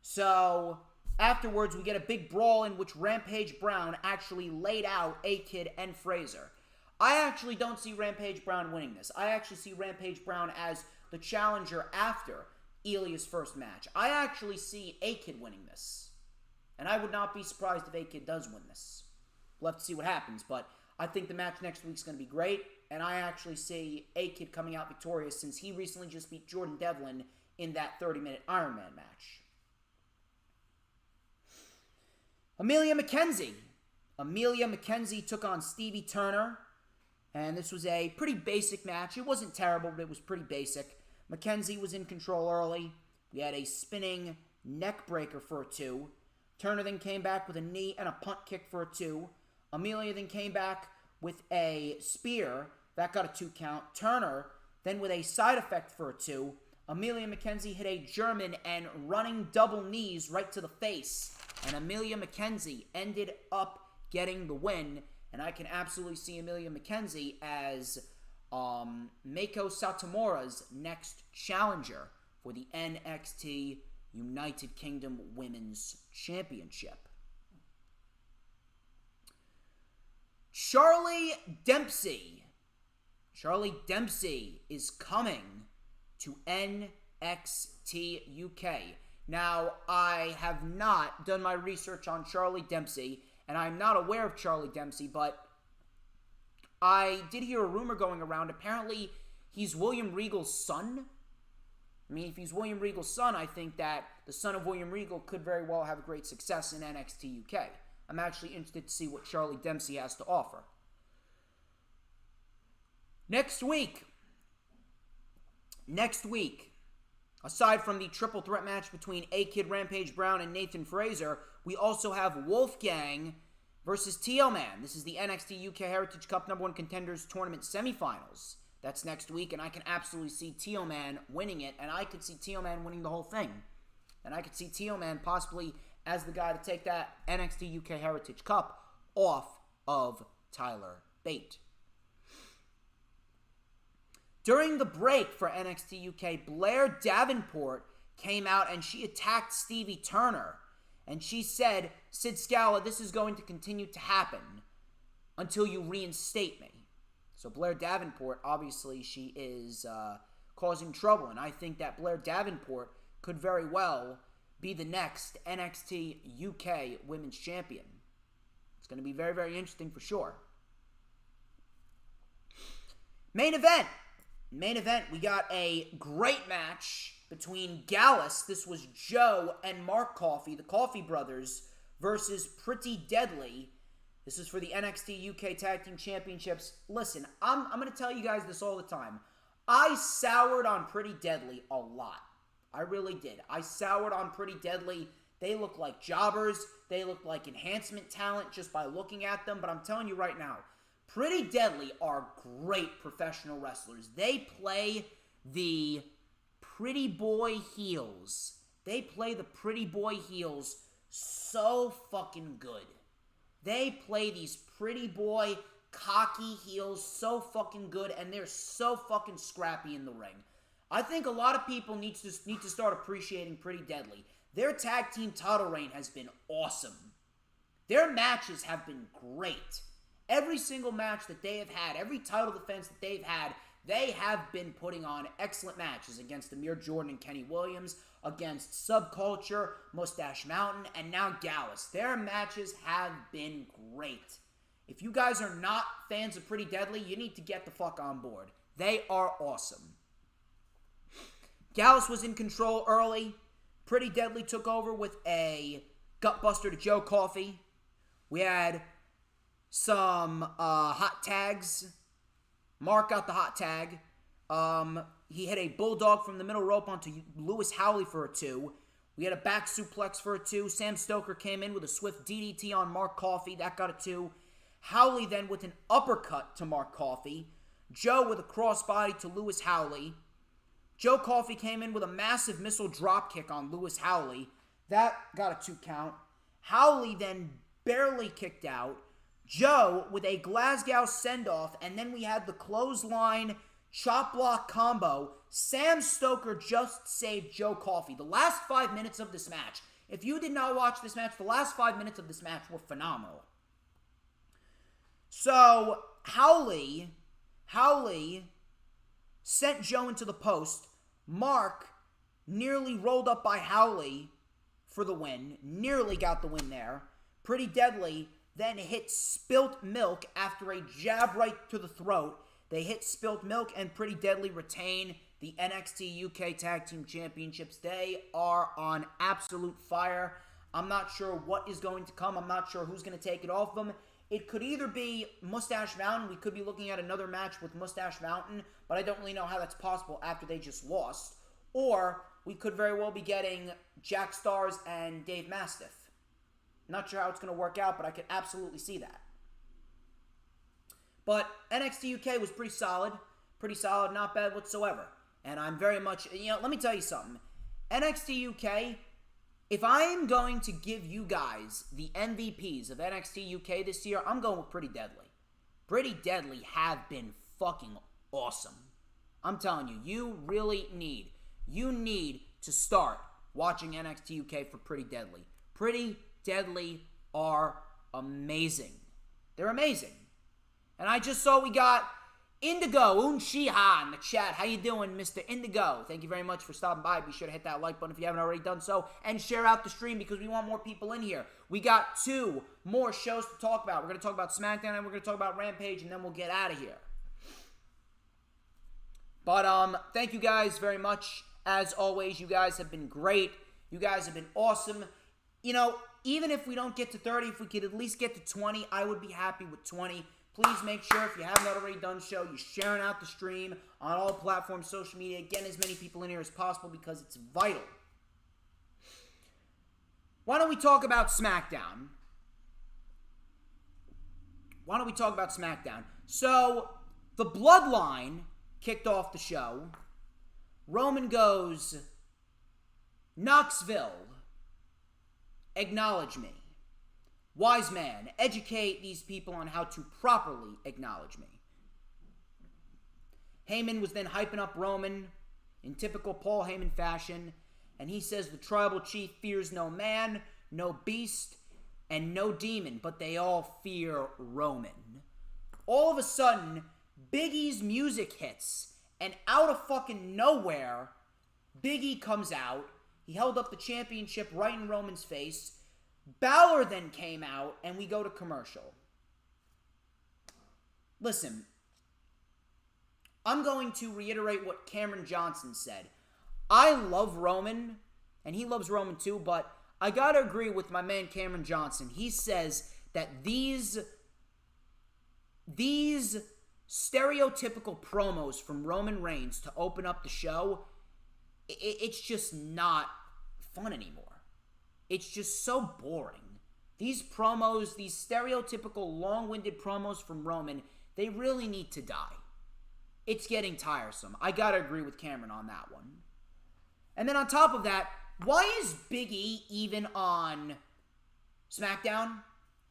So, afterwards, we get a big brawl in which Rampage Brown actually laid out A-Kid and Fraser. I actually don't see Rampage Brown winning this. I actually see Rampage Brown as the challenger after Ilya's first match. I actually see A-Kid winning this. And I would not be surprised if A-Kid does win this. We'll have to see what happens, but I think the match next week's going to be great, and I actually see A-Kid coming out victorious since he recently just beat Jordan Devlin in that 30-minute Iron Man match. Amelia McKenzie. Amelia McKenzie took on Stevie Turner, and this was a pretty basic match. It wasn't terrible, but it was pretty basic. McKenzie was in control early. We had a spinning neck breaker for a 2. Turner then came back with a knee and a punt kick for a 2. Amelia then came back with a spear. That got a 2 count. Turner then with a side effect for a 2. Amelia McKenzie hit a German and running double knees right to the face. And Amelia McKenzie ended up getting the win. And I can absolutely see Amelia McKenzie as Meiko Satomura's next challenger for the NXT United Kingdom Women's Championship. Charlie Dempsey. Charlie Dempsey is coming to NXT UK. Now, I have not done my research on Charlie Dempsey, and I'm not aware of Charlie Dempsey, but I did hear a rumor going around. Apparently, he's William Regal's son. I mean, if he's William Regal's son, I think that the son of William Regal could very well have great success in NXT UK. I'm actually interested to see what Charlie Dempsey has to offer. Next week, Aside from the triple threat match between A-Kid Rampage Brown and Nathan Frazer, we also have Wolfgang versus Tlman. This is the NXT UK Heritage Cup #1 Contenders Tournament semifinals. That's next week, and I can absolutely see Tlman winning it, and I could see Tlman winning the whole thing. And I could see Tlman possibly as the guy to take that NXT UK Heritage Cup off of Tyler Bate. During the break for NXT UK, Blair Davenport came out and she attacked Stevie Turner. And she said, Sid Scala, this is going to continue to happen until you reinstate me. So Blair Davenport, obviously, she is causing trouble. And I think that Blair Davenport could very well be the next NXT UK Women's Champion. It's going to be very, very interesting for sure. Main event, we got a great match between Gallus. This was Joe and Mark Coffey, the Coffey brothers, versus Pretty Deadly. This is for the NXT UK Tag Team Championships. Listen, I'm going to tell you guys this all the time. I soured on Pretty Deadly a lot. I really did. I soured on Pretty Deadly. They look like jobbers. They look like enhancement talent just by looking at them. But I'm telling you right now, Pretty Deadly are great professional wrestlers. They play the pretty boy heels. They play the pretty boy heels so fucking good. They play these pretty boy cocky heels so fucking good, and they're so fucking scrappy in the ring. I think a lot of people need to start appreciating Pretty Deadly. Their tag team title reign has been awesome. Their matches have been great. Every single match that they have had, every title defense that they've had, they have been putting on excellent matches against Amir Jordan and Kenny Williams, against Subculture, Mustache Mountain, and now Gallus. Their matches have been great. If you guys are not fans of Pretty Deadly, you need to get the fuck on board. They are awesome. Gallus was in control early. Pretty Deadly took over with a gutbuster to Joe Coffey. We had some hot tags. Mark got the hot tag. He hit a bulldog from the middle rope onto Lewis Howley for a 2. We had a back suplex for a 2. Sam Stoker came in with a swift DDT on Mark Coffey. That got a 2. Howley then with an uppercut to Mark Coffey. Joe with a crossbody to Lewis Howley. Joe Coffey came in with a massive missile dropkick on Lewis Howley. That got a 2 count. Howley then barely kicked out. Joe with a Glasgow send-off, and then we had the clothesline chop block combo. Sam Stoker just saved Joe Coffey. The last 5 minutes of this match, if you did not watch this match, the last 5 minutes of this match were phenomenal. So, Howley sent Joe into the post. Mark nearly rolled up by Howley for the win. Nearly got the win there. Pretty Deadly then hit Spilt Milk after a jab right to the throat. They hit Spilt Milk, and Pretty Deadly retain the NXT UK Tag Team Championships. They are on absolute fire. I'm not sure what is going to come. I'm not sure who's going to take it off them. It could either be Mustache Mountain. We could be looking at another match with Mustache Mountain, but I don't really know how that's possible after they just lost. Or we could very well be getting Jack Stars and Dave Mastiff. Not sure how it's going to work out, but I could absolutely see that. But NXT UK was pretty solid, not bad whatsoever. And I'm very much, let me tell you something. NXT UK, if I am going to give you guys the MVPs of NXT UK this year, I'm going with Pretty Deadly. Pretty Deadly have been fucking awesome. I'm telling you, you need to start watching NXT UK for Pretty Deadly. Pretty Deadly are amazing. They're amazing. And I just saw we got Indigo Unshiha in the chat. How you doing, Mr. Indigo? Thank you very much for stopping by. Be sure to hit that like button if you haven't already done so. And share out the stream because we want more people in here. We got 2 more shows to talk about. We're going to talk about SmackDown and we're going to talk about Rampage, and then we'll get out of here. But thank you guys very much. As always, you guys have been great. You guys have been awesome. Even if we don't get to 30, if we could at least get to 20, I would be happy with 20. Please make sure, if you haven't already done so, you're sharing out the stream on all platforms, social media. Get as many people in here as possible because it's vital. Why don't we talk about SmackDown? So, the Bloodline kicked off the show. Roman goes, Knoxville, acknowledge me. Wise man, educate these people on how to properly acknowledge me. Heyman was then hyping up Roman in typical Paul Heyman fashion, and he says the tribal chief fears no man, no beast, and no demon, but they all fear Roman. All of a sudden, Big E's music hits, and out of fucking nowhere, Big E comes out. He held up the championship right in Roman's face. Balor then came out, and we go to commercial. Listen, I'm going to reiterate what Cameron Johnson said. I love Roman, and he loves Roman too, but I gotta agree with my man Cameron Johnson. He says that these stereotypical promos from Roman Reigns to open up the show, it's just not fun anymore. It's just so boring. These promos, these stereotypical long-winded promos from Roman, they really need to die. It's getting tiresome. I gotta agree with Cameron on that one. And then on top of that, why is Big E even on SmackDown?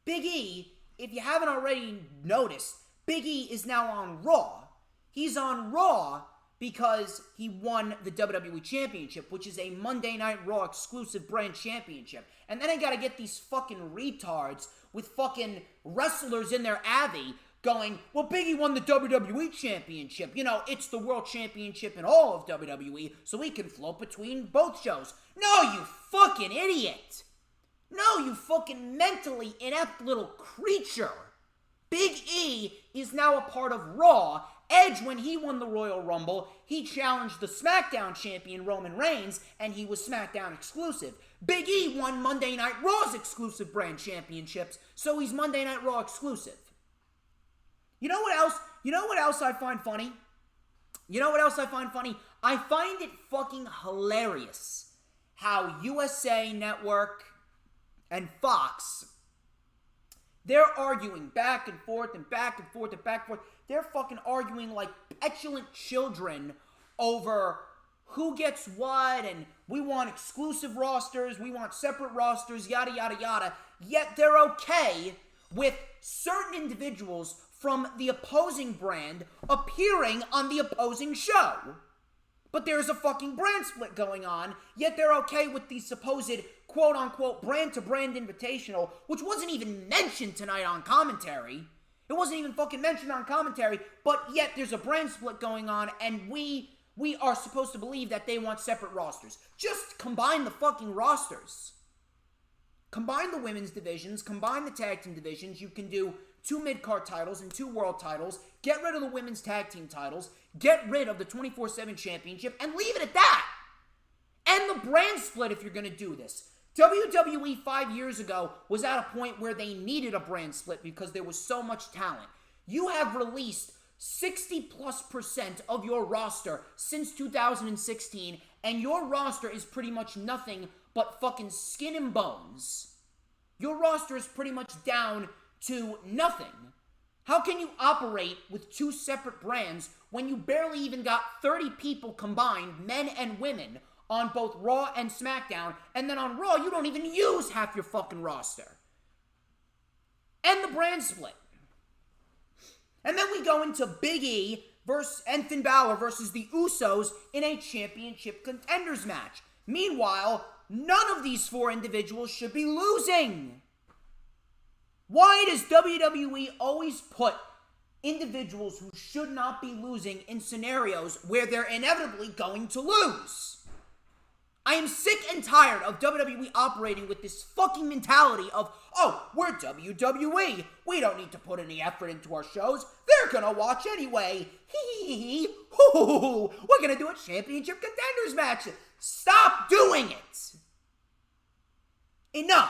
Big E, if you haven't already noticed, Big E is now on Raw. He's on Raw because he won the WWE Championship, which is a Monday Night Raw exclusive brand championship. And then I gotta get these fucking retards with fucking wrestlers in their Avi going, well, Big E won the WWE Championship. You know, it's the World Championship in all of WWE, so we can float between both shows. No, you fucking idiot! No, you fucking mentally inept little creature! Big E is now a part of Raw. Edge, when he won the Royal Rumble, he challenged the SmackDown champion Roman Reigns, and he was SmackDown exclusive. Big E won Monday Night Raw's exclusive brand championships, so he's Monday Night Raw exclusive. You know what else? I find funny? I find it fucking hilarious how USA Network and Fox, they're arguing back and forth and back and forth and back and forth. They're fucking arguing like petulant children over who gets what, and we want exclusive rosters, we want separate rosters, yada, yada, yada. Yet they're okay with certain individuals from the opposing brand appearing on the opposing show. But there's a fucking brand split going on, yet they're okay with the supposed quote-unquote brand-to-brand invitational, which wasn't even mentioned tonight on commentary. It wasn't even fucking mentioned on commentary, but yet there's a brand split going on, and we are supposed to believe that they want separate rosters. Just combine the fucking rosters. Combine the women's divisions, combine the tag team divisions. You can do 2 mid-card titles and 2 world titles. Get rid of the women's tag team titles. Get rid of the 24/7 championship and leave it at that. And the brand split if you're going to do this. WWE 5 years ago was at a point where they needed a brand split because there was so much talent. You have released 60+% of your roster since 2016, and your roster is pretty much nothing but fucking skin and bones. Your roster is pretty much down to nothing. How can you operate with 2 separate brands when you barely even got 30 people combined, men and women, on both Raw and SmackDown, and then on Raw, you don't even use half your fucking roster? And the brand split. And then we go into Big E and Finn Balor versus the Usos in a championship contenders match. Meanwhile, none of these 4 individuals should be losing. Why does WWE always put individuals who should not be losing in scenarios where they're inevitably going to lose? I am sick and tired of WWE operating with this fucking mentality of, oh, we're WWE. We don't need to put any effort into our shows. They're gonna watch anyway. Hee. We're gonna do a championship contenders match. Stop doing it. Enough.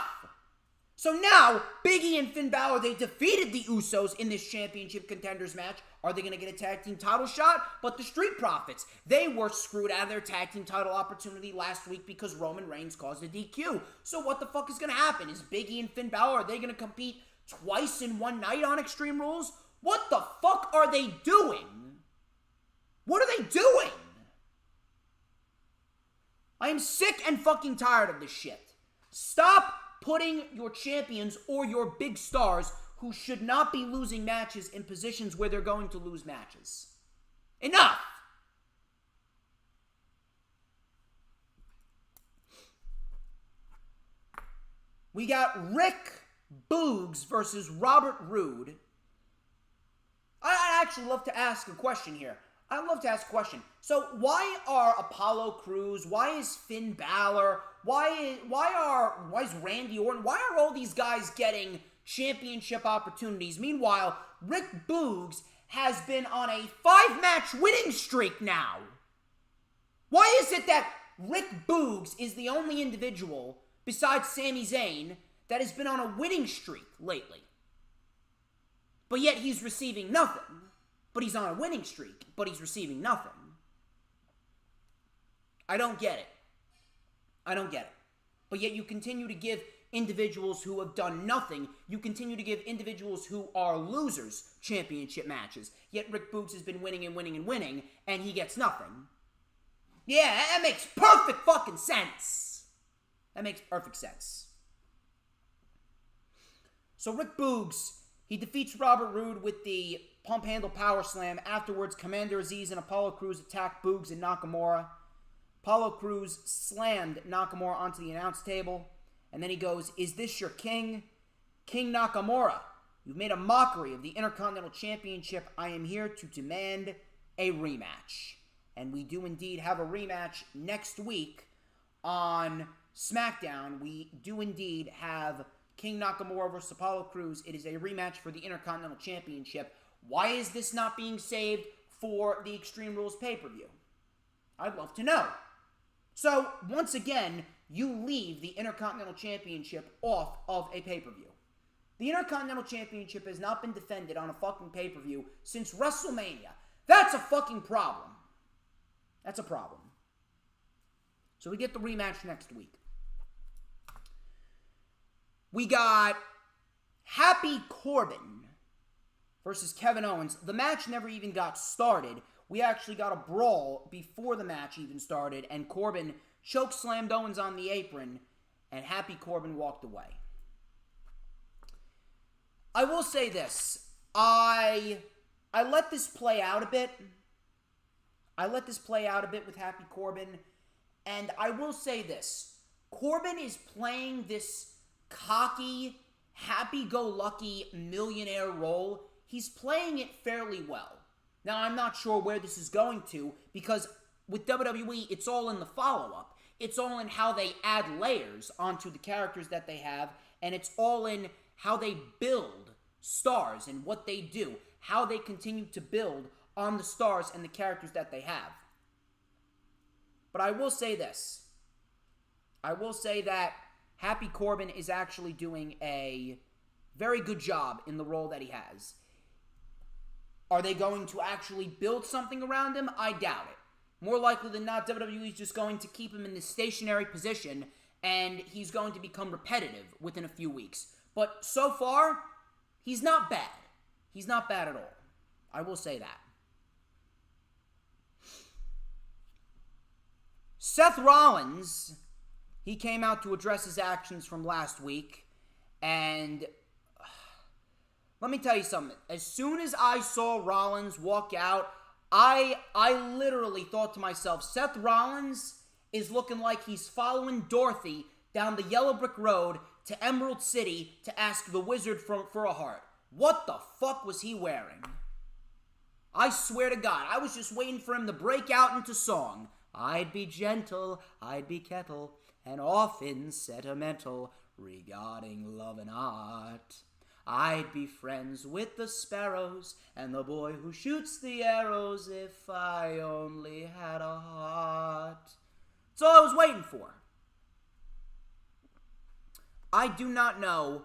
So now, Big E and Finn Balor, they defeated the Usos in this championship contenders match. Are they going to get a tag team title shot? But the Street Profits, they were screwed out of their tag team title opportunity last week because Roman Reigns caused a DQ. So what the fuck is going to happen? Is Big E and Finn Balor, are they going to compete twice in one night on Extreme Rules? What the fuck are they doing? What are they doing? I am sick and fucking tired of this shit. Stop putting your champions or your big stars who should not be losing matches in positions where they're going to lose matches. Enough! We got Rick Boogs versus Robert Roode. I'd actually love to ask a question here. I'd love to ask a question. So why are Apollo Crews, why is Finn Balor, why is Randy Orton, why are all these guys getting championship opportunities? Meanwhile, Rick Boogs has been on a 5-match winning streak now. Why is it that Rick Boogs is the only individual besides Sami Zayn that has been on a winning streak lately? But yet he's receiving nothing. But he's on a winning streak, but he's receiving nothing. I don't get it. I don't get it. But yet you continue to give individuals who have done nothing, you continue to give individuals who are losers championship matches. Yet Rick Boogs has been winning and winning and winning, and he gets nothing. Yeah, that makes perfect fucking sense. That makes perfect sense. So Rick Boogs, he defeats Robert Roode with the pump handle power slam. Afterwards, Commander Aziz and Apollo Crews attack Boogs and Nakamura. Apollo Crews slammed Nakamura onto the announce table. And then he goes, "Is this your king? King Nakamura, you've made a mockery of the Intercontinental Championship. I am here to demand a rematch." And we do indeed have a rematch next week on SmackDown. We do indeed have King Nakamura versus Apollo Crews. It is a rematch for the Intercontinental Championship. Why is this not being saved for the Extreme Rules pay-per-view? I'd love to know. So, once again, you leave the Intercontinental Championship off of a pay-per-view. The Intercontinental Championship has not been defended on a fucking pay-per-view since WrestleMania. That's a fucking problem. That's a problem. So we get the rematch next week. We got Happy Corbin versus Kevin Owens. The match never even got started. We actually got a brawl before the match even started, and Corbin chokeslammed Owens on the apron, and Happy Corbin walked away. I will say this. I let this play out a bit. I let this play out a bit with Happy Corbin, and I will say this. Corbin is playing this cocky, happy-go-lucky millionaire role. He's playing it fairly well. Now, I'm not sure where this is going to, because with WWE, it's all in the follow-up. It's all in how they add layers onto the characters that they have, and it's all in how they build stars and what they do, how they continue to build on the stars and the characters that they have. But I will say this. I will say that Happy Corbin is actually doing a very good job in the role that he has. Are they going to actually build something around him? I doubt it. More likely than not, WWE is just going to keep him in this stationary position, and he's going to become repetitive within a few weeks. But so far, he's not bad. He's not bad at all. I will say that. Seth Rollins, he came out to address his actions from last week, and let me tell you something. As soon as I saw Rollins walk out, I literally thought to myself, Seth Rollins is looking like he's following Dorothy down the yellow brick road to Emerald City to ask the wizard for a heart. What the fuck was he wearing? I swear to God, I was just waiting for him to break out into song. I'd be gentle, I'd be kettle, and often sentimental regarding love and art. I'd be friends with the sparrows and the boy who shoots the arrows if I only had a heart. That's all I was waiting for. I do not know.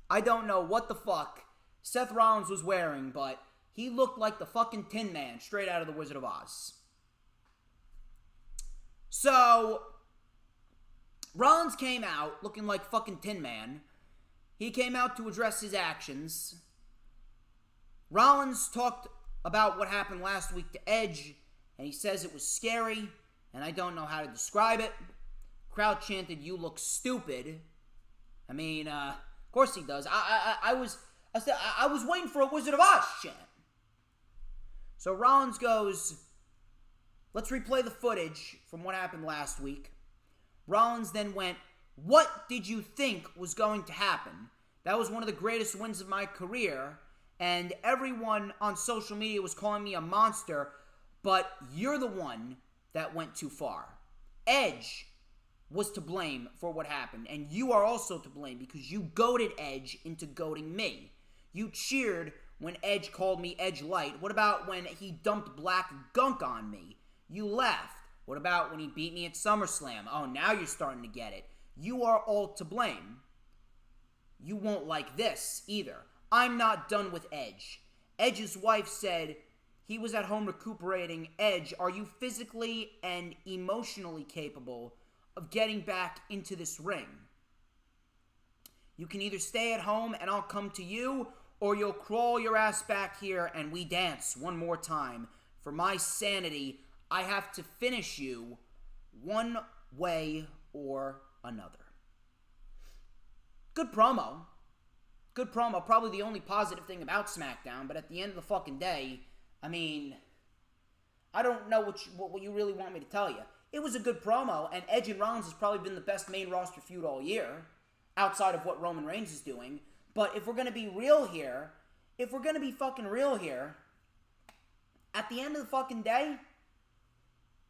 I don't know what the fuck Seth Rollins was wearing, but he looked like the fucking Tin Man straight out of The Wizard of Oz. So, Rollins came out looking like fucking Tin Man. He came out to address his actions. Rollins talked about what happened last week to Edge, and he says it was scary, and I don't know how to describe it. Crowd chanted, "You look stupid." I mean, of course he does. I was waiting for a Wizard of Oz chant. So Rollins goes, let's replay the footage from what happened last week. Rollins then went, what did you think was going to happen? That was one of the greatest wins of my career, and everyone on social media was calling me a monster, but you're the one that went too far. Edge was to blame for what happened, and you are also to blame because you goaded Edge into goading me. You cheered when Edge called me Edge Light. What about when he dumped black gunk on me? You laughed. What about when he beat me at SummerSlam? Oh, now you're starting to get it. You are all to blame. You won't like this either. I'm not done with Edge. Edge's wife said he was at home recuperating. Edge, are you physically and emotionally capable of getting back into this ring? You can either stay at home and I'll come to you, or you'll crawl your ass back here and we dance one more time. For my sanity, I have to finish you one way or another. Good promo. Good promo. Probably the only positive thing about SmackDown, but at the end of the fucking day, I mean, I don't know what you really want me to tell you. It was a good promo, and Edge and Rollins has probably been the best main roster feud all year, outside of what Roman Reigns is doing. But if we're going to be real here, if we're going to be fucking real here, at the end of the fucking day,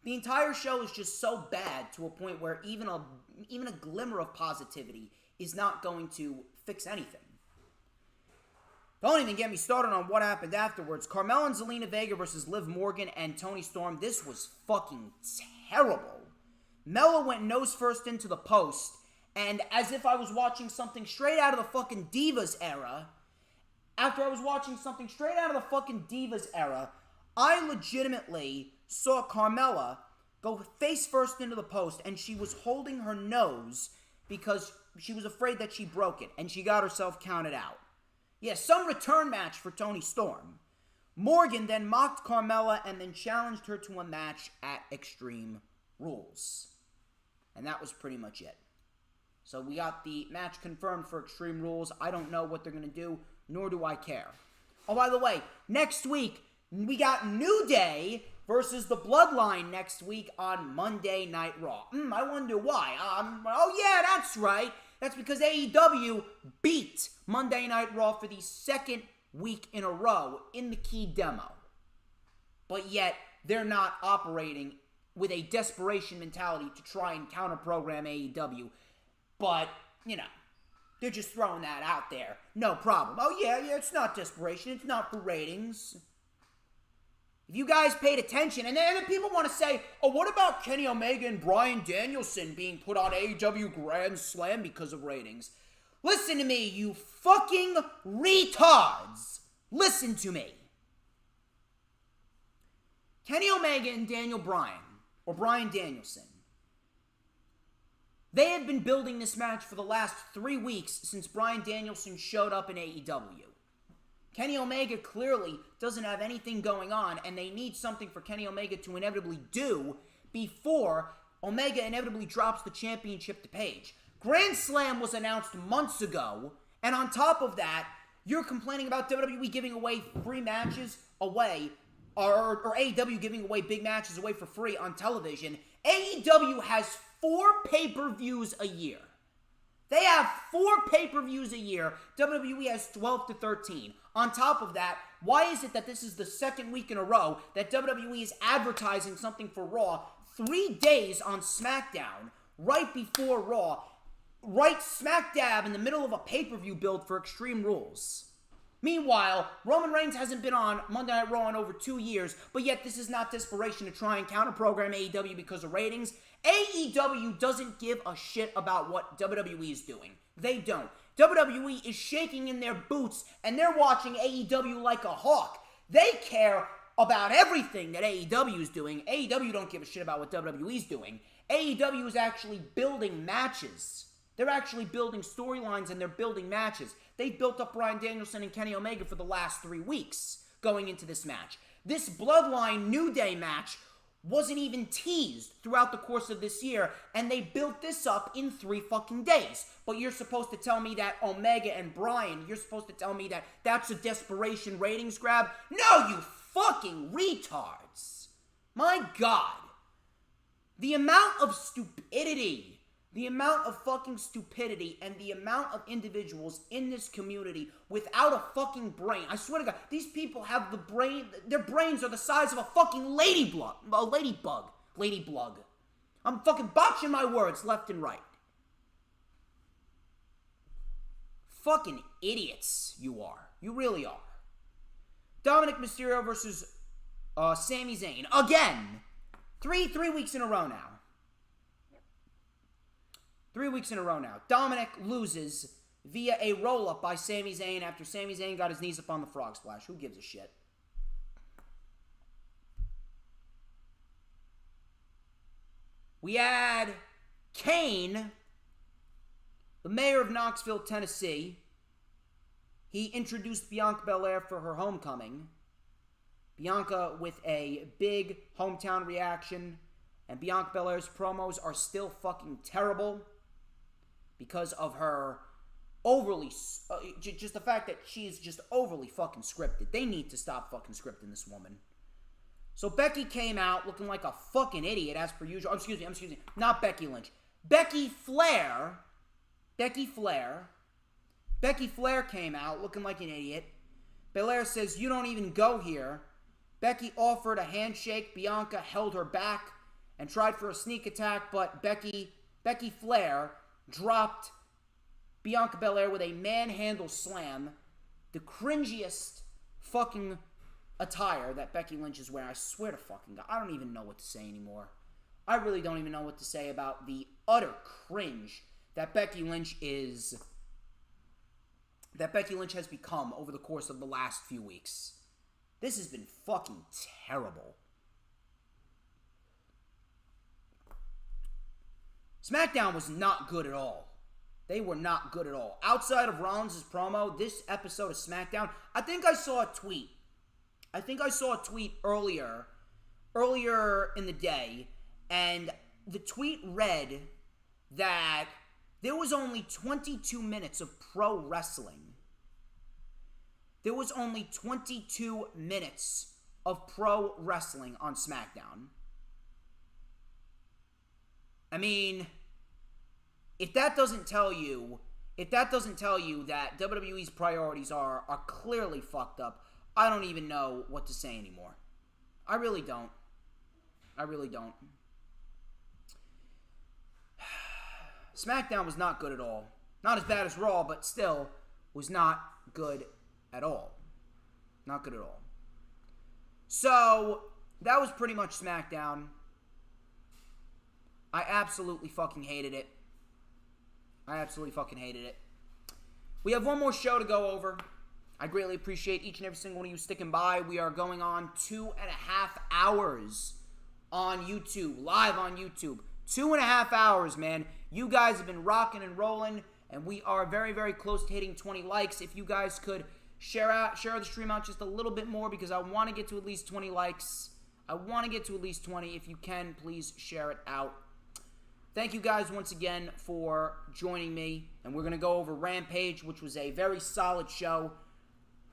the entire show is just so bad to a point where even a glimmer of positivity is not going to fix anything. Don't even get me started on what happened afterwards. Carmella and Zelina Vega versus Liv Morgan and Toni Storm. This was fucking terrible. Mella went nose first into the post, and as if I was watching something straight out of the fucking Divas era, I legitimately saw Carmella go face first into the post, and she was holding her nose because she was afraid that she broke it, and she got herself counted out. Yeah, some return match for Toni Storm. Morgan then mocked Carmella and then challenged her to a match at Extreme Rules. And that was pretty much it. So we got the match confirmed for Extreme Rules. I don't know what they're going to do, nor do I care. Oh, by the way, next week, we got New Day versus the Bloodline next week on Monday Night Raw. I wonder why. Oh, yeah, that's right. That's because AEW beat Monday Night Raw for the second week in a row in the key demo. But yet, they're not operating with a desperation mentality to try and counter-program AEW. But, you know, they're just throwing that out there. No problem. Oh, yeah, it's not desperation. It's not for ratings. If you guys paid attention, and then people want to say, oh, what about Kenny Omega and Bryan Danielson being put on AEW Grand Slam because of ratings? Listen to me, you fucking retards. Listen to me. Kenny Omega and Daniel Bryan, or Bryan Danielson, they have been building this match for the last 3 weeks since Bryan Danielson showed up in AEW. Kenny Omega clearly doesn't have anything going on, and they need something for Kenny Omega to inevitably do before Omega inevitably drops the championship to Paige. Grand Slam was announced months ago, and on top of that, you're complaining about WWE giving away free matches away, or AEW giving away big matches away for free on television. AEW has 4 pay-per-views a year. They have 4 pay-per-views a year. WWE has 12 to 13. On top of that, why is it that this is the second week in a row that WWE is advertising something for Raw 3 days on SmackDown, right before Raw, right smack dab in the middle of a pay-per-view build for Extreme Rules? Meanwhile, Roman Reigns hasn't been on Monday Night Raw in over 2 years, but yet this is not desperation to try and counter-program AEW because of ratings. AEW doesn't give a shit about what WWE is doing. They don't. WWE is shaking in their boots, and they're watching AEW like a hawk. They care about everything that AEW is doing. AEW don't give a shit about what WWE is doing. AEW is actually building matches. They're actually building storylines, and they're building matches. They built up Bryan Danielson and Kenny Omega for the last 3 weeks going into this match. This Bloodline New Day match wasn't even teased throughout the course of this year, and they built this up in 3 fucking days. But you're supposed to tell me that Omega and Bryan, you're supposed to tell me that that's a desperation ratings grab? No, you fucking retards. My God. The amount of stupidity, the amount of fucking stupidity, and the amount of individuals in this community without a fucking brain. I swear to God, these people have the brain, their brains are the size of a fucking ladybug. I'm fucking botching my words left and right. Fucking idiots you are. You really are. Dominic Mysterio versus Sami Zayn. Again. Three weeks in a row now. 3 weeks in a row now. Dominic loses via a roll-up by Sami Zayn after Sami Zayn got his knees up on the frog splash. Who gives a shit? We add Kane, the mayor of Knoxville, Tennessee. He introduced Bianca Belair for her homecoming. Bianca with a big hometown reaction. And Bianca Belair's promos are still fucking terrible because of her overly, just the fact that she's just overly fucking scripted. They need to stop fucking scripting this woman. So Becky came out looking like a fucking idiot as per usual. Excuse me, not Becky Lynch. Becky Flair came out looking like an idiot. Belair says, "You don't even go here." Becky offered a handshake. Bianca held her back and tried for a sneak attack, but Becky Flair dropped Bianca Belair with a manhandle slam. The cringiest fucking attire that Becky Lynch is wearing. I swear to fucking God. I don't even know what to say anymore. I really don't even know what to say about the utter cringe that Becky Lynch has become over the course of the last few weeks. This has been fucking terrible. SmackDown was not good at all. They were not good at all. Outside of Rollins' promo, this episode of SmackDown, I think I saw a tweet earlier in the day, and the tweet read that there was only 22 minutes of pro wrestling. There was only 22 minutes of pro wrestling on SmackDown. I mean, if that doesn't tell you that WWE's priorities are clearly fucked up, I don't even know what to say anymore. I really don't. SmackDown was not good at all. Not as bad as Raw, but still was not good at all. Not good at all. So, that was pretty much SmackDown. I absolutely fucking hated it. We have one more show to go over. I greatly appreciate each and every single one of you sticking by. We are going on 2.5 hours on YouTube, live on YouTube. 2.5 hours, man. You guys have been rocking and rolling, and we are very, very close to hitting 20 likes. If you guys could share the stream out just a little bit more, because I want to get to at least 20 likes. If you can, please share it out. Thank you guys once again for joining me, and we're going to go over Rampage, which was a very solid show.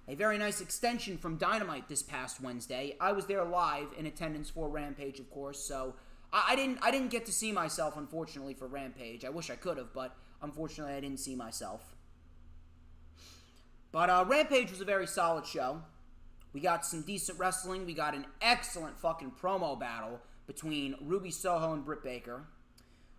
A very nice extension from Dynamite this past Wednesday. I was there live in attendance for Rampage, of course, so I didn't get to see myself, unfortunately, for Rampage. I wish I could have, but unfortunately I didn't see myself. But Rampage was a very solid show. We got some decent wrestling. We got an excellent fucking promo battle between Ruby Soho and Britt Baker.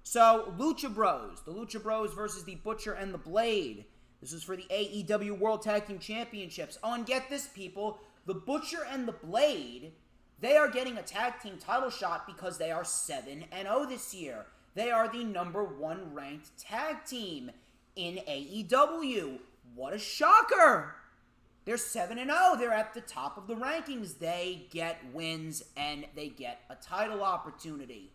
So, the Lucha Bros versus the Butcher and the Blade. This was for the AEW World Tag Team Championships. Oh, and get this, people. The Butcher and the Blade, they are getting a tag team title shot because they are 7-0 this year. They are the #1 ranked tag team in AEW. What a shocker! They're 7-0. They're at the top of the rankings. They get wins and they get a title opportunity.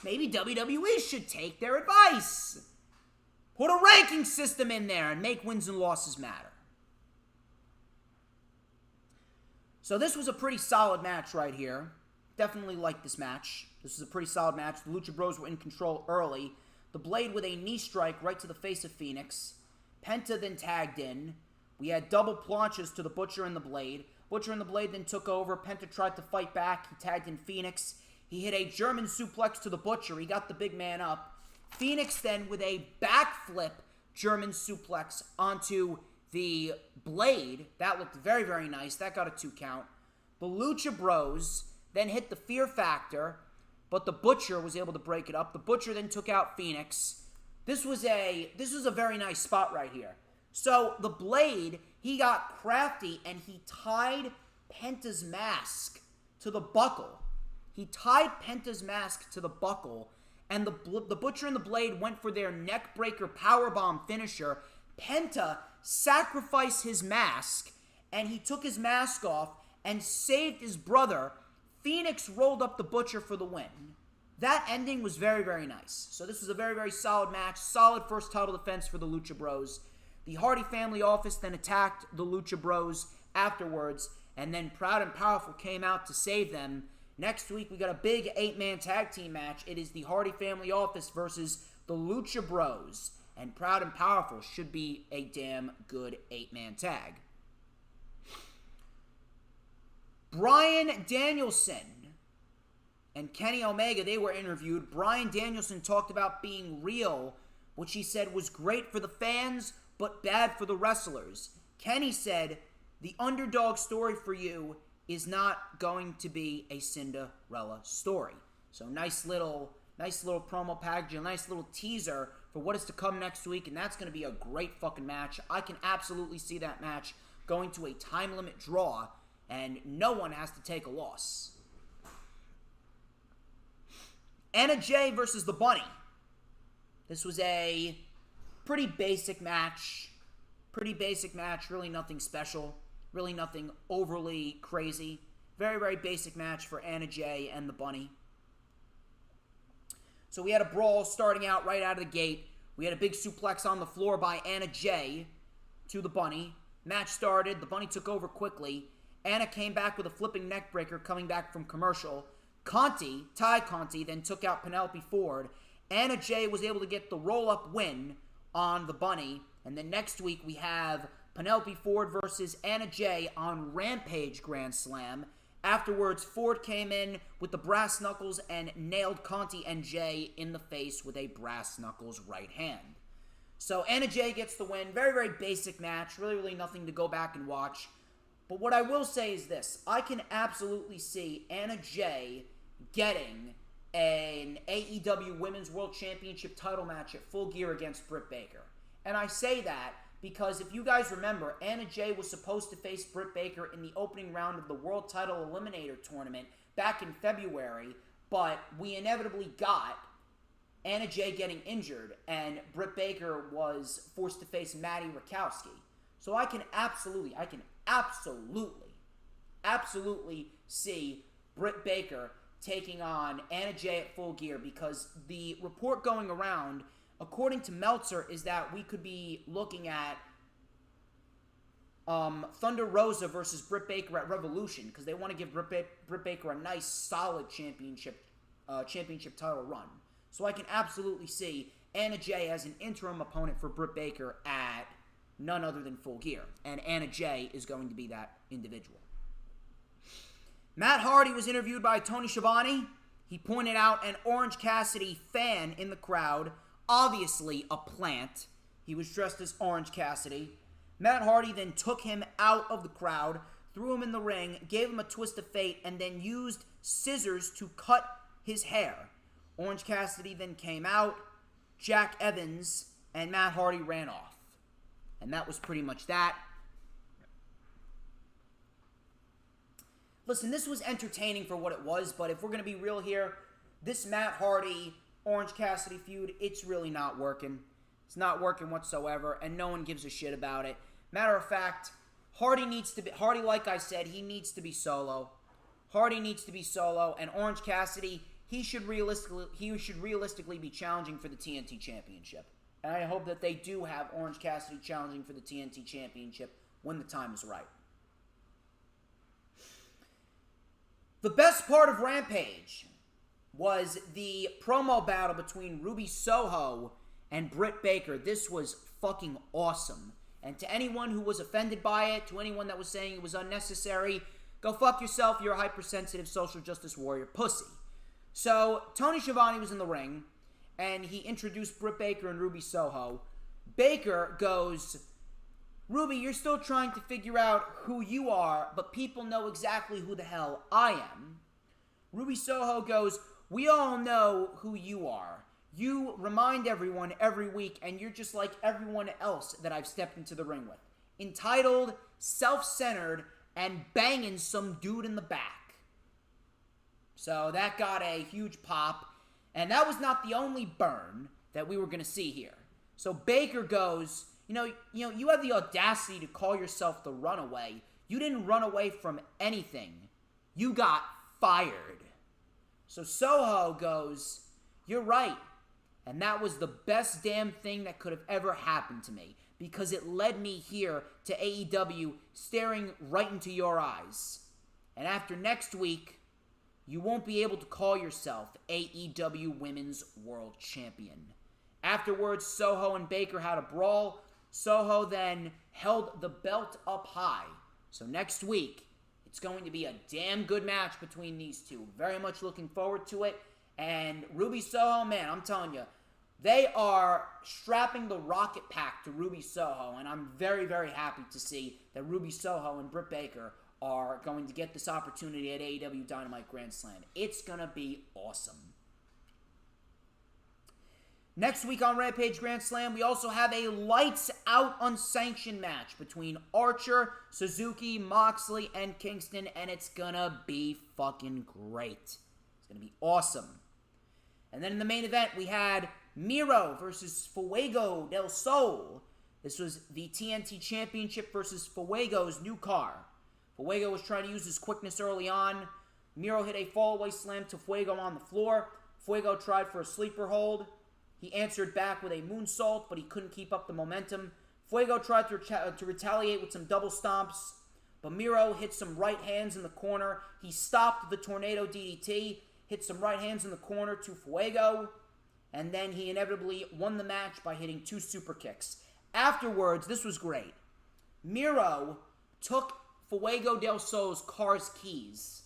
Maybe WWE should take their advice. Put a ranking system in there and make wins and losses matter. So this was a pretty solid match right here. Definitely liked this match. This was a pretty solid match. The Lucha Bros were in control early. The Blade with a knee strike right to the face of Phoenix. Penta then tagged in. We had double planches to the Butcher and the Blade. Butcher and the Blade then took over. Penta tried to fight back. He tagged in Phoenix. He hit a German suplex to the Butcher. He got the big man up. Phoenix then with a backflip German suplex onto the Blade. That looked very, very nice. That got a 2 count. The Lucha Bros then hit the Fear Factor, but the Butcher was able to break it up. The Butcher then took out Phoenix. This was a very nice spot right here. So the Blade, he got crafty and he tied Penta's mask to the buckle. He tied Penta's mask to the buckle, and the Butcher and the Blade went for their neckbreaker powerbomb finisher. Penta sacrificed his mask, and he took his mask off and saved his brother. Phoenix rolled up the Butcher for the win. That ending was very, very nice. So this was a very, very solid match. Solid first title defense for the Lucha Bros. The Hardy family office then attacked the Lucha Bros afterwards, and then Proud and Powerful came out to save them. Next week, we got a big 8-man tag team match. It is the Hardy family office versus the Lucha Bros. And Proud and Powerful should be a damn good 8-man tag. Bryan Danielson and Kenny Omega, they were interviewed. Bryan Danielson talked about being real, which he said was great for the fans, but bad for the wrestlers. Kenny said, the underdog story for you is not going to be a Cinderella story. So nice little promo package, a nice little teaser for what is to come next week, and that's going to be a great fucking match. I can absolutely see that match going to a time limit draw, and no one has to take a loss. Anna Jay versus the Bunny. This was a pretty basic match. Really nothing special. Really nothing overly crazy. Very, very basic match for Anna Jay and the Bunny. So we had a brawl starting out right out of the gate. We had a big suplex on the floor by Anna Jay to the Bunny. Match started. The Bunny took over quickly. Anna came back with a flipping neckbreaker coming back from commercial. Ty Conti, then took out Penelope Ford. Anna Jay was able to get the roll-up win on the Bunny. And then next week we have Penelope Ford versus Anna Jay on Rampage Grand Slam. Afterwards, Ford came in with the brass knuckles and nailed Conti and Jay in the face with a brass knuckles right hand. So Anna Jay gets the win. Very, very basic match. Really nothing to go back and watch. But what I will say is this. I can absolutely see Anna Jay getting an AEW Women's World Championship title match at Full Gear against Britt Baker. And I say that because if you guys remember, Anna Jay was supposed to face Britt Baker in the opening round of the World Title Eliminator Tournament back in February, but we inevitably got Anna Jay getting injured, and Britt Baker was forced to face Maddie Rakowski. So I can absolutely see Britt Baker taking on Anna Jay at Full Gear, because the report going around, according to Meltzer, is that we could be looking at Thunder Rosa versus Britt Baker at Revolution, because they want to give Britt Baker a nice, solid championship title run. So I can absolutely see Anna Jay as an interim opponent for Britt Baker at none other than Full Gear. And Anna Jay is going to be that individual. Matt Hardy was interviewed by Tony Schiavone. He pointed out an Orange Cassidy fan in the crowd. Obviously a plant. He was dressed as Orange Cassidy. Matt Hardy then took him out of the crowd, threw him in the ring, gave him a twist of fate, and then used scissors to cut his hair. Orange Cassidy then came out. Jack Evans and Matt Hardy ran off. And that was pretty much that. Listen, this was entertaining for what it was, but if we're going to be real here, this Matt Hardy, Orange Cassidy feud, it's really not working. It's not working whatsoever, and no one gives a shit about it. Matter of fact, Hardy, like I said, he needs to be solo. Hardy needs to be solo, and Orange Cassidy, he should realistically be challenging for the TNT Championship. And I hope that they do have Orange Cassidy challenging for the TNT Championship when the time is right. The best part of Rampage was the promo battle between Ruby Soho and Britt Baker. This was fucking awesome. And to anyone who was offended by it, to anyone that was saying it was unnecessary, go fuck yourself, you're a hypersensitive social justice warrior pussy. So, Tony Schiavone was in the ring, and he introduced Britt Baker and Ruby Soho. Baker goes, Ruby, you're still trying to figure out who you are, but people know exactly who the hell I am. Ruby Soho goes, we all know who you are. You remind everyone every week, and you're just like everyone else that I've stepped into the ring with. Entitled, self-centered, and banging some dude in the back. So that got a huge pop, and that was not the only burn that we were going to see here. So Baker goes, you have the audacity to call yourself the Runaway. You didn't run away from anything. You got fired. So Soho goes, you're right. And that was the best damn thing that could have ever happened to me, because it led me here to AEW staring right into your eyes. And after next week, you won't be able to call yourself AEW Women's World Champion. Afterwards, Soho and Baker had a brawl. Soho then held the belt up high. So next week, it's going to be a damn good match between these two. Very much looking forward to it. And Ruby Soho, man, I'm telling you, they are strapping the rocket pack to Ruby Soho, and I'm very, very happy to see that Ruby Soho and Britt Baker are going to get this opportunity at AEW Dynamite Grand Slam. It's going to be awesome. Next week on Rampage Grand Slam, we also have a lights-out unsanctioned match between Archer, Suzuki, Moxley, and Kingston, and it's going to be fucking great. It's going to be awesome. And then in the main event, we had Miro versus Fuego del Sol. This was the TNT Championship versus Fuego's new car. Fuego was trying to use his quickness early on. Miro hit a fallaway slam to Fuego on the floor. Fuego tried for a sleeper hold. He answered back with a moonsault, but he couldn't keep up the momentum. Fuego tried to retaliate with some double stomps, but Miro hit some right hands in the corner. He stopped the tornado DDT, hit some right hands in the corner to Fuego, and then he inevitably won the match by hitting 2 super kicks. Afterwards, this was great. Miro took Fuego del Sol's car's keys,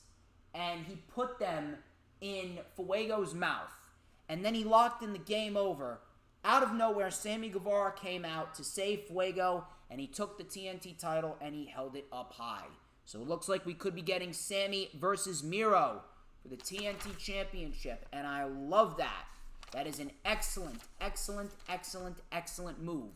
and he put them in Fuego's mouth. And then he locked in the game over. Out of nowhere, Sammy Guevara came out to save Fuego, and he took the TNT title, and he held it up high. So it looks like we could be getting Sammy versus Miro for the TNT Championship, and I love that. That is an excellent, excellent, excellent, excellent move,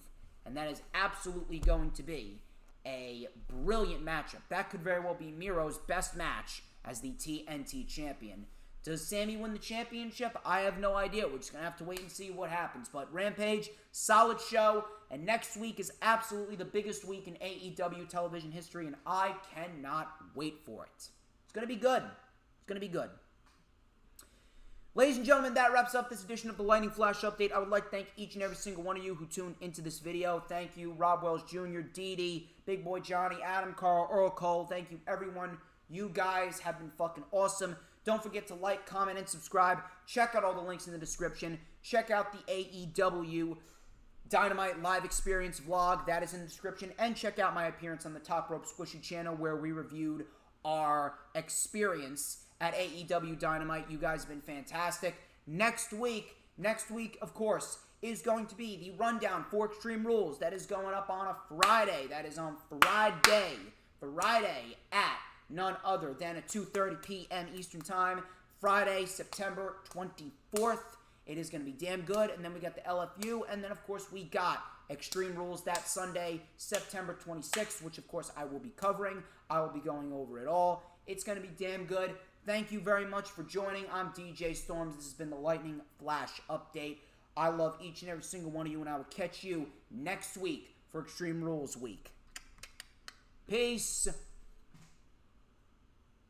and that is absolutely going to be a brilliant matchup. That could very well be Miro's best match as the TNT Champion. Does Sammy win the championship? I have no idea. We're just going to have to wait and see what happens. But Rampage, solid show. And next week is absolutely the biggest week in AEW television history. And I cannot wait for it. It's going to be good. It's going to be good. Ladies and gentlemen, that wraps up this edition of the Lightning Flash Update. I would like to thank each and every single one of you who tuned into this video. Thank you, Rob Wells Jr., Dee, Big Boy Johnny, Adam, Carl, Earl Cole. Thank you, everyone. You guys have been fucking awesome. Don't forget to like, comment, and subscribe. Check out all the links in the description. Check out the AEW Dynamite Live Experience vlog. That is in the description. And check out my appearance on the Top Rope Squishy channel where we reviewed our experience at AEW Dynamite. You guys have been fantastic. Next week, of course, is going to be the rundown for Extreme Rules. That is going up on a Friday. That is on Friday at none other than at 2:30 p.m. Eastern Time, Friday, September 24th. It is going to be damn good. And then we got the LFU. And then, of course, we got Extreme Rules that Sunday, September 26th, which, of course, I will be covering. I will be going over it all. It's going to be damn good. Thank you very much for joining. I'm DJ Storms. This has been the Lightning Flash Update. I love each and every single one of you, and I will catch you next week for Extreme Rules Week. Peace.